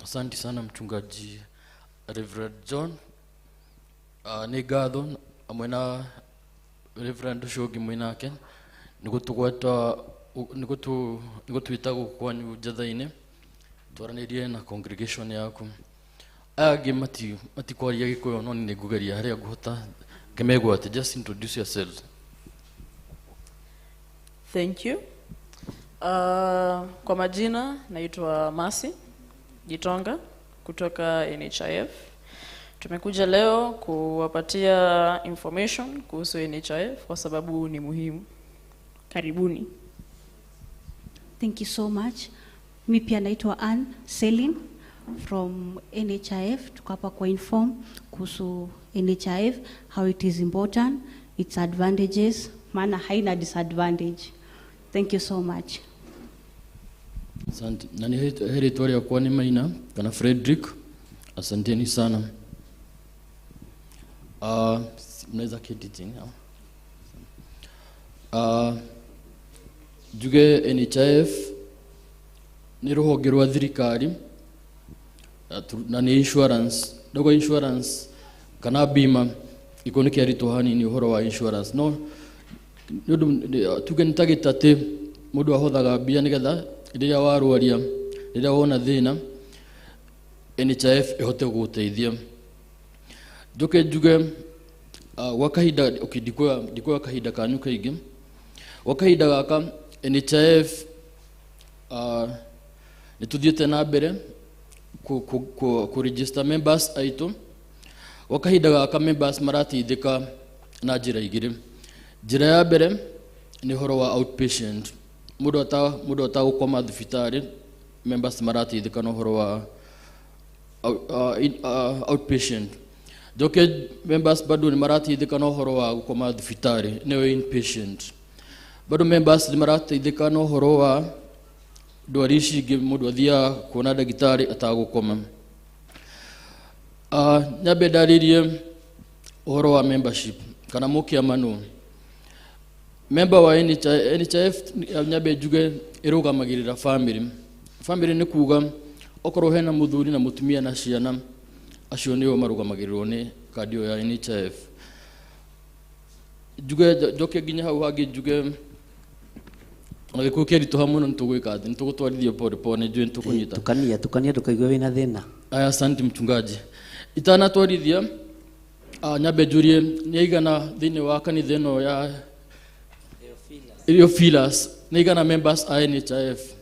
Asante sana mchungaji Reverend John. Nĩ ngatho amwe na Reverend Shogi mwinake nĩgũtwĩta gũkũ kwanyu Njatha-ini twaranĩrie na congregation yaku. Aya angĩ matikwaria Gĩkũyũ no nĩ ngũgeria harĩa ngũhota ngĩmegwate. Just introduce yourselves. Thank you. Kwa majina naitwa Masi Gitonga kutoka NHIF. Tumekuja leo kuwapatia information kuhusu NHIF kwa sababu ni muhimu. Karibuni. Thank you so much. Mimi pia naitwa Ann Selin from NHIF. Tuko hapa kwa inform kuhusu NHIF, how it is important, its advantages, maana haina disadvantage. Thank you so much. Asante. Na ni heritori ya kwa ni Maina kana Frederick. Asanteni sana. Mnaweza keti chini. Juge NHIF ni rũhonge rwa thirikari na ni insurance. Dogo insurance kana bima iko nĩ kĩaritũ hanini ũhoro wa insurance. No tuge nĩtagĩta atĩ mũndũ ahothaga mbia nĩgetha rĩrĩa warũaria, rĩrĩa wona thĩna NHIF ĩhote gũgũteithia. Njoke njuge gwa kahinda ndikoya kahinda kanyu kaingĩ. Gwa kahinda gaka NHIF nĩtũthiĩte na mbere ku register members aitũ. Gwa kahinda gaka members marateithĩka na njĩra igĩrĩ. Njĩra ya mbere nĩ ũhoro wa outpatient. Mũndũ atagũkoma thibitarĩ, members marateithĩka na ũhoro wa outpatient. Njoke members bado nĩ marateithĩka na ũhoro wa gũkoma thibitarĩ, nĩyo inpatient. Bado members nĩ marateithĩka na ũhoro wa ndwari ici ingĩ mũndũ athiaga kuona ndagĩtarĩ atagũkoma. Nyambe ndarĩrie ũhoro wa membership kana mũkĩamano. Member wa NHIF nyambe njuge ĩrũgamagĩrĩra family. Family nĩ kuga okorwo hena mũthuri na mũtumia na ciana, acio nĩo marũgamagĩrĩrwo nĩ kandi ya NHIF. juge joke ginya hau hagi juge ona ko keri to hamuno ntugwika ati ntugutwarithia pole pole njue ntukunyita tukania tukaigwa wina thina. Aya, asante mchungaji. Itana twarithia nyabe jurie niigana thini wa kanitha ino ya Theophilus niigana members a NHIF.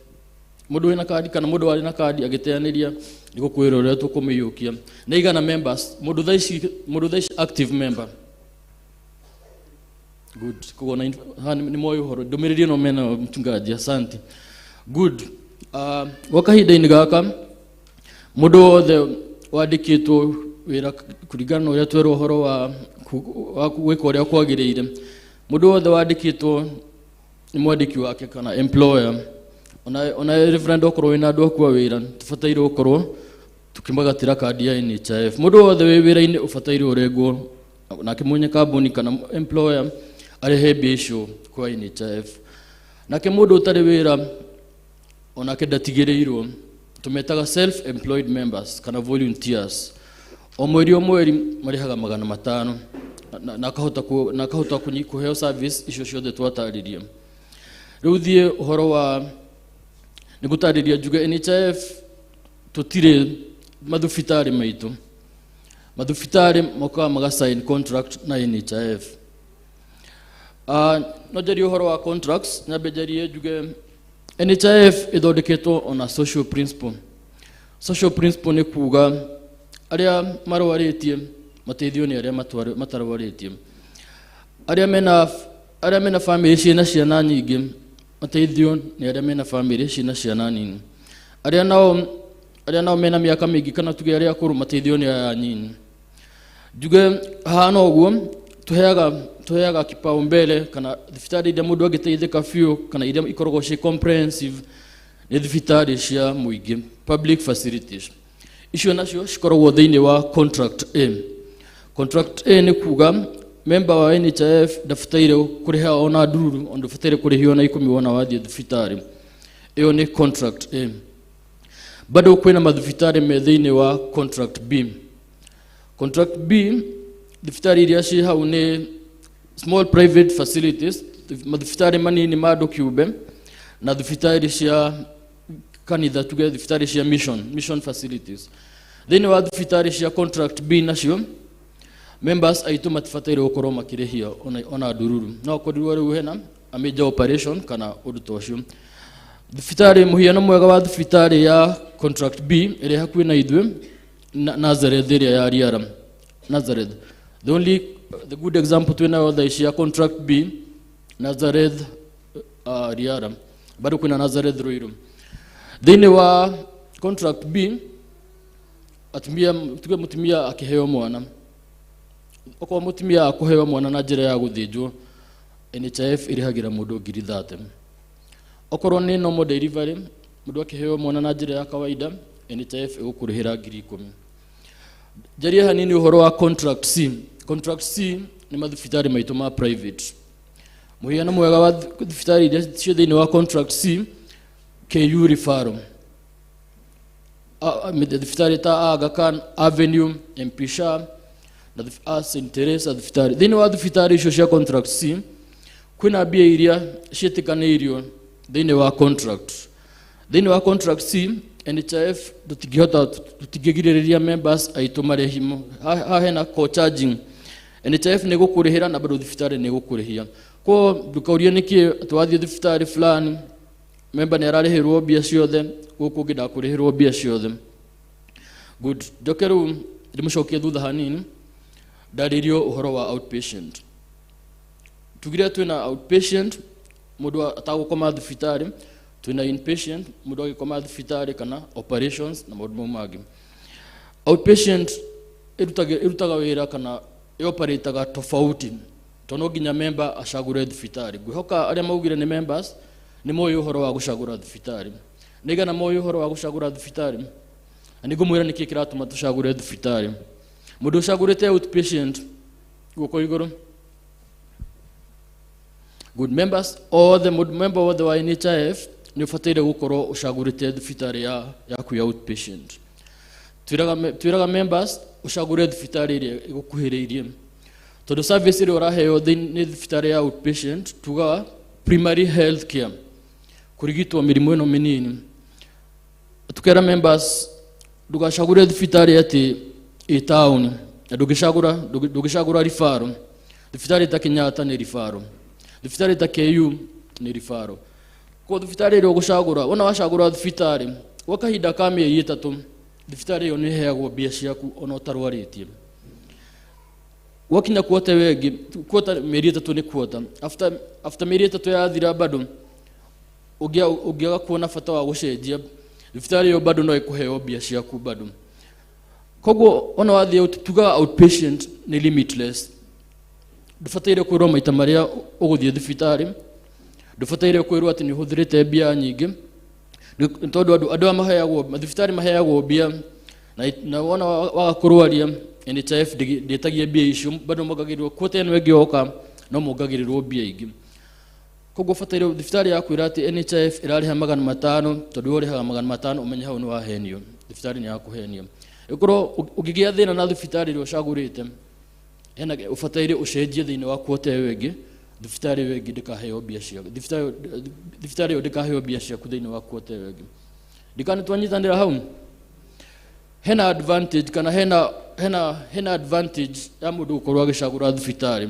Mundu wina kadi kana mundu wari na kadi agiteaniria nigukwira uria tukumiyukia. Niigana members mundu thaici active member. Good. Kuona ni moyo horo ndumiriri no mena mchungaji, asante. Good. Wakahinda-ini gaka mundu wothe wandikitwo wira kuringana na uria twerwo horo wa gwika uria kwagiriire. Mundu wothe wandikitwo ni mwandiki wake kana employer. Ona reverend okorwo wina andu aku a wira tubataire ukorwo tukimagatira kadi ya NHIF. Mundu wothe wi wira-ini ubataire urengwo na kimunye kambuni kana employer arehe bisho kwa NHIF. Nake mundu utari wira onake ndatigirirwo tumetaga self employed members kana volunteers. O mweri marihaga $500 na kahota kuheo service icio ciothe twatariria. Riu thie uhoro wa nigutariria juge NHIF tutire mathubitari maitu. Mathubitari moka maga sign contract na NHIF. No jari uhoro wa contracts nyabe jari juge NHIF ithondeketwo on a social principle. Social principle ni kuga aria marwaritie mateithio ni aria matarwaritie. Aria mena family ciana ciana nyingi mateithio ni aria mena family ciana ciana nini. Aria nao mena miaka mingi kana tuge aria akuru mateithio ni aya nyinyi. Juge hana uguo tuheaga kipaumbele kana thibitari iria mundu agiteithika fiu kana iria ikoragwo ci comprehensive ni thibitari cia muingi, public facilities. Icio nacio cikoragwo thiini wa contract A. Contract A ni kuga member wa NHIF ndabataire kuriha ona ndururu ondu bataire kurihio na 10 wona wathie thibitari. Iyo ni contract A. Bado kwina mathibitari me thiini wa contract B. Contract B thibitari iria ci hau ni small private facilities, mathibitari manini ma andu kiumbe na thibitari cia kanitha tuge thibitari cia mission facilities. Thiini wa thibitari cia contract B nacio members aitu matibataire gukorwo makirihia ona ndururu. No korirwo riu hena a major operation kana undu tocio. Thibitari muhiano mwega wa thibitari ya contract B iri hakuhi na ithuĩ Nazareth area ya Riara. Nazareth. The good example twina other is ya contract B Nazareth Riara. Bado kuna Nazareth Ruiru. Thiini wa contract B mutumia akiheo mwana. Oko mutumia akuheo mwana na njira ya guthinjwo NHIF irihagira mundu 30,000. Okorwo ni normal delivery mundu akiheo mwana na njira ya kawaida NHIF igukurihira 10,000. Jaria hanini uhoro wa contract C. Contract C ni mathibitari maitu ma private. Muhiano mwega wa thibitari iria cio thiini wa contract C KU referral. Thibitari ta Aga Khan Avenue Mpisha na St. Teresa thibitari. Thiini wa thibitari icio cia contract C kwina mbia iria citikanirio thiini wa contract. Thiini wa contract C NHIF tutingigiriria members aitu marehimo hena co-charging. NHIF ni gukurihira na bado thibitari ni gukurihia. Ko ndukauria niki twathie thibitari fulani member ni ararihirwo mbia ciothe guku ngida kurihirwo mbia ciothe. Good. Jokeru ndimucokie thutha hanini ndaririo uhoro wa outpatient. Tugira twina outpatient mundu atagukoma thibitari, twina inpatient mundu agikoma thibitari kana operations na maundu mangĩ. Outpatient irutaga wira kana operator tofauti tono ginya member acagure thibitari. Gwihoka aria maugire ni members ni moyo uhoro wa gucagura thibitari. Nigana moyo uhoro wa gucagura thibitari. Ani ngumwira niki kiratuma tucagure thibitari. Mundu ucagurite outpatient guko iguru. Good members, all the member of the NHIF ni ufatire gukorwo ucagurite thibitari yaku ya outpatient. Twiraga members ucagure thibitari iria igukuhiriirie. tondu service ĩrĩa ũraheo thĩinĩ thibitarĩ ya outpatient tugaga primary health care kurigitwo mĩrimũ ĩno mĩnini. Tukera members ndugacagũre thibitarĩ atĩ ĩ town na ndũgĩcagũra referral. Thibitarĩ ta Kenyatta nĩ referral, thibitarĩ ta KU nĩ referral. Kwa thibitarĩ ĩrĩa ũgũcagũra, wona wacagũra thibitarĩ gwa kahinda ka mĩeri 3 thibitarĩ ĩyo nĩ ĩheagwo mbia ciaku ona ũtarwarĩtie. Wakinya kuota wengi kuota mĩeri 3 nĩ kuota, after mĩeri 3 yathira bado ũngĩaga kuona bata wa gũcenjia thibitarĩ ĩyo bado no ĩkũheo mbia ciaku bado. Koguo ona wathiĩ tugaga outpatient nĩ limitless. Ndũbataire kwĩrwo maita marĩa ũgũthiĩ thibitarĩ, ndũbataire kwĩrwo atĩ nĩ ũhũthĩrĩte mbia nyingĩ, tondũ andũ maheagwo thibitarĩ maheagwo mbia na wona waga kũrwaria NHIF ndĩtagia mbia icio bado mongagĩrĩrwo. Kuota ĩno ĩngĩ yoka no mongagĩrĩrwo mbia ingĩ. Koguo bataire thibitarĩ yakwĩra atĩ NHIF ĩrarĩha 500 tondũ ũrĩhaga 500 ũmenye hau nĩ wahenio, thibitarĩ nĩ yakũhenio. Ĩkorwo ũngĩgĩa thĩna na thibitarĩ ĩrĩa ũcagũrĩte hena ũbataire ũcenjie thĩinĩ wa kuota ĩyo ĩngĩ, thibitarĩ ĩyo ĩngĩ ndĩkaheo mbia ciaku, thibitarĩ ĩyo ndĩkaheo mbia ciaku thĩinĩ wa kuota ĩyo ĩngĩ. Ndikana twanyitanĩra hau. Hena advantage kana hena advantage ya mũndũ gũkorwo agĩcagũra thibitarĩ.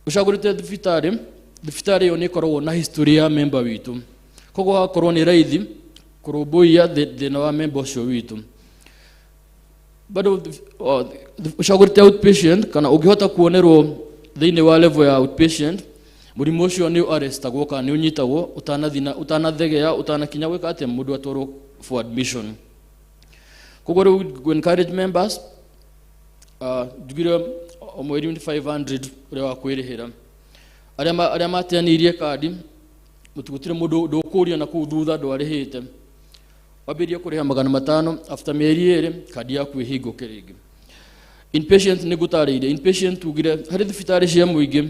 Ũcagũrĩte thibitarĩ ĩyo nĩ ĩkoragwo na history ya member witũ, koguo hagakorwo nĩ raithi kũrũmbũiya thĩna wa member ũcio witũ. Bado ũcagũrĩte outpatient kana ũngĩhota kuonerwo thĩinĩ wa level ya outpatient, mũrimũ ũcio nĩ arrestagwo kana nĩ ũnyitagwo ũtanathegea ũtanakinya gwĩka atĩ mũndũ atwarwo for admission. Koguo rĩu encourage members njugire o mweri 500 ũrĩa wa kwĩrĩhĩra. Arĩa mateanĩirie kandi gũtirĩ mũndũ ndũkũria na kũu thutha ndwarĩhĩte, wambĩrĩrie kũrĩha 500 after mĩeri 2 kandi yaku ĩhingũke rĩngĩ. Inpatient nĩ ngũtarĩire, inpatient tugire harĩ thibitarĩ cia mũingĩ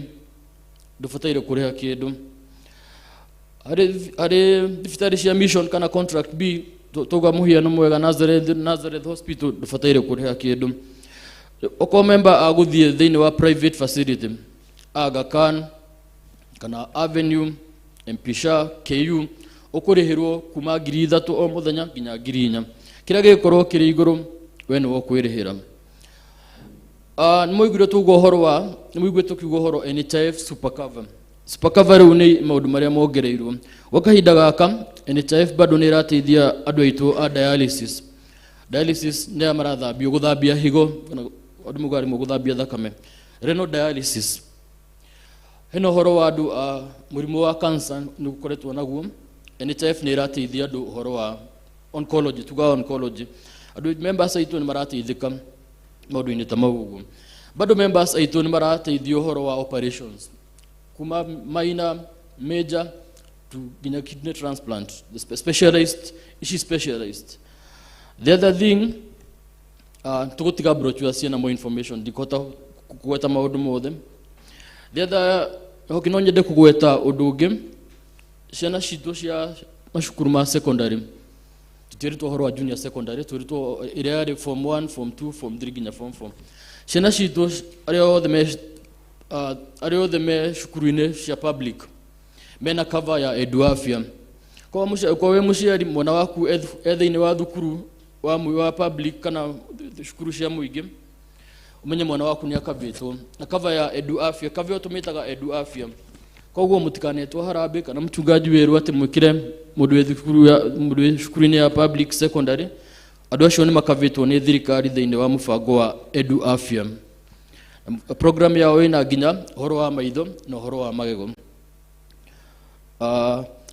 ndũbataire kũrĩha kĩndũ. Harĩ thibitarĩ cia mission kana contract B tuga mũhiano mwega Nazareth Hospital ndũbataire kũrĩha kĩndũ. Okorwo member agũthiĩ thĩinĩ wa private facility Aga Khan kana Avenue Mpisha KU ũkũrĩhĩrwo kuma 3,000 o mũthenya nginya 4,000. Kĩrĩa gĩkorwo kĩrĩ igũrũ we nĩ ũkwĩrĩhĩra. Nĩ mũiguire tukiuga ũhoro NHIF super cover. Super cover rĩu nĩ maũndũ marĩa mongereirwo. Gwa kahinda gaka NHIF bado nĩ ĩrateithia andũ aitũ a dialysis. Dialysis nĩ marathambio gũthambia higo andũ mũgari gũthambia thakame. Renal dialysis. Hena ũhoro wa andũ a mũrimũ wa cancer nĩ ũkoretwo naguo. NHIF nĩ ĩrateithia andũ ũhoro wa oncology, tuga oncology. Andũ members aitũ nĩ marateithĩka maũndũ-inĩ ta mau ũguo. Bado members aitũ nĩ marateithio ũhoro wa operations. Kuma minor, major to nginya kidney transplant, specialized. The other thing, tũgũtiga brochure ciana more information, ndikota kũgweta maũndũ mothe. The other, hoki no nyende kũgweta ũndũ ũngĩ, ciana citũ cia macukuru ma secondary. Tũtiĩrĩtwo ũhoro wa junior secondary, tũĩrĩtwo ĩrĩa yarĩ form 1, form 2, form 3 nginya form 4. Ciana citũ arĩa othe me cukuru-inĩ cia public mena cover ya eduafia. Kwa wĩ mũciari mwana waku thĩinĩ wa thukuru wa public kana cukuru cia mũingĩ, umenye mwana waku nĩ akavĩtwo na cover ya eduafia. Cover tũmĩtaga eduafia. Koguo mũtikanetwo harambĩ kana mũtungaji wĩrwo atĩ mwĩkĩre mũndũ wĩ cukuru-inĩ ya public secondary. Andũ acio nĩ makavĩtwo nĩ thirikari thĩinĩ wa mũbango wa eduafia. Program yao ina nginya ũhoro wa maitho na ũhoro wa magego.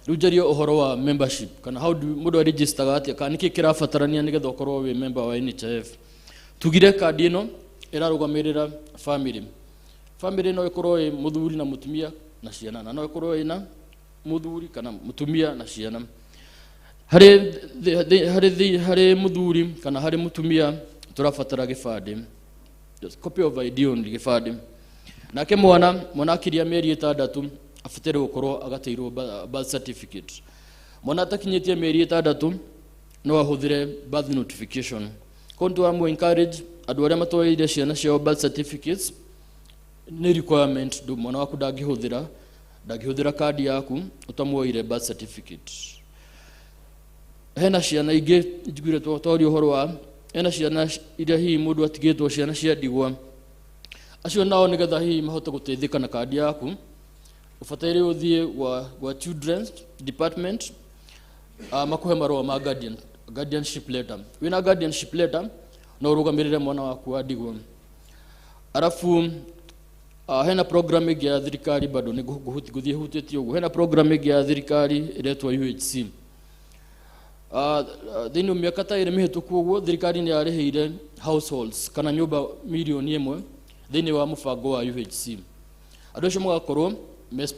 Rĩu njarie ũhoro wa membership kana how do mũndũ register atĩa kana nĩkĩ kĩrabatarania nĩgetha ũkorwo wĩ member wa NHIF. Tugire kandi ĩno ĩrarũgamĩrĩra family. Family no ĩkorwo ĩ mũthuri na mũtumia na ciana, na no ĩkorwo ĩna mũthuri kana mũtumia na ciana. Harĩ mũthuri kana harĩ mũtumia tũrabatara gĩbandĩ. Just copy of ID only gĩbandĩ. Nake mwana akiria mĩeri 6 abatire gũkorwo agateirwo birth certificate. Mwana atakinyĩtie mĩeri 6 no ahũthĩre birth notification. Kontu amwe encourage andũ arĩa matwaire ciana ciao birth certificates ni requirement ndu mwana waku ndangĩhũthĩra kadi yaku ũtamuoire birth certificate. Hena ciana ingĩ njiguire twaria ũhoro wa hena ciana iria hihi mũndũ atigĩtwo ciana cia ndigwa, acio nao nĩgetha hihi mahote gũteithĩka na kadi yaku ũbataire ũthiĩ wa children's department makuhe marũa ma guardianship letter. Wĩna guardianship letter no ũrũgamĩrĩre mwana waku wa ndigwa. Arafu hena program ĩngĩ ya thirikari bado nĩ gũthiĩ hutĩtie ũguo. Hena program ĩngĩ ya thirikari ĩretwo UHC. Thĩinĩ wa mĩaka ta ĩrĩ mĩhĩtũku ũguo thirikari nĩ yarĩhĩire households kana nyũmba milioni 1 thĩinĩ wa mũbango wa UHC. Andũ acio magakorwo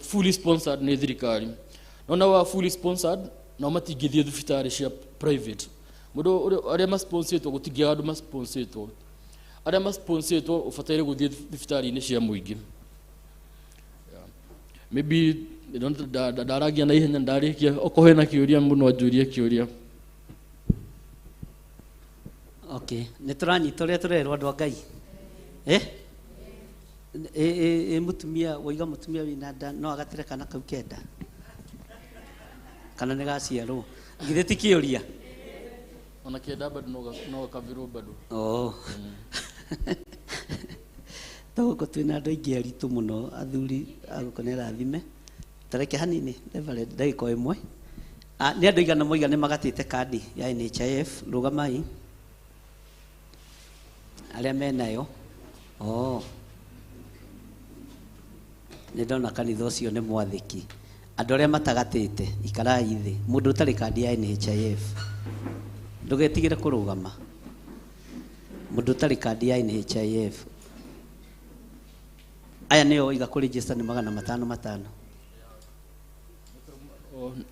fully sponsored nĩ thirikari. Nona wa fully sponsored no matingĩthiĩ thibitarĩ cia private. Mũndũ arĩa masponsetwo gũtingĩaga andũ masponsetwo. Arĩa masponsetwo ũbataire gũthiĩ thibitarĩ-inĩ cia mũingĩ. Maybe ndaragia na ihenya ndarĩkia okorwo hena kĩũria mũno anjũrie kĩũria. Okay, nĩ tũranyita ũrĩa tũrerwo andũ a Ngai. Mũtumia waiga mũtumia wĩna nda no agatĩre kana kau kenda kana nĩ gaciarwo githĩ ti kĩũria ona kenda bado no kavirwo bado. Togũkũ twĩna andũ aingĩ aritũ mũno athuri agũkũ nĩ rathime tareke hanini Reverend ndagĩka ĩmwe. Nĩ andũ aigana moiga nĩ magatĩte kadi ya NHIF, rũgamai arĩa menayo. Nĩ ndona kanitha ũcio nĩ mwathĩki. Andũ arĩa matagatĩte ikarai thĩ. Mũndũ ũtarĩ kadi ya NHIF ndũgetigĩre kũrũgama. Mũndũ ũtarĩ kadi ya NHIF aya nĩo iga kũregister nĩ 500.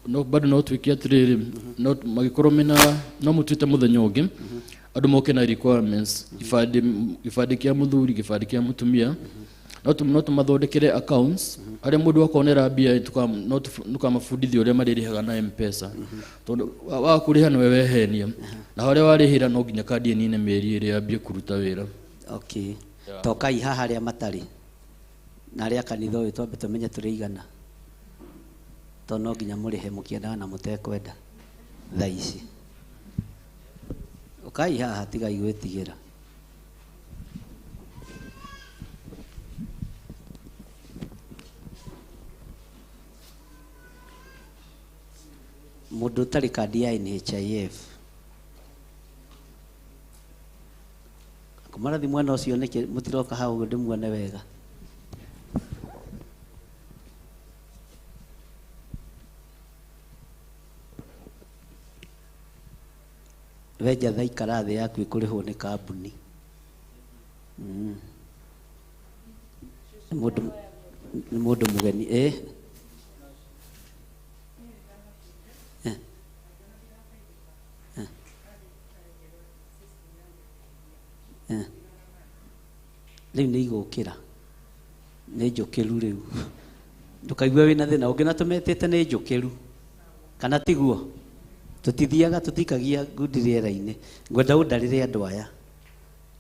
No bado no twĩke atĩrĩrĩ no magĩkorwo mena no mũtuĩte mũthenya ũngĩ andũ moke na requirements gĩbandĩ kĩa mũthuri gĩbandĩ kĩa mũtumia no tũmathondekere accounts arĩa mũndũ akonera mbia tukamabundithia ũrĩa marĩrĩhaga na M-Pesa tondũ wa kũrĩha nĩwe wehenia na harĩa warĩhĩra no nginya kadi ĩnine mĩeri ĩrĩ yambie kũruta wĩra. Okay, tokai haha arĩa matarĩ na arĩa kanitha ũyũ twambe tũmenye tũrĩigana tondũ no nginya mũrĩhe mũkĩendaga na mũtekwenda thaa ici. Ũkai haha tigai gwĩtigĩra. Mũndũ ũtarĩ kadi ya NHIF kũmarathi mwena ũcio nĩkĩ mũtiroka hau ndĩmuone wega. Weja thaikara thĩ yaku ĩkũrĩhwo nĩ kambuni. Nĩ mũndũ mũgeni rĩu nĩ igũkĩra nĩ njũkĩru rĩu ndũkaigue wĩna thĩna ũngĩ na tũmetĩte nĩ njũkĩru kana tiguo tũtithiaga tũtikagia ngundi rĩera-inĩ. Ngwenda ũndarĩre andũ aya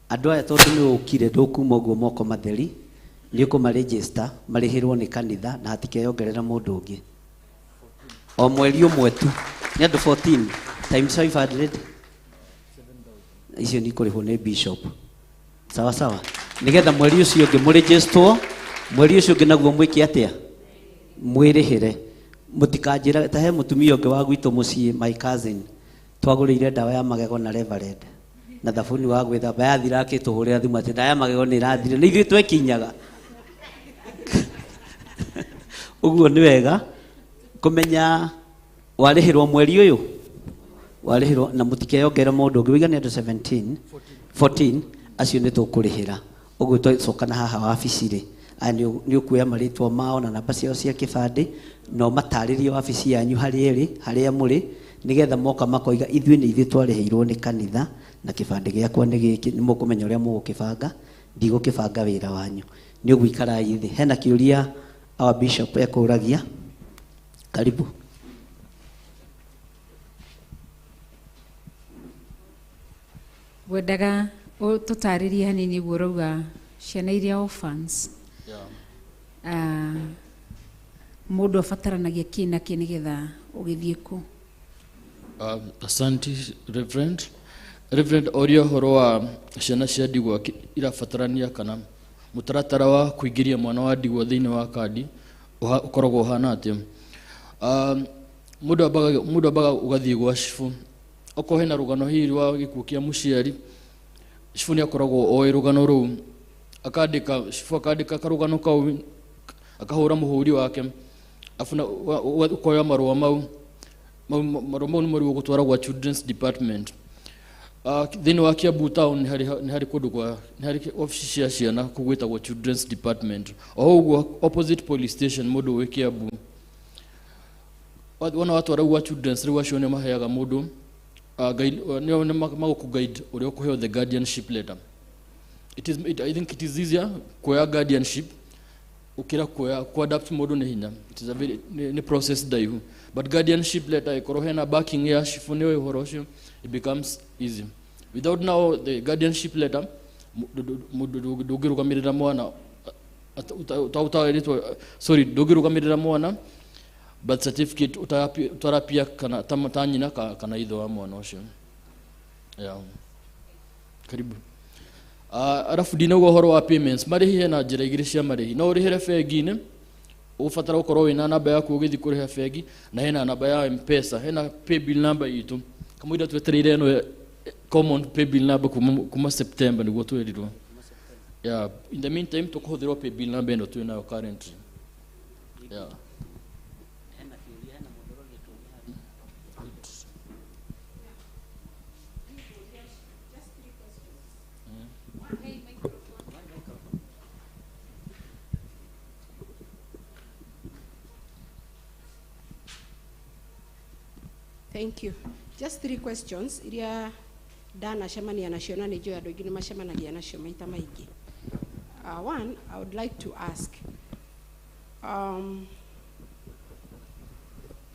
tondũ nĩ ũkire ndũkuma ũguo moko matheri nĩ ũkũmaregister marĩhĩrwo nĩ kanitha na hatikeyongerera mũndũ ũngĩ o mweri ũmwe tu nĩ andũ 14 times 500 icio nĩ kũrĩhwo nĩ bishop. Sawa sawa, nĩgetha mweri ũcio ũngĩ mũregister mweri ũcio ũngĩ naguo mwĩke atĩa mwĩrĩhĩre. Mũtikanjĩra ta he mũtumia ũngĩ wa gwitũ mũciĩ my cousin twagũrĩire ndawa ya magego na Reverend na thabuni wa gwĩthamba yathira akĩtũhũrĩra thimũ atĩ ndawa ya magego nĩ ĩrathire na ithuĩ twekinyaga. Ũguo nĩ wega kũmenya warĩhĩrwo mweri ũyũ warĩhĩrwo na mũtikeyongera mũndũ ũngĩ wĩigane andũ 14 acio nĩ tũkũrĩhĩra. Ũguo twacokana haha wabici-rĩ nĩ ũkuoya marĩtwa mao na namba ciao cia kĩbandĩ no matarĩrie wabici yanyu harĩa mũrĩ nĩgetha moka makoiga ithuĩ nĩ ithuĩ twarĩhĩirwo nĩ kanitha na kĩbandĩ gĩakwa nĩ gĩkĩ. Nĩ mũkũmenya ũrĩa mũgũkĩbanga, ndigũkĩbanga wĩra wanyu. Nĩ ũguo ikarai thĩ. Hena kĩũria our bishop ekũragia. Karibu. Wendaga tũtarĩrie hanini guo rauga ciana iria orphans Mundu abataranagia kina nigetha ugithie ku. Asante Reverend oria horo wa ciana cia ndigwa irabatarania kana mutaratara wa kuingiria mwana wa ndigwa thiini wa kandi ukoragwo uhana atia. Mundu abaga ugathie gwa cifu oko hena rugano hiri wa gikuo kia muciari cifu ni akoragwo oe rugano ruu akandika cifu akandika karugano kau akahura muhuri wake afuna ukoya marua mau ni mari gutwara gwa children's department. Thiini wa Kiambu town ni hari kundu kwa ni hari office cia ciana kugwita gwa children's department oho opposite police station mundu wi Kiambu wana watwara gwa children's riwa cio ni maheaga mundu ni maguku guide uri okuheo the guardianship letter. I think it is easier kuya guardianship ukira kuya adapt mundu ni hinya. It is a very ni process daihu, but guardianship letter ikoro hena backing ya shifuni we horoshio, it becomes easy. Without now the guardianship letter dogirugamirira mwana dogirugamirira mwana birth certificate utarapia kana tamatanyina kana itho wa mwana ucio. Karibu. Arafu dina horo wa payments marihi hena njira igiri cia marihi no urihere bengi-ini ufatara ukorwo wina namba yaku ugithi kuriha bengi na hena namba ya M-Pesa hena pay bill number itu kamuida twetereire no common pay bill number kuma September niguo twerirwo. In the meantime tukuhuthirwo pay bill number ino twina currently. Thank you. Just 3 questions. Iria dana shamani anashona ni joya dogini mashamana gi anashoma ita maigi. One, I would like to ask.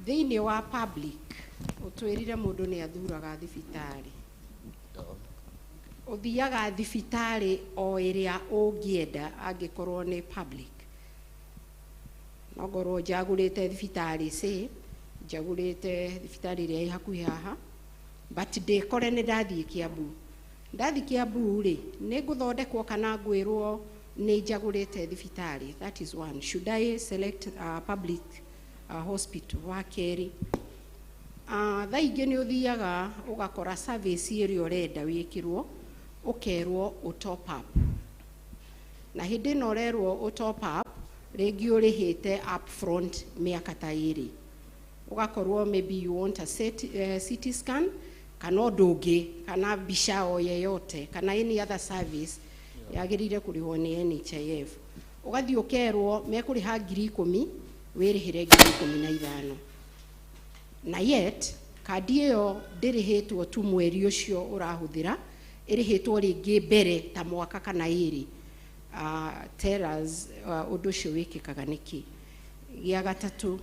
Thiini wa public utwirire mundu ni athuraga thibitari. Uthiaga thibitari o iria ungienda angikorwo ni public. Nogoro jagurite thibitari jagurite thibitari iria i hakuhi haha, but ndikore ni ndathie Kiambu. Ndathie Kiambu ri ni nguthondekwo kana ngwirwo ni jagurite thibitari. That is one. Should I select a public hospital? Wa keri tha ingi ni uthiaga ugakora service iria urenda wikirwo ukerwo top up, na hindi no rerwo top up regi urihite up front miaka ta iri ugakorwo maybe you want a CT scan kana ndungi kana bisha o yeyote kana any other service yagirire kurihwo ni NHIF ugathi ukerwo mekuriha 10,000 wirihire 15,000 na yet kadi iyo ndirihitwo tu mweri ucio urahuthira irihitwo ringi mbere ta mwaka kana iri. Tell us undu ucio wikikaga niki. Gia gatatu,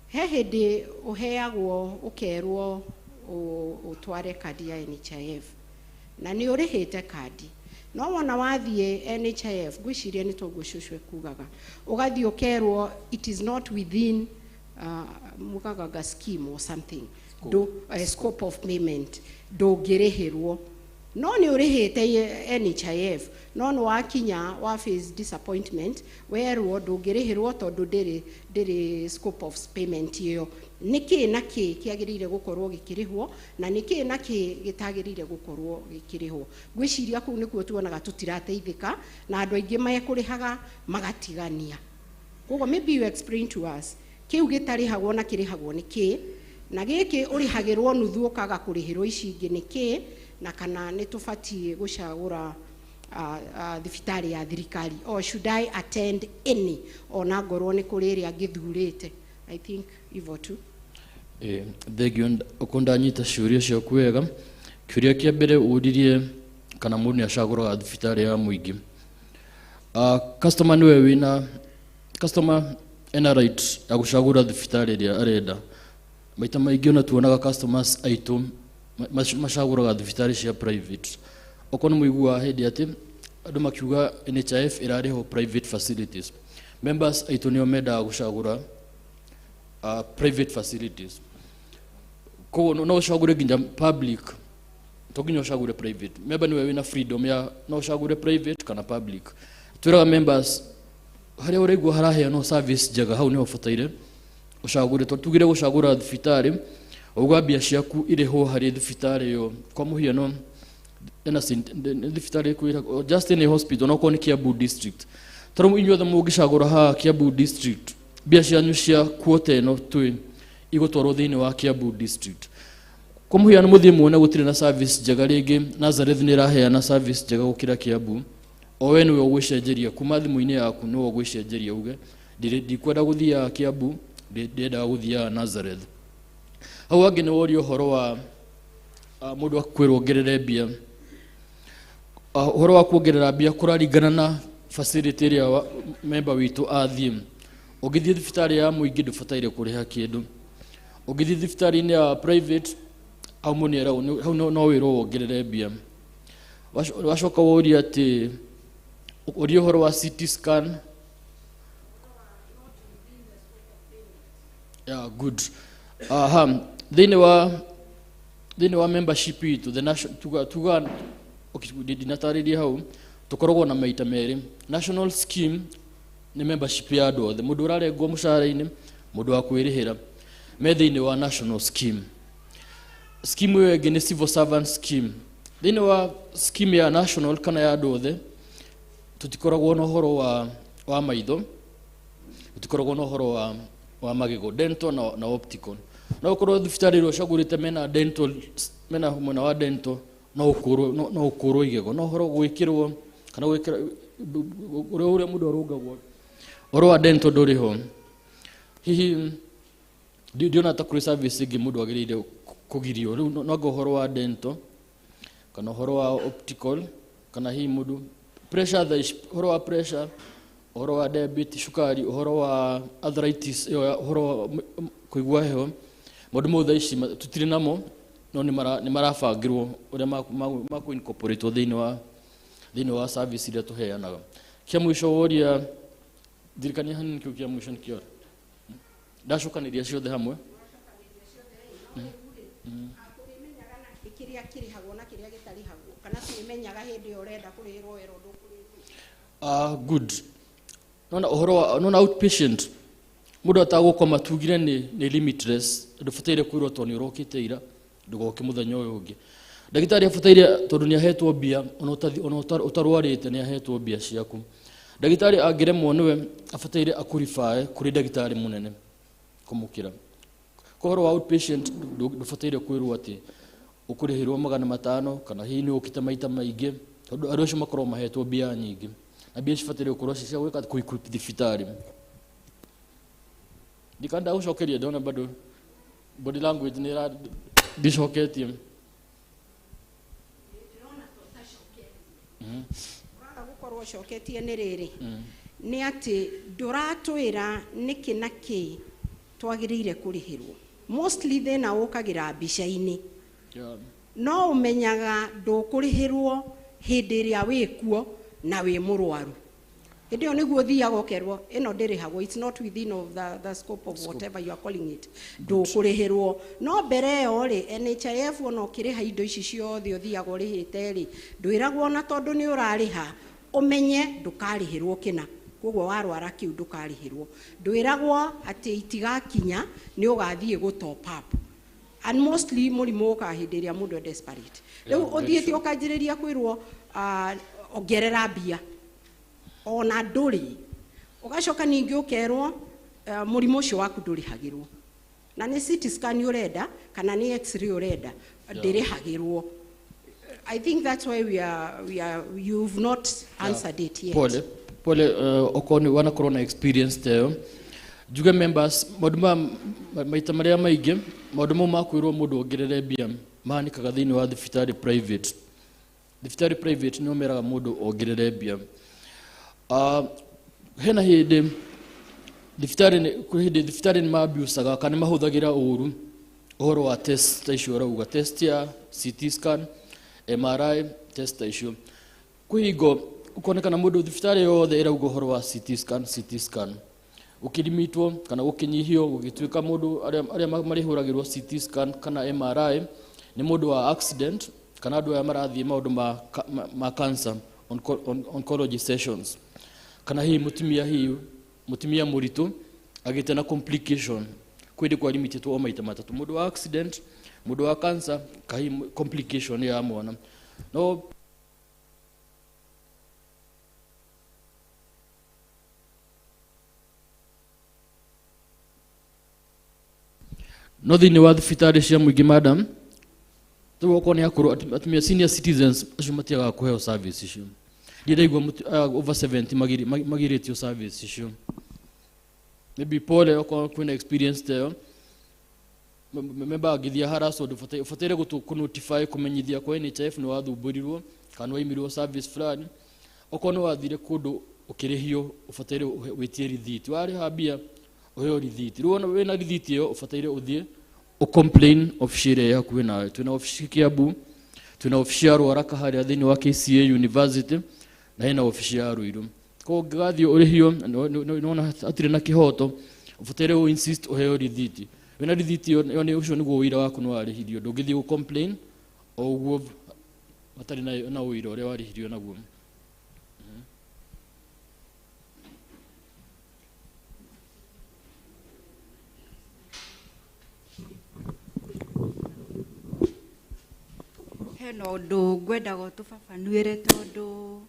he hindi uheagwo ukerwo utware kadi ya NHIF na ni urihite kadi no wona wathie NHIF gwiciria ni toguo cucwe kugaga ugathi ukerwo it is not within mugaga scheme or something scope of payment ndungirihirwo no ni urihite NHIF no no wakinya wa face disappointment werwo ndungirihirwo tondu ndiri scope of payment iyo niki naki kiagirire gukorwo gikirihwo na niki naki gitagirire gukorwo gikirihwo gwiciria ku nikuo tuonaga tutirateithika na andu aingi mayekurihaga magatigania. Koguo maybe you explain to us kiu gitarihagwo na kirihagwo niki na giki urihagirwo nuthu ukaga kurihirwo ici ingi niki na kana nitubatie gucagura thibitari ya thirikari or should I attend any ona ngorwo ni kuriria ngithurite? I think hivyo tu. Thegio ukundanyita ciuria ciaku wega. Kiuria kia mbere uririe kana mundu ni acaguraga thibitari ya muingi. Customer niwe wina customer ena right ya gucagura thibitari iria arenda. Maita maingi ona tuonaga customers aitu macaguraga thibitari cia private. Okono muigua hindi ati andu makiuga NHIF irareho private facilities. Members aitũ nĩo mendaga gũcagũra private facilities. Koguo no ũcagũre nginya public, to nginya ũcagũre private. Member nĩwe wĩna freedom ya no ũcagũre private kana public. Twĩraga members harĩa ũraigua haraheanwo service njega hau nĩho ũbataire ũcagũre. Tugire gũcagũra thibitarĩ, ũgwa mbia ciaku irĩhwo harĩ thibitarĩ ĩyo. Kwa mũhiano thibitarĩ kwĩra just in a hospital no koni Kiambu district. Taramu inyuothe mũngĩcagũra ha Kiambu district, mbia cianyu cia quota ĩno twĩ igũtwarwo thĩinĩ wa Kiambu district. Kwa mũhiano mũthiĩ muone gũtirĩ na service njega, rĩngĩ Nazareth nĩ ĩraheana service njega gũkĩra Kiambu, o we nĩwe ũgwĩcenjeria kuma thimũ-inĩ yaku, nĩwe ũgwĩcenjeria uge ndikwenda gũthiaga Kiambu, ndĩendaga gũthiaga Nazareth. Hau hangĩ nĩ worio ũhoro wa mũndũ akwĩrwo ongerere mbia. Ũhoro wa kuongerera mbia kũraringana na facility ĩrĩa member witũ athiĩ. Ũngĩthiĩ thibitarĩ ya mũingĩ ndũbataire kũrĩha kĩndũ. Ũngĩthiĩ thibitarĩ-inĩ ya private hau no wĩrwo wongerere mbia. Wacoka woria atĩ ũrie ũhoro wa CT scan. Yeah, good. Thĩinĩ wa membership itũ the national tuga ndinatarĩria hau tũkoragwo na maita merĩ. National scheme nĩ membership ya andũ othe, mũndũ ũrarengwo mũcara-inĩ, mũndũ wa kwĩrĩhĩra, me thĩinĩ wa national scheme. Scheme ĩyo ĩngĩ nĩ civil servant scheme. Thĩinĩ wa scheme ya national kana ya andũ othe tũtikoragwo na ũhoro wa maitho, tũtikoragwo na ũhoro wa magego, dental na optical. No ũkorwo thibitarĩ ĩrĩa ũcagũrĩte mena dental, mena mwena wa dental, no ũkũrwo igego, no ũhoro gwĩkĩrwo kana gwĩkĩra ũrĩa mũndũ arũngagwo, ũhoro wa dental ndũrĩ ho. Hihi ndiona ta kũrĩ service ĩngĩ mũndũ agĩrĩire kũgirio. Rĩu no anga ũhoro wa dental kana ũhoro wa optical kana hihi mũndũ pressure, ũhoro wa pressure, ũhoro wa diabetes, cukari, ũhoro wa arthritis, ũhoro wa kũigua heho, maũndũ mothe ici tũtirĩ namo, no nĩ marabangĩrwo ũrĩa makũ-incorporate thĩinĩ wa service iria tũheanaga. Kĩa mũico woria ndirikania hanini kĩu kĩa mũico nĩkĩo ndacokanĩria ciothe hamwe. Kĩrĩa kĩrĩhagwo na kĩrĩa gĩtarĩhagwo kana tũmenyaga hĩndĩ ĩyo ũrenda kũrĩhĩrwo wĩra ndũkũrĩhwo. Good. Nona outpatient mũndũ atagũkoma tugire nĩ limitless, ndũbataire kwĩrwo tondũ nĩ ũrokĩte ira ndũgoke mũthenya ũyũ ũngĩ. Ndagĩtarĩ abataire tondũ nĩ ahetwo mbia, ona ũtarwarĩte nĩ ahetwo mbia ciaku. Ndagĩtarĩ angĩremwo nĩwe abataire akũribae kũrĩ ndagĩtarĩ mũnene kũmũkĩra. Ũhoro wa outpatient ndũbataire kwĩrwo atĩ ũkũrĩhĩrwo 500 kana hihi nĩ ũkĩte maita maingĩ, tondũ andũ acio makorwo mahetwo mbia nyingĩ, na mbia cibataire gũkorwo cia gwĩka kũ-equip thibitarĩ. Ndikanda gũcokeria ndona bado body language nĩ ndicoketie. Ũraga gũkorwo ũcoketie nĩ rĩrĩ, nĩ atĩ ndũratwĩra nĩkĩ na kĩ twagĩrĩire kũrĩhĩrwo. Mostly thĩna ũkagĩra mbica-inĩ. No ũmenyaga ndũkũrĩhĩrwo hĩndĩ ĩrĩa wĩkuo na wĩ mũrwaru. Hĩndĩ ĩyo nĩguo ũthiaga ũkerwo ĩno ndĩrĩhagwo, it's not within of the scope of whatever you are calling it, ndũkũrĩhĩrwo. No mbere ĩyo rĩ NHIF ona ũkĩrĩha indo ici ciothe ũthiaga ũrĩhĩte rĩ, ndwĩragwo na tondũ nĩ ũrarĩha ũmenye ndũkarĩhĩrwo kĩna, koguo warwara kĩu ndũkarĩhĩrwo. Ndwĩragwo atĩ itigakinya nĩ ũgathiĩ gũ-top up. And mostly mũrimũ ũkaga hĩndĩ ĩrĩa mũndũ desperate. Rĩu ũthiĩte ũkanjĩrĩria kwĩrwo ongerera mbia ona ndũrĩ, ũgacoka ningĩ ũkerwo mũrimũ ũcio waku ndũrĩhagĩrwo, na nĩ CT scan ũrenda kana nĩ X-ray ũrenda, ndĩrĩhagĩrwo. I think that's why you've not answered it yet. Pole okoni wana corona experience teo juga members maũndũ maita marĩa maingĩ maũndũ mau makwĩrwo mũndũ ongerere mbia mahanĩkaga thĩinĩ wa thibitarĩ private. Thibitarĩ private nĩ ũmeraga mũndũ ongerere mbia. Hena hĩndĩ thibitarĩ nĩ mabiusaga kana mahũthagĩra ũru ũhoro wa test icio rauga, test ya CT scan, MRI, test icio. Kwĩhingo ukonekana mundu thibitari yothe irauga uhoro wa CT scan ukirimitwo kana ukinyihio ugituika mundu aria marihuragirwo CT scan kana MRI ni mundu wa accident kana andu aya marathie maundu ma cancer oncology sessions kana hii mutumia muritu agite na complication kwende kwa limitedwo maita matatu mundu wa accident mundu wa cancer kai complication ya mwana no thini wa thibitari cia muingi madam tuko ni akuru atumia senior citizens acio matiaga kuheo service icio ndiraigua over 70 magiretio service icio maybe pole oko kuna experience teo memba agithia haraso ufatire ku notify kumenyithia kwa NHIF ni wathumburirwo kana waimirwo service fulani oko no wathire kundu ukirihio ufatire witie rithiti wari habia oyo rithiti ruona wena rithiti yo ufatire uthie o complain officially yaku wena tuna official Kiambu tuna official Ruaraka haria thini wa KCA University na ina official Ruiru ko gathi urihio nona atire na kihoto ufatire u insist oyo rithiti wena rithiti yo ni ucio niguo wira waku no arihirio ndungithie u complain o uguo atari na wira uria warihirio naguo no ndu ngwendaga tubabanuire tondu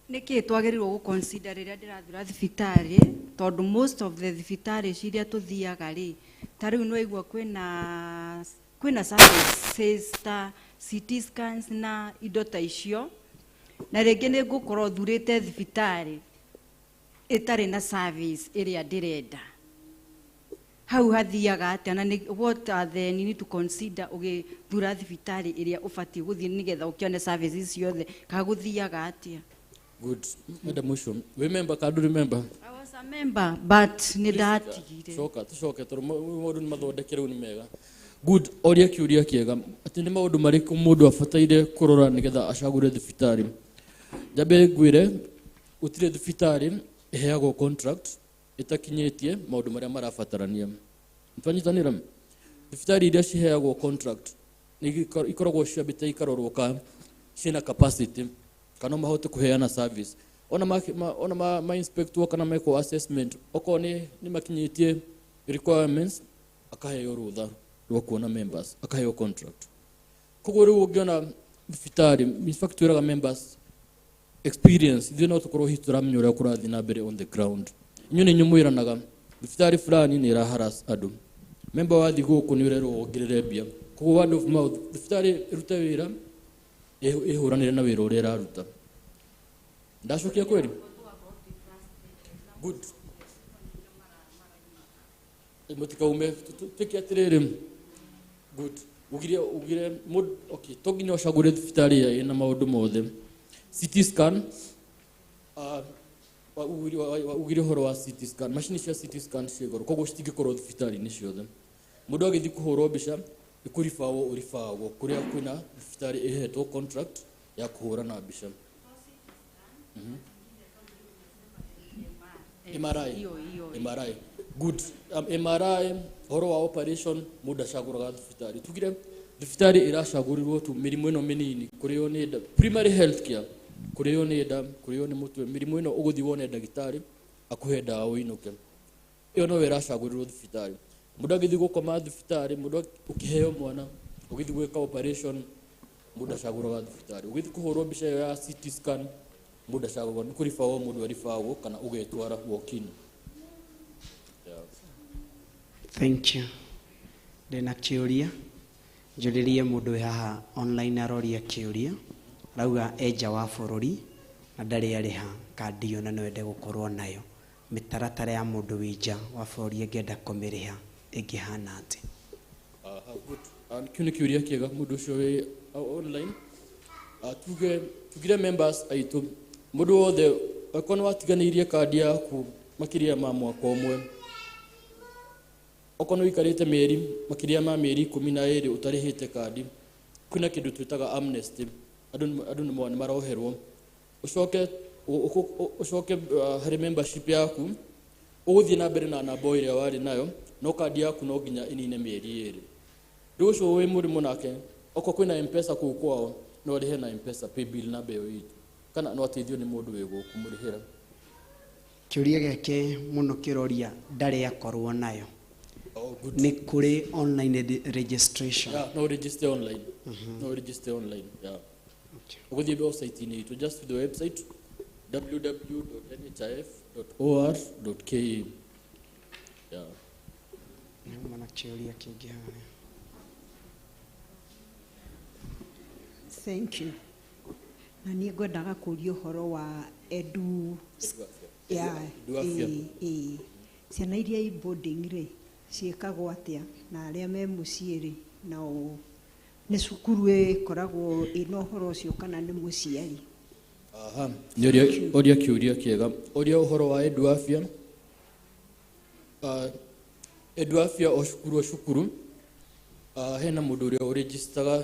niki twagirirwo gu consider riria ndirathura thibitari tondu most of the thibitari ciria tuthiaga ri tariu no igua kwina services ta CT scans na indo ta icio na ringi ni ngukorwo thurite thibitari itari na service iria ndirenda hau hathiaga atia na what are the need to consider ugithura thibitari iria ubati guthie nigetha ukione services ciothe ka guthiaga atia good madam Musho remember can you remember I was a member but ni ndatigire shoka toro mundu ni mathondekere ni mega good oria kiuria kiega ati ni maundu mariku mundu afataire kurora nigetha acagure thibitari jabe gwire utire thibitari iheagwo contract itakinyetie maundu maria marabatarania mfanyitanira thibitari iria ciheagwo contract ni ikoragwo ciambite ikarorwo ka cina capacity kana mahote kuheana service ona ma inspector kana meko assessment oko ni makinyetie requirements akaheo rutha rwa kuona members akaheo contract kuguru ugiona thibitari manufacturer members experience thina utukoro hitura mnyora kurathi na mbere on the ground nyone nyumwiranaga thibitari fulani ni raharas adu member wathi guku ni urero ongerere bia kugo word of mouth thibitari iruta wira ihuranire na wira uria raruta ndashukia kweli good emotika ume tukiatirere good ugire mod okay toginya ushagure thibitari ya ina maundu mothe CT scan ugire horo wa CT scan machine cia CT scan ciegoro kogo citingikorwo thibitari ni ciothe mundu agithi kuhurwo mbica ikurifawo urifawo kuria kwina thibitari ihetwo contract ya kuhura na mbica MRI good MRI horo wa operation muda caguraga thibitari tugire thibitari iracagurirwo tu mirimo ino minini kurio ni primary health care kurio ni mutwe mirimo ino uguthi wone ndagitari akuhe dawa uinuke iyo no wiracagurirwo thibitari muda agithi gukoma thibitari muda ukiheo mwana ugithi gweka operation muda caguraga thibitari ugithi kuhurwo mbica ya CT scan muda caguraga ni kurifawo mundu arifawo kana ugetwara walk-in. Thank you. Ndena kiuria njuririe mundu haha online aroria kiuria rauga eja wa bururi na ndari ariha kandi yo na nwende gukorwo nayo mitaratara ya mundu wija wa bururi ngenda kumiriha ingihana ati good and kuni kiuria kiega mundu ucio wi online tugire members aitu mundu wothe akono watiganirie kandi yaku makiria ma mwaka umwe okono ikarite meri makiria ma meri 12 utarihite kandi kuna kindu twitaga amnesty adu ni maroherwo ucoke hari membership yaku uguthie na mbere na namba iria wari nayo no kadi yaku no nginya inine mieri iri nducio wi murimu nake oko kwina mpesa ku kwao no rihe na mpesa pay bill na beyo itu kana no atithio ni mundu wi guku murihira kiuria geke muno kiroria ndari akorwo nayo ni kuri online registration no register online no register online uguthie website ini itu just the website www.nhif.or.ke Thank you. Na niĩ ngwendaga kũria ũhoro wa edu ciana iria i boarding rĩ ciĩkagwo atĩa na arĩa me mũciĩ rĩ na nĩ cukuru ĩkoragwo ĩna ũhoro ũcio kana nĩ mũciari? Oria kiuria kiega oria uhoro wa eduafia o shukuru hena mundu uria uregistaga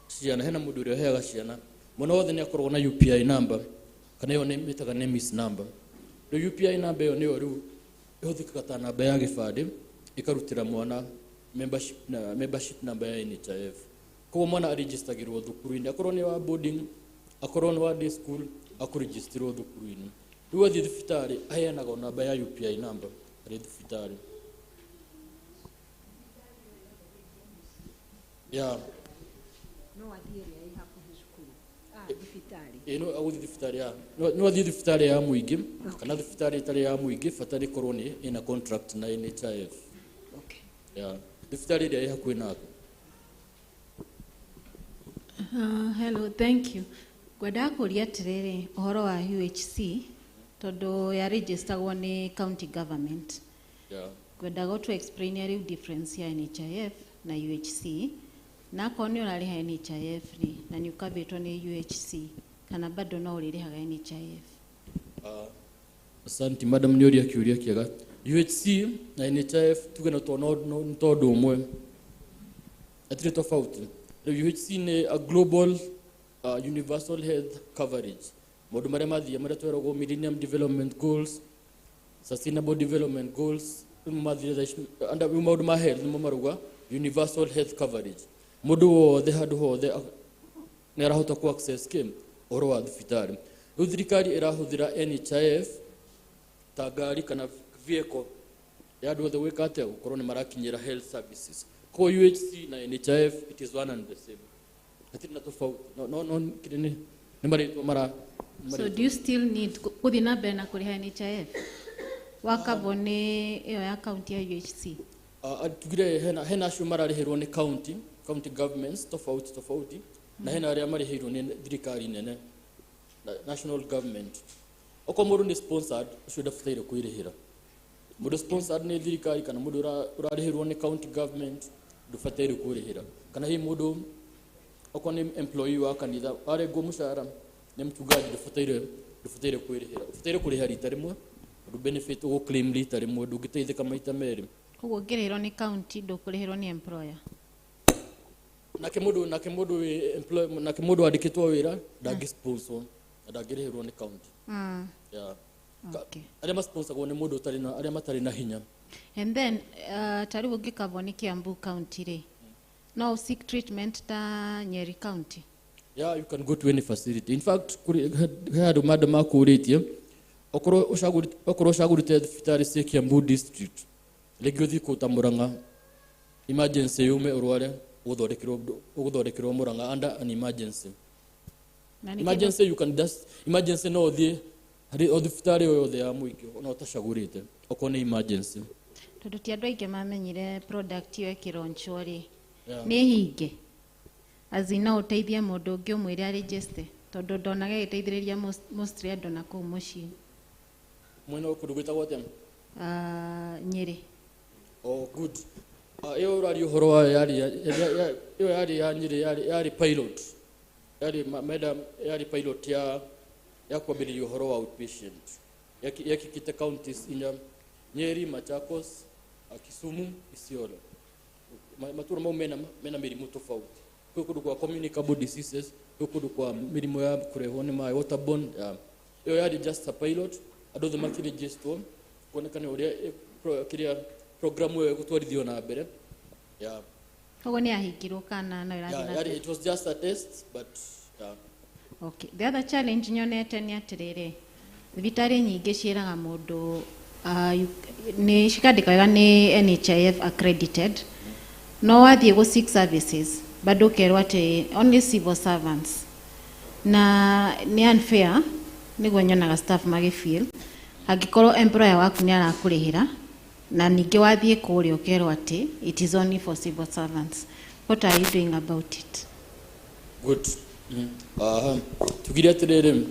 ciana hena mundu uria heaga ciana muno wothe ni akorwo na UPI number kana yo name itaga NEMIS number the UPI number yo ni riu ihuthikaga ta namba ya gibande ikarutira mwana membership number ya NHIF ko mwana arigistagirwo thukuru-ini akorwo ni wa boarding akorwo ni wa day school akuregisterwo thukuru-ini riu athie thibitari aheanaga namba ya UPI number ari thibitari no athie ri hakuhi cukuru thibitari no aguthi thibitari no athie thibitari ya muingi kana thibitari itari ya muingi fatari korwo ni ina contract na NHIF thibitari ria hakuhi nako. Hello, thank you. Gwenda kuria atiriri uhoro wa UHC tondu ya registeragwo ni county government. Gwenda go to explain the difference ya NHIF na UHC na koni unariha NHIF ri na ni ukabetwo ni UHC kana bado no uririhaga NHIF? Asante madam nyoria kiuria kiega UHC na NHIF tugena tondu umwe atire tofauti. UHC ni a global universal health coverage modu mare mathia mare tweragwo millennium development goals sustainable development goals mathia anda modu ma health mo maruga universal health coverage modu wothe handu hothe ni arahota ku access scheme oro wa thibitari riu thirikari irahuthira NHIF ta ngari kana vehicle ya andu othe gwika atia gukorwo ni marakinyira health services ko UHC na NHIF it is one and the same. Atina tofauti no kidini ni mara so do you still need kuthi na mbere na kuriha NHIF wakabone iyo ya county ya UHC? Tugire hena acio mararihirwo ni county governments tofauti na hena aria marihirwo ni thirikari nene national government. Oko mundu ni sponsored ucio ndabataire kuirihira mundu sponsored ni thirikari kana mundu urarihirwo ni county government ndubataire kuirihira kana hi mundu oko ni employee wa kanitha arengwo mushara ni mchungaji ndubataire kuirihira ndubataire kuriha rita rimwe ndu benefit ugo claim rita rimwe ndungiteithika maita meri koguo ngirihirwo ni county ndukurihirwo ni employer nake mundu andikitwo wira ndangisponsor ndangirihirwo ni county okay aria sponsor ni mundu utarina aria matari na hinya. And then taribu ngikabwo ni Kiambu county ri no seek treatment ta Nyeri county? You can go to any facility. In fact had madam akuritie okoro ushagurite thibitari cia Kiambu district legothi kuta Murang'a emergency yume urware uguthondekirwo Murang'a under an emergency. Emergency you can just emergency no thie hari thibitari yothe ya muingi no tashagurite oko ni emergency tondu ti andu aingi mamenyire product yo ikironchwo ri ni hinge azina uteithia mundu ungi umwire a register tondu ndonaga giteithiriria mostly andu na ku mucii mwena ukudugita gwote Nyeri. Good. Iyo urari uhoro wa yari ya Nyeri yari pilot yari pilot ya kwambĩrĩria uhoro wa outpatient yakikite counties inya Nyeri, Machakos, Kisumu, Isiolo. Matura mau mena mĩrimũ tofauti kwĩ kũndũ kwa communicable diseases, kwĩ kũndũ kwa mĩrimũ ya kũrehwo nĩ maĩ waterborne. Ĩyo yarĩ just a pilot, andũ othe makĩrĩnjĩstwo kuonekana ũrĩa kĩrĩa programu ĩyo gũtwarithio na mbere. Koguo nĩ ahingirwo kana no ĩrathiĩ? It was just a test, but okay. The other challenge nyonete nĩ atĩrĩrĩ, thibitarĩ nyingĩ ciĩraga mũndũ nĩ cikandĩka wega nĩ NHIF accredited, no wathiĩ gũ seek services bado ũkerwo atĩ only civil servants, na nĩ unfair nĩguo nyonaga staff magĩfeel angĩkorwo employer waku nĩ arakũrĩhĩra na ningĩ wathiĩ kũrĩa ũkerwo atĩ it is only for civil servants. What are you doing about it? Good. Tugire atĩrĩrĩ,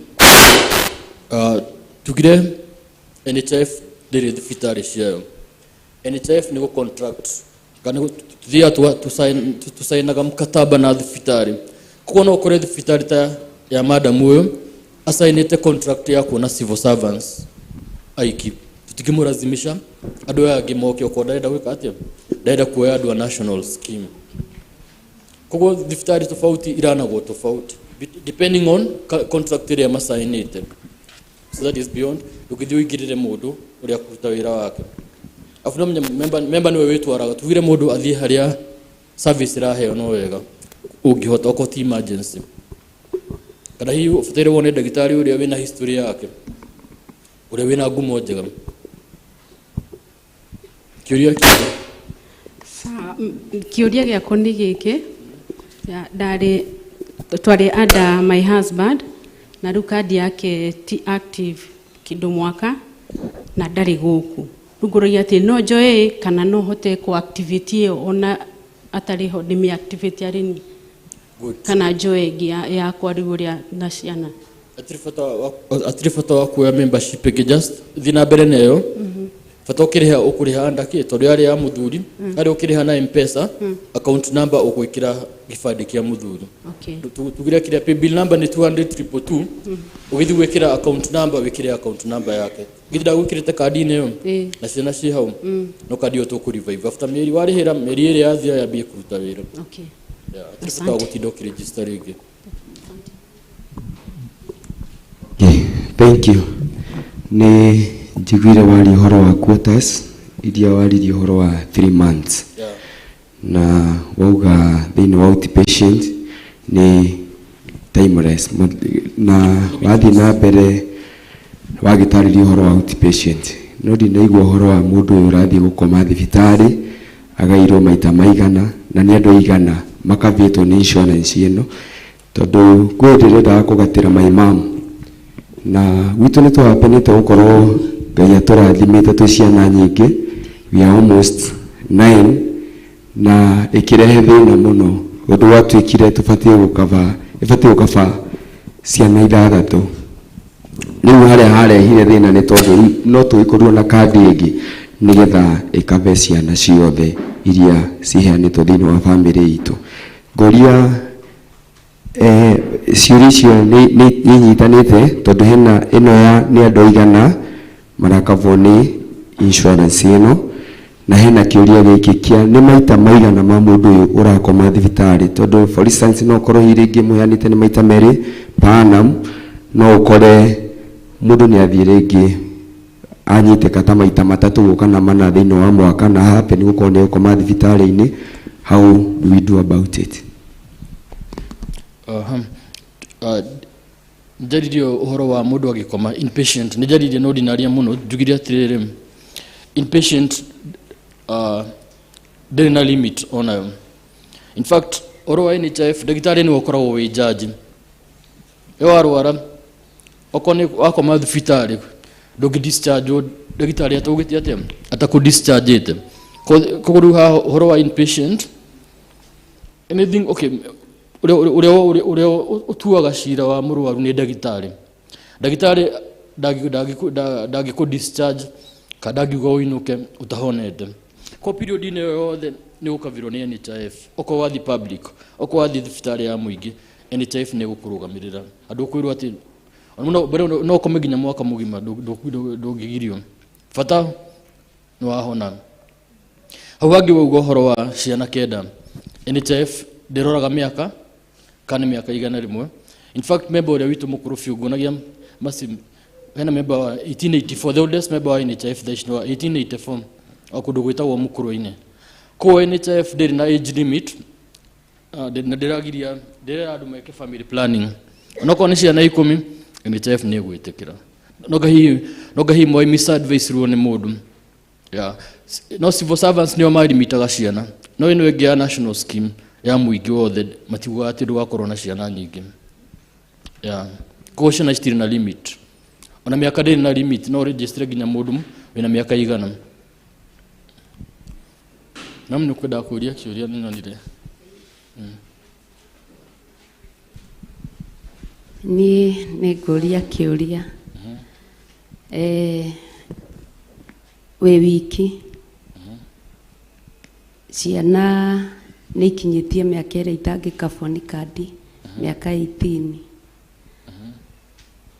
tugire NHIF ndĩrĩ thibitarĩ ciayo. NHIF nĩ contract kana tuthiaga tusainaga mkataba na thibitarĩ. Koguo no ũkore thibitarĩ ta ya madam ũyũ asainĩte contract ya kuona civil servants aiki, tutingĩmũrazimisha andũ aya angĩ moke okorwo ndarenda gwĩka atĩa, ndarenda kuoya andũ a national scheme. Koguo thibitarĩ tofauti iranagwo tofauti depending on contract ĩrĩa masainĩte. So that is beyond ndũngĩthiĩ ũingĩrĩre mũndũ ũrĩa kũruta wĩra wake. Afu no member nĩwe wĩtwaraga, tugire mũndũ athiĩ harĩa service ĩraheo no wega ũngĩhota okorwo ti emergency, kana hihi ũbataire wone ndagĩtarĩ ũrĩa wĩna history yake, ũrĩa wĩna ngumo njega. Kĩũria gĩakwa nĩ gĩkĩ, twarĩ under my husband na rĩu kandi yake ti active kĩndũ mwaka na ndarĩ gũkũ. Rĩu ngũragia atĩ no njoe kana no hote kũ-activate ĩyo ona atarĩ ho ndĩmĩ-activate arĩ ni, kana njoe ĩngĩ yakwa rĩu ũrĩa na ciana. Atirĩ bata wa kuoya membership ĩngĩ, just thiĩ na mbere nayo. Bata ũkĩrĩha ũkũrĩha ndakĩ tondũ yarĩ ya mũthuri, harĩa ũkĩrĩha na M-Pesa account number ũgwĩkĩra gĩbandĩ kĩa mũthuri. Tugire kĩrĩa pay bill number nĩ 200,222, ũgĩthiĩ gwĩkĩra account number wĩkĩre account number yake. Githĩ ndagwĩkĩrĩte kandi-inĩ ĩyo na ciana ciĩ hau, no kandi ĩyo tũkũ-revive after mĩeri warĩhĩra mĩeri ĩrĩ yathira yambie kũruta wĩra. Atirĩ bata wa gũtinda ũkĩregister rĩngĩ. Thank you. Nĩ njiguire wari ũhoro wa quotas iria waririe ũhoro wa 3 months, na wauga thĩinĩ wa outpatient nĩ timeless, na wathiĩ na mbere wagĩtarĩria ũhoro wa outpatient, no ndinaigua ũhoro wa mũndũ ũyũ ũrathiĩ gũkoma thibitarĩ agairwo maita maigana na nĩ andũ aigana makavĩtwo nĩ insurance ĩno, tondũ kwĩ ndĩrendaga kũgatĩra my mom na gwitũ nĩ twapenete gũkorwo Ngai atũrathimĩte twĩ ciana nyingĩ, we are almost 9, na ĩkĩrehe thĩna mũno ũndũ watuĩkire tũbatiĩ gũkaba ciana 6. Rĩu harĩa harehire thĩna nĩ tondũ no tũgĩkorwo na kandi ĩngĩ nĩgetha ĩkabe ciana ciothe iria ciheanĩtwo thĩinĩ wa bamĩrĩ itũ. Ngoria ciũria icio nĩ inyitanĩte tondũ hena ĩno ya nĩ andũ aigana marakavwo nĩ insurance ĩno, na hena kĩũria gĩkĩ kĩa nĩ maita maigana ma mũndũ ũyũ ũrakoma thibitarĩ, tondũ for instance no ũkorwo rĩngĩ mũheanĩte nĩ maita merĩ per annum, no ũkore mũndũ nĩ athiĩ rĩngĩ anyitĩka ta maita 3 kana 4 thĩinĩ wa mwaka na happen gũkorwo nĩ gũkoma thibitarĩ-inĩ. How do we do about it? Njaririe ũhoro wa mũndũ agĩkoma inpatient, nĩ njaririe no ndinaria mũno, njugire atĩrĩrĩ inpatient ndĩrĩ na limit onayo. In fact ũhoro wa NHIF ndagĩtarĩ nĩ ũkoragwo wĩ judge. Warwara okorwo nĩ wakoma thibitarĩ ndũngĩ-discharge ndagĩtarĩ ataugĩte atĩa atakũ-discharge-ĩte. Koguo rĩu haha ũhoro wa inpatient anything okay, ũrĩa ũtuaga cira wa mũrwaru nĩ ndagĩtarĩ. Ndagĩtarĩ ndangĩkũ-discharge kana ndangiuga ũinũke ũtahonete. Kwa period-inĩ yothe nĩ ũkavirwo nĩ NHIF. Okorwo wathiĩ public, okorwo wathiĩ thibitarĩ ya mũingĩ, NHIF nĩ gũkũrũgamĩrĩra. Andũ ũkwĩrwo atĩ no ũkome nginya mwaka mũgima ndũngĩgirio, bata nĩ wahona. Hau hangĩ wauga ũhoro wa ciana 9, NHIF nderoraga miaka kana miaka igana rimwe. In fact member ule witu mukuru fiu gunagia masi hena member wa 1884, the oldest member wa NHIF thaici wa 1884 akundu gwitagwo mukuru-ini. Ko NHIF ndiri na age limit na ndiragiria andu meke family planning. Onako ni ciana 10 NHIF ni gwitikira. Noga hi moi misadvice ruo ni mundu. Yeah. No civil servants nio marimitaga ciana. No ino ege ya national scheme ya muingi wothe matiguaga ati ndugakorwo na ciana nyingi. Yeah. Ko ciana citiri na limit. Ona miaka ndiri na limit no register ginya mundu wina miaka igana. Namni kwenda kuria kiuria ni nonire. Ni nguria kiuria. We wiki ciana nä ikinyätie mä aka ä rä a itangäkabwo nä kandi mä aka 18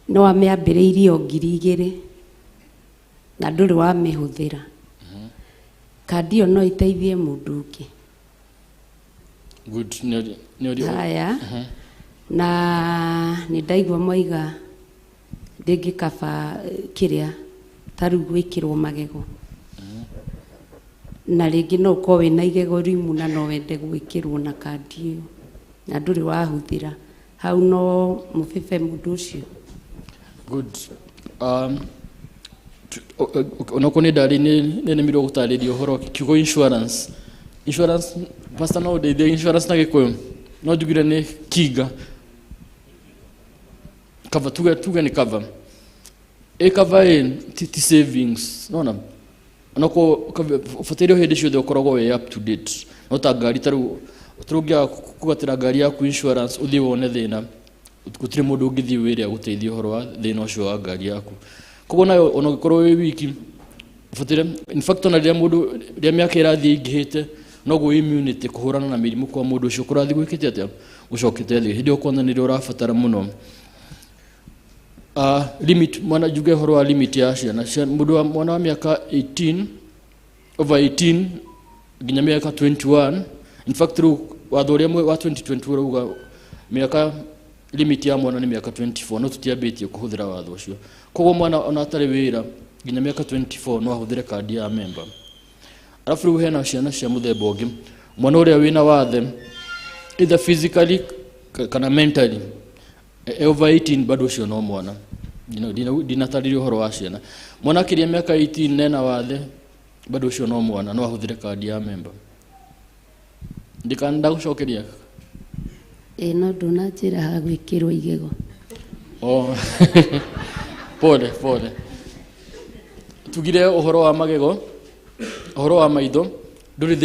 no amä ambä rä irie o 2,000 na ndå rä wa mä hå thä ra kandi ä yo no iteithie må ndå å ngä haya na nä ndaigua moiga ndä ngä kaba kä rä a tarä u gwä kä rwo magego na rä ngä no å korwo wä na igego rimu na no wende gwä kä rwo na kandi ä yo na ndå rä wahå thä ra hau no må bebe må ndå å cio. Onako nä ndarä nä nemirwo gå tarä ria å horo kiugo insurance pastor no ndeithie insurance na gä kå yå no njugire nä kinga cover tuge nä cover cover ti savings nona onako fatiri o hindi ciothe ukoragwo we up to date no ta ngari taru turungia kugatira ngari yaku insurance uthi wone thina gutire mundu ungithi wiria guteithia horo wa thina ucio wa ngari yaku koguo nayo ona gikorwo wi wiki fatire in fact ona ria mundu ria miaka irathi ingihite no go immunity kuhurana na mirimu kwa mundu ucio kurathi gwikite atia ucokete thi hindi okona ni urafatara muno. Limit mwana juge horo wa limit ya ciana mundu mwana wa miaka 18 over 18 ginya miaka 21 in fact through wathoria mwe wa 2020 uga miaka limit ya mwana ni miaka 24 no tutiabetie kuhuthira watho ucio koguo mwana ona atari wira ginya miaka 24 no ahuthire kandi ya member. Alafu riu hena ciana cia muthemba ungi mwana uria wina wathe either physically kana mentally over 18 bado ucio no mwana dinataririo horo wa ciana mwana kiria miaka 18 nena wathe bado ucio no mwana no ahuthire kandi ya member. Ndikanda gucokeria no nduna njira ha gwikirwo igego pole tugire uhoro wa magego uhoro wa maitho nduri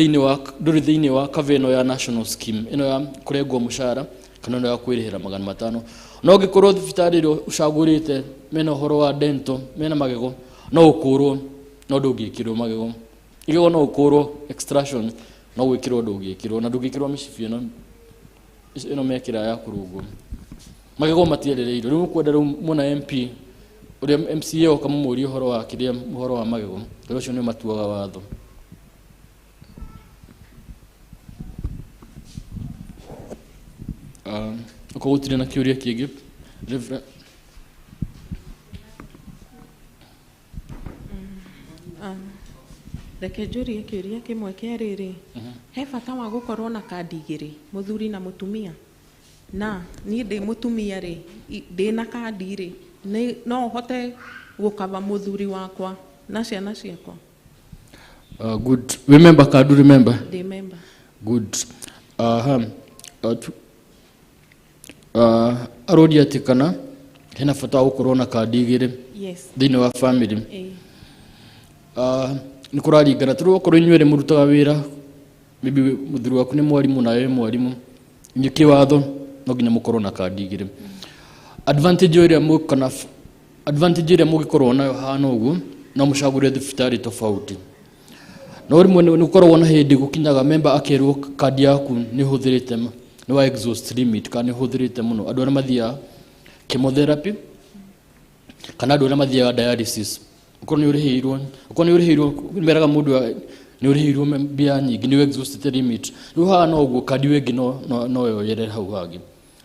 thiini wa kaveno ya national scheme ino ya kurengwo mushara kana no ya kwirihira $500 no gikorwo thibitari ro ucagurite mena horo wa dental mena magego no ukurwo no ndungikirwo magego igego no ukurwo extraction no gwikirwo ndungikirwo na ndungikirwo micibi ino mekira ya kurungu magego matierereiro riu kwenda riu muna MP uria MCA okamumuria horo wa kiria horo wa magego ucio ni matuaga watho. Uko gutire na kiuria kingi Reverend reke njũrie kĩũria kĩmwe kĩa rĩrĩ he bata wa gũkorwo na kandi igĩrĩ mũthuri na mũtumia na niĩ ndĩ mũtumia rĩ ndĩ na kandi rĩ no hote gũkava mũthuri wakwa na ciana ciakwa? Good. Remember kadu remember? Remember. Good. Arodia tikana hena bata wa gũkorwo na kandi igĩrĩ thĩinĩ wa family. Nĩ kũraringana tũrĩ okorwo inyuĩ mũrutaga wĩra maybe mũthuri waku nĩ mwarimu na wewe mwarimu nĩ kĩwatho no nginya mũkorwo na kandi igĩrĩ. Advantage ĩrĩa mũngĩkorwo nayo hana ũguo no mũcagũre thibitarĩ tofauti. No rĩmwe nĩ ũkoragwo na hĩndĩ gũkinyaga member akerwo kandi yaku nĩ hũthĩrĩte nĩ wa exhaust limit kana nĩ hũthĩrĩte mũno. Andũ arĩa mathiaga chemotherapy kana andũ arĩa mathiaga dialysis uko nĩ ũrĩhĩirwo meraga mũndũ nĩ ũrĩhirwo mbia nyingĩ nĩ exhausted limit rĩu haha no ũguo kandi wengĩ no yoyere hau hangĩ.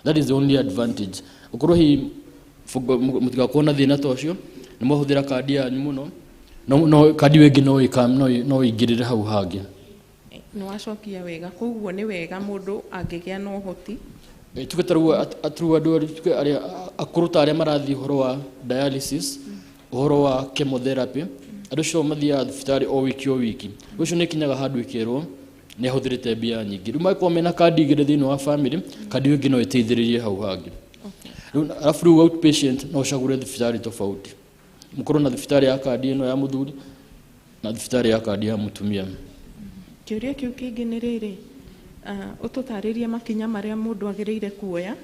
That is the only advantage. Ukorwo hi mũtigakorwo na thĩna ta ũcio nĩ mahũthĩra kandi yanyu mũno no kandi wengĩ no ingĩrĩre hau hangĩ. Nĩ wacokia wega koguo nĩ wega mũndũ angĩgĩa na ũhoti tuge tarĩu andũ arĩa akũrũ ta arĩa marathiĩ ũhoro wa dialysis ũhoro wa chemotherapy andũ acio mathiaga thibitarĩ o wiki ũcio nĩ kinyaga handũ ĩkerwo nĩ ahũthĩrĩte mbia nyingĩ rĩu makorwo mena kandi igĩrĩ thĩinĩ wa family kandi wengĩ no ĩteithĩrĩrie hau hangĩ. Alafu rĩu outpatient no ũcagũre thibitarĩ tofauti mũkorwo na thibitarĩ ya kandi ĩno ya mũthuri na thibitarĩ ya kandi ya mũtumia. Kĩũria kĩu kĩngĩ nĩ rĩrĩ ũtũtarĩrie makinya marĩa mũndũ agĩrĩire kuoya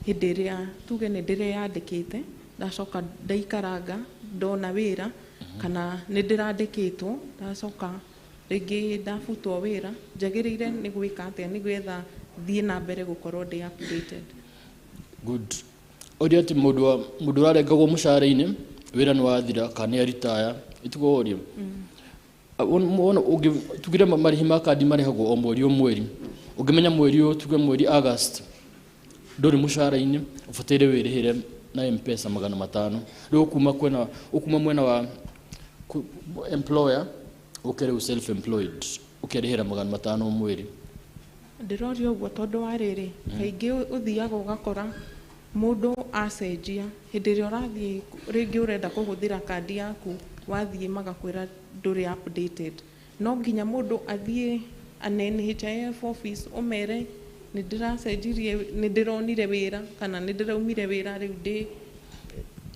hĩndĩ ĩrĩa tuge nĩ ndĩreyandĩkĩte ndacoka ndaikaranga ndona wĩra kana nĩ ndĩrandĩkĩtwo ndacoka rĩngĩ ndabutwo wĩra njagĩrĩire nĩ gwĩka atĩa nĩgetha thiĩ na mbere gũkorwo ndĩ updated. Good. Oria ti mũndũ ũrarengagwo mũcara-inĩ wĩra nĩ wathira kana nĩ retire itugo oria. Tugire marĩhi ma kandi marĩhagwo o mweri o mweri ũngĩmenya mweri ũyũ tuge mweri August ndũrĩ mũcara-inĩ ũbataire wĩrĩhĩre na M-Pesa 500 rĩu ũkuma mwena wa employer ũkere self employed ũkerĩhĩra 500 mweri. Ndĩroria ũguo tondũ wa rĩrĩ kaingĩ ũthiaga ũgakora mũndũ acenjia hĩndĩ ĩrĩa ũrathiĩ rĩngĩ ũrenda kũhũthĩra kandi yaku wathiĩ magakwĩra ndũrĩ updated no nginya mũndũ athiĩ NHIF office ũmere nĩ ndĩracenjirie nĩ ndĩronire wĩra kana nĩ ndĩraumire wĩra rĩu ndĩ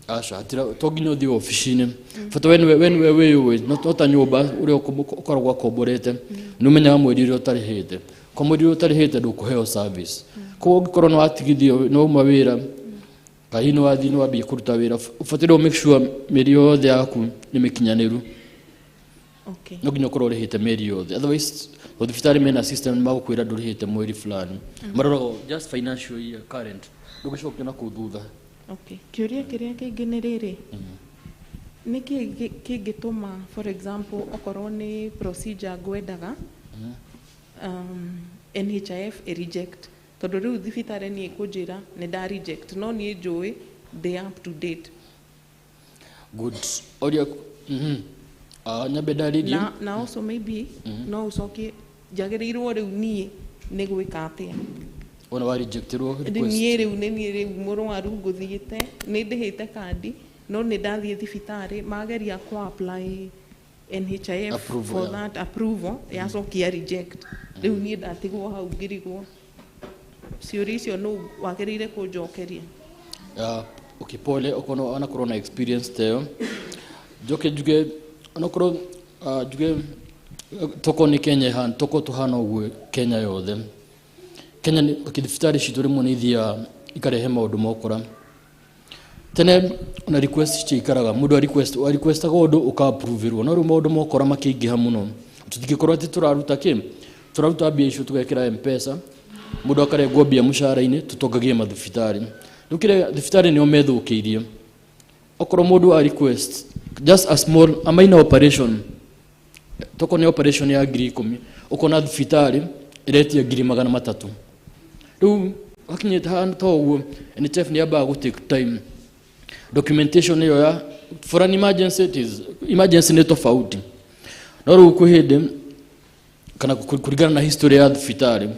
aca to nginya ũthiĩ ofici-inĩ bata we wĩũĩ no ta nyũmba ũrĩa ũkoragwo akomborete nĩ ũmenyaga mweri ũrĩa ũtarĩhĩte kwa mweri ũrĩa ũtarĩhĩte ndũkũheo service koguo ũngĩkorwo nĩ watigithio nĩ wauma wĩra kahiĩ nĩ wathiĩ nĩ wambia kũruta wĩra ũbataire make sure mĩeri yothe yaku nĩ mĩkinyanĩru. No nginya ũkorwo ũrĩhĩte mĩeri yothe otherwise thibitarĩ mena system magũkwĩra ndũrĩhĩte mweri fulani maroraga just financial year current ndũgĩcokia na kũu thutha. Kĩũria kĩrĩa kĩngĩ nĩ rĩrĩ nĩ kĩngĩtũma for example okorwo nĩ procedure ngwendaga NHIF reject tondũ rĩu thibitarĩ nĩ ĩkũnjĩra nĩ nda reject no niĩ njũĩ they up to date. Good. Oria nyambe ndarĩrie na also maybe no ũcokie njagĩrĩirwo rĩu niĩ nĩ gwĩka atĩa ona wa rejectirwo request niĩ rĩu mũrwaru ngũthiĩte nĩ ndĩhĩte kandi no nĩ ndathiĩ thibitarĩ mageria ku apply NHIF for that approval yacokia reject rĩu niĩ ndatigwo hau ngĩrigwo ciũria icio no wagĩrĩire kũnjokeria. Pole onakorwo na experience teo njoke njuge onakorwo njuge toko nĩ Kenya toko tuhana ũguo Kenya yothe Kenya thibitarĩ citũ rĩmwe nĩ ithiaga ikarehe maũndũ mokora tene ona request cikaraga mũndũ requestaga ũndũ ũka-approverwo no rĩu maũndũ mokora makĩingĩha mũno tũtingĩkorwo atĩ tũraruta mbia icio tũgekĩra M-Pesa mũndũ akarengwo mbia mũcara-inĩ tũtongagie mathibitarĩ rĩu kĩrĩa thibitarĩ nĩo methũkĩirie okorwo mũndũ a request just a minor operation toko nĩ operation ya 10,000 ũkona thibitarĩ ĩretia 300,000 rĩu hakinyĩte hana ta ũguo NHIF nĩ yambaga gũ-take time documentation ĩyo ya for an emergency nĩ tofauti no rĩu kwĩ hĩndĩ kana kũringana na history ya thibitarĩ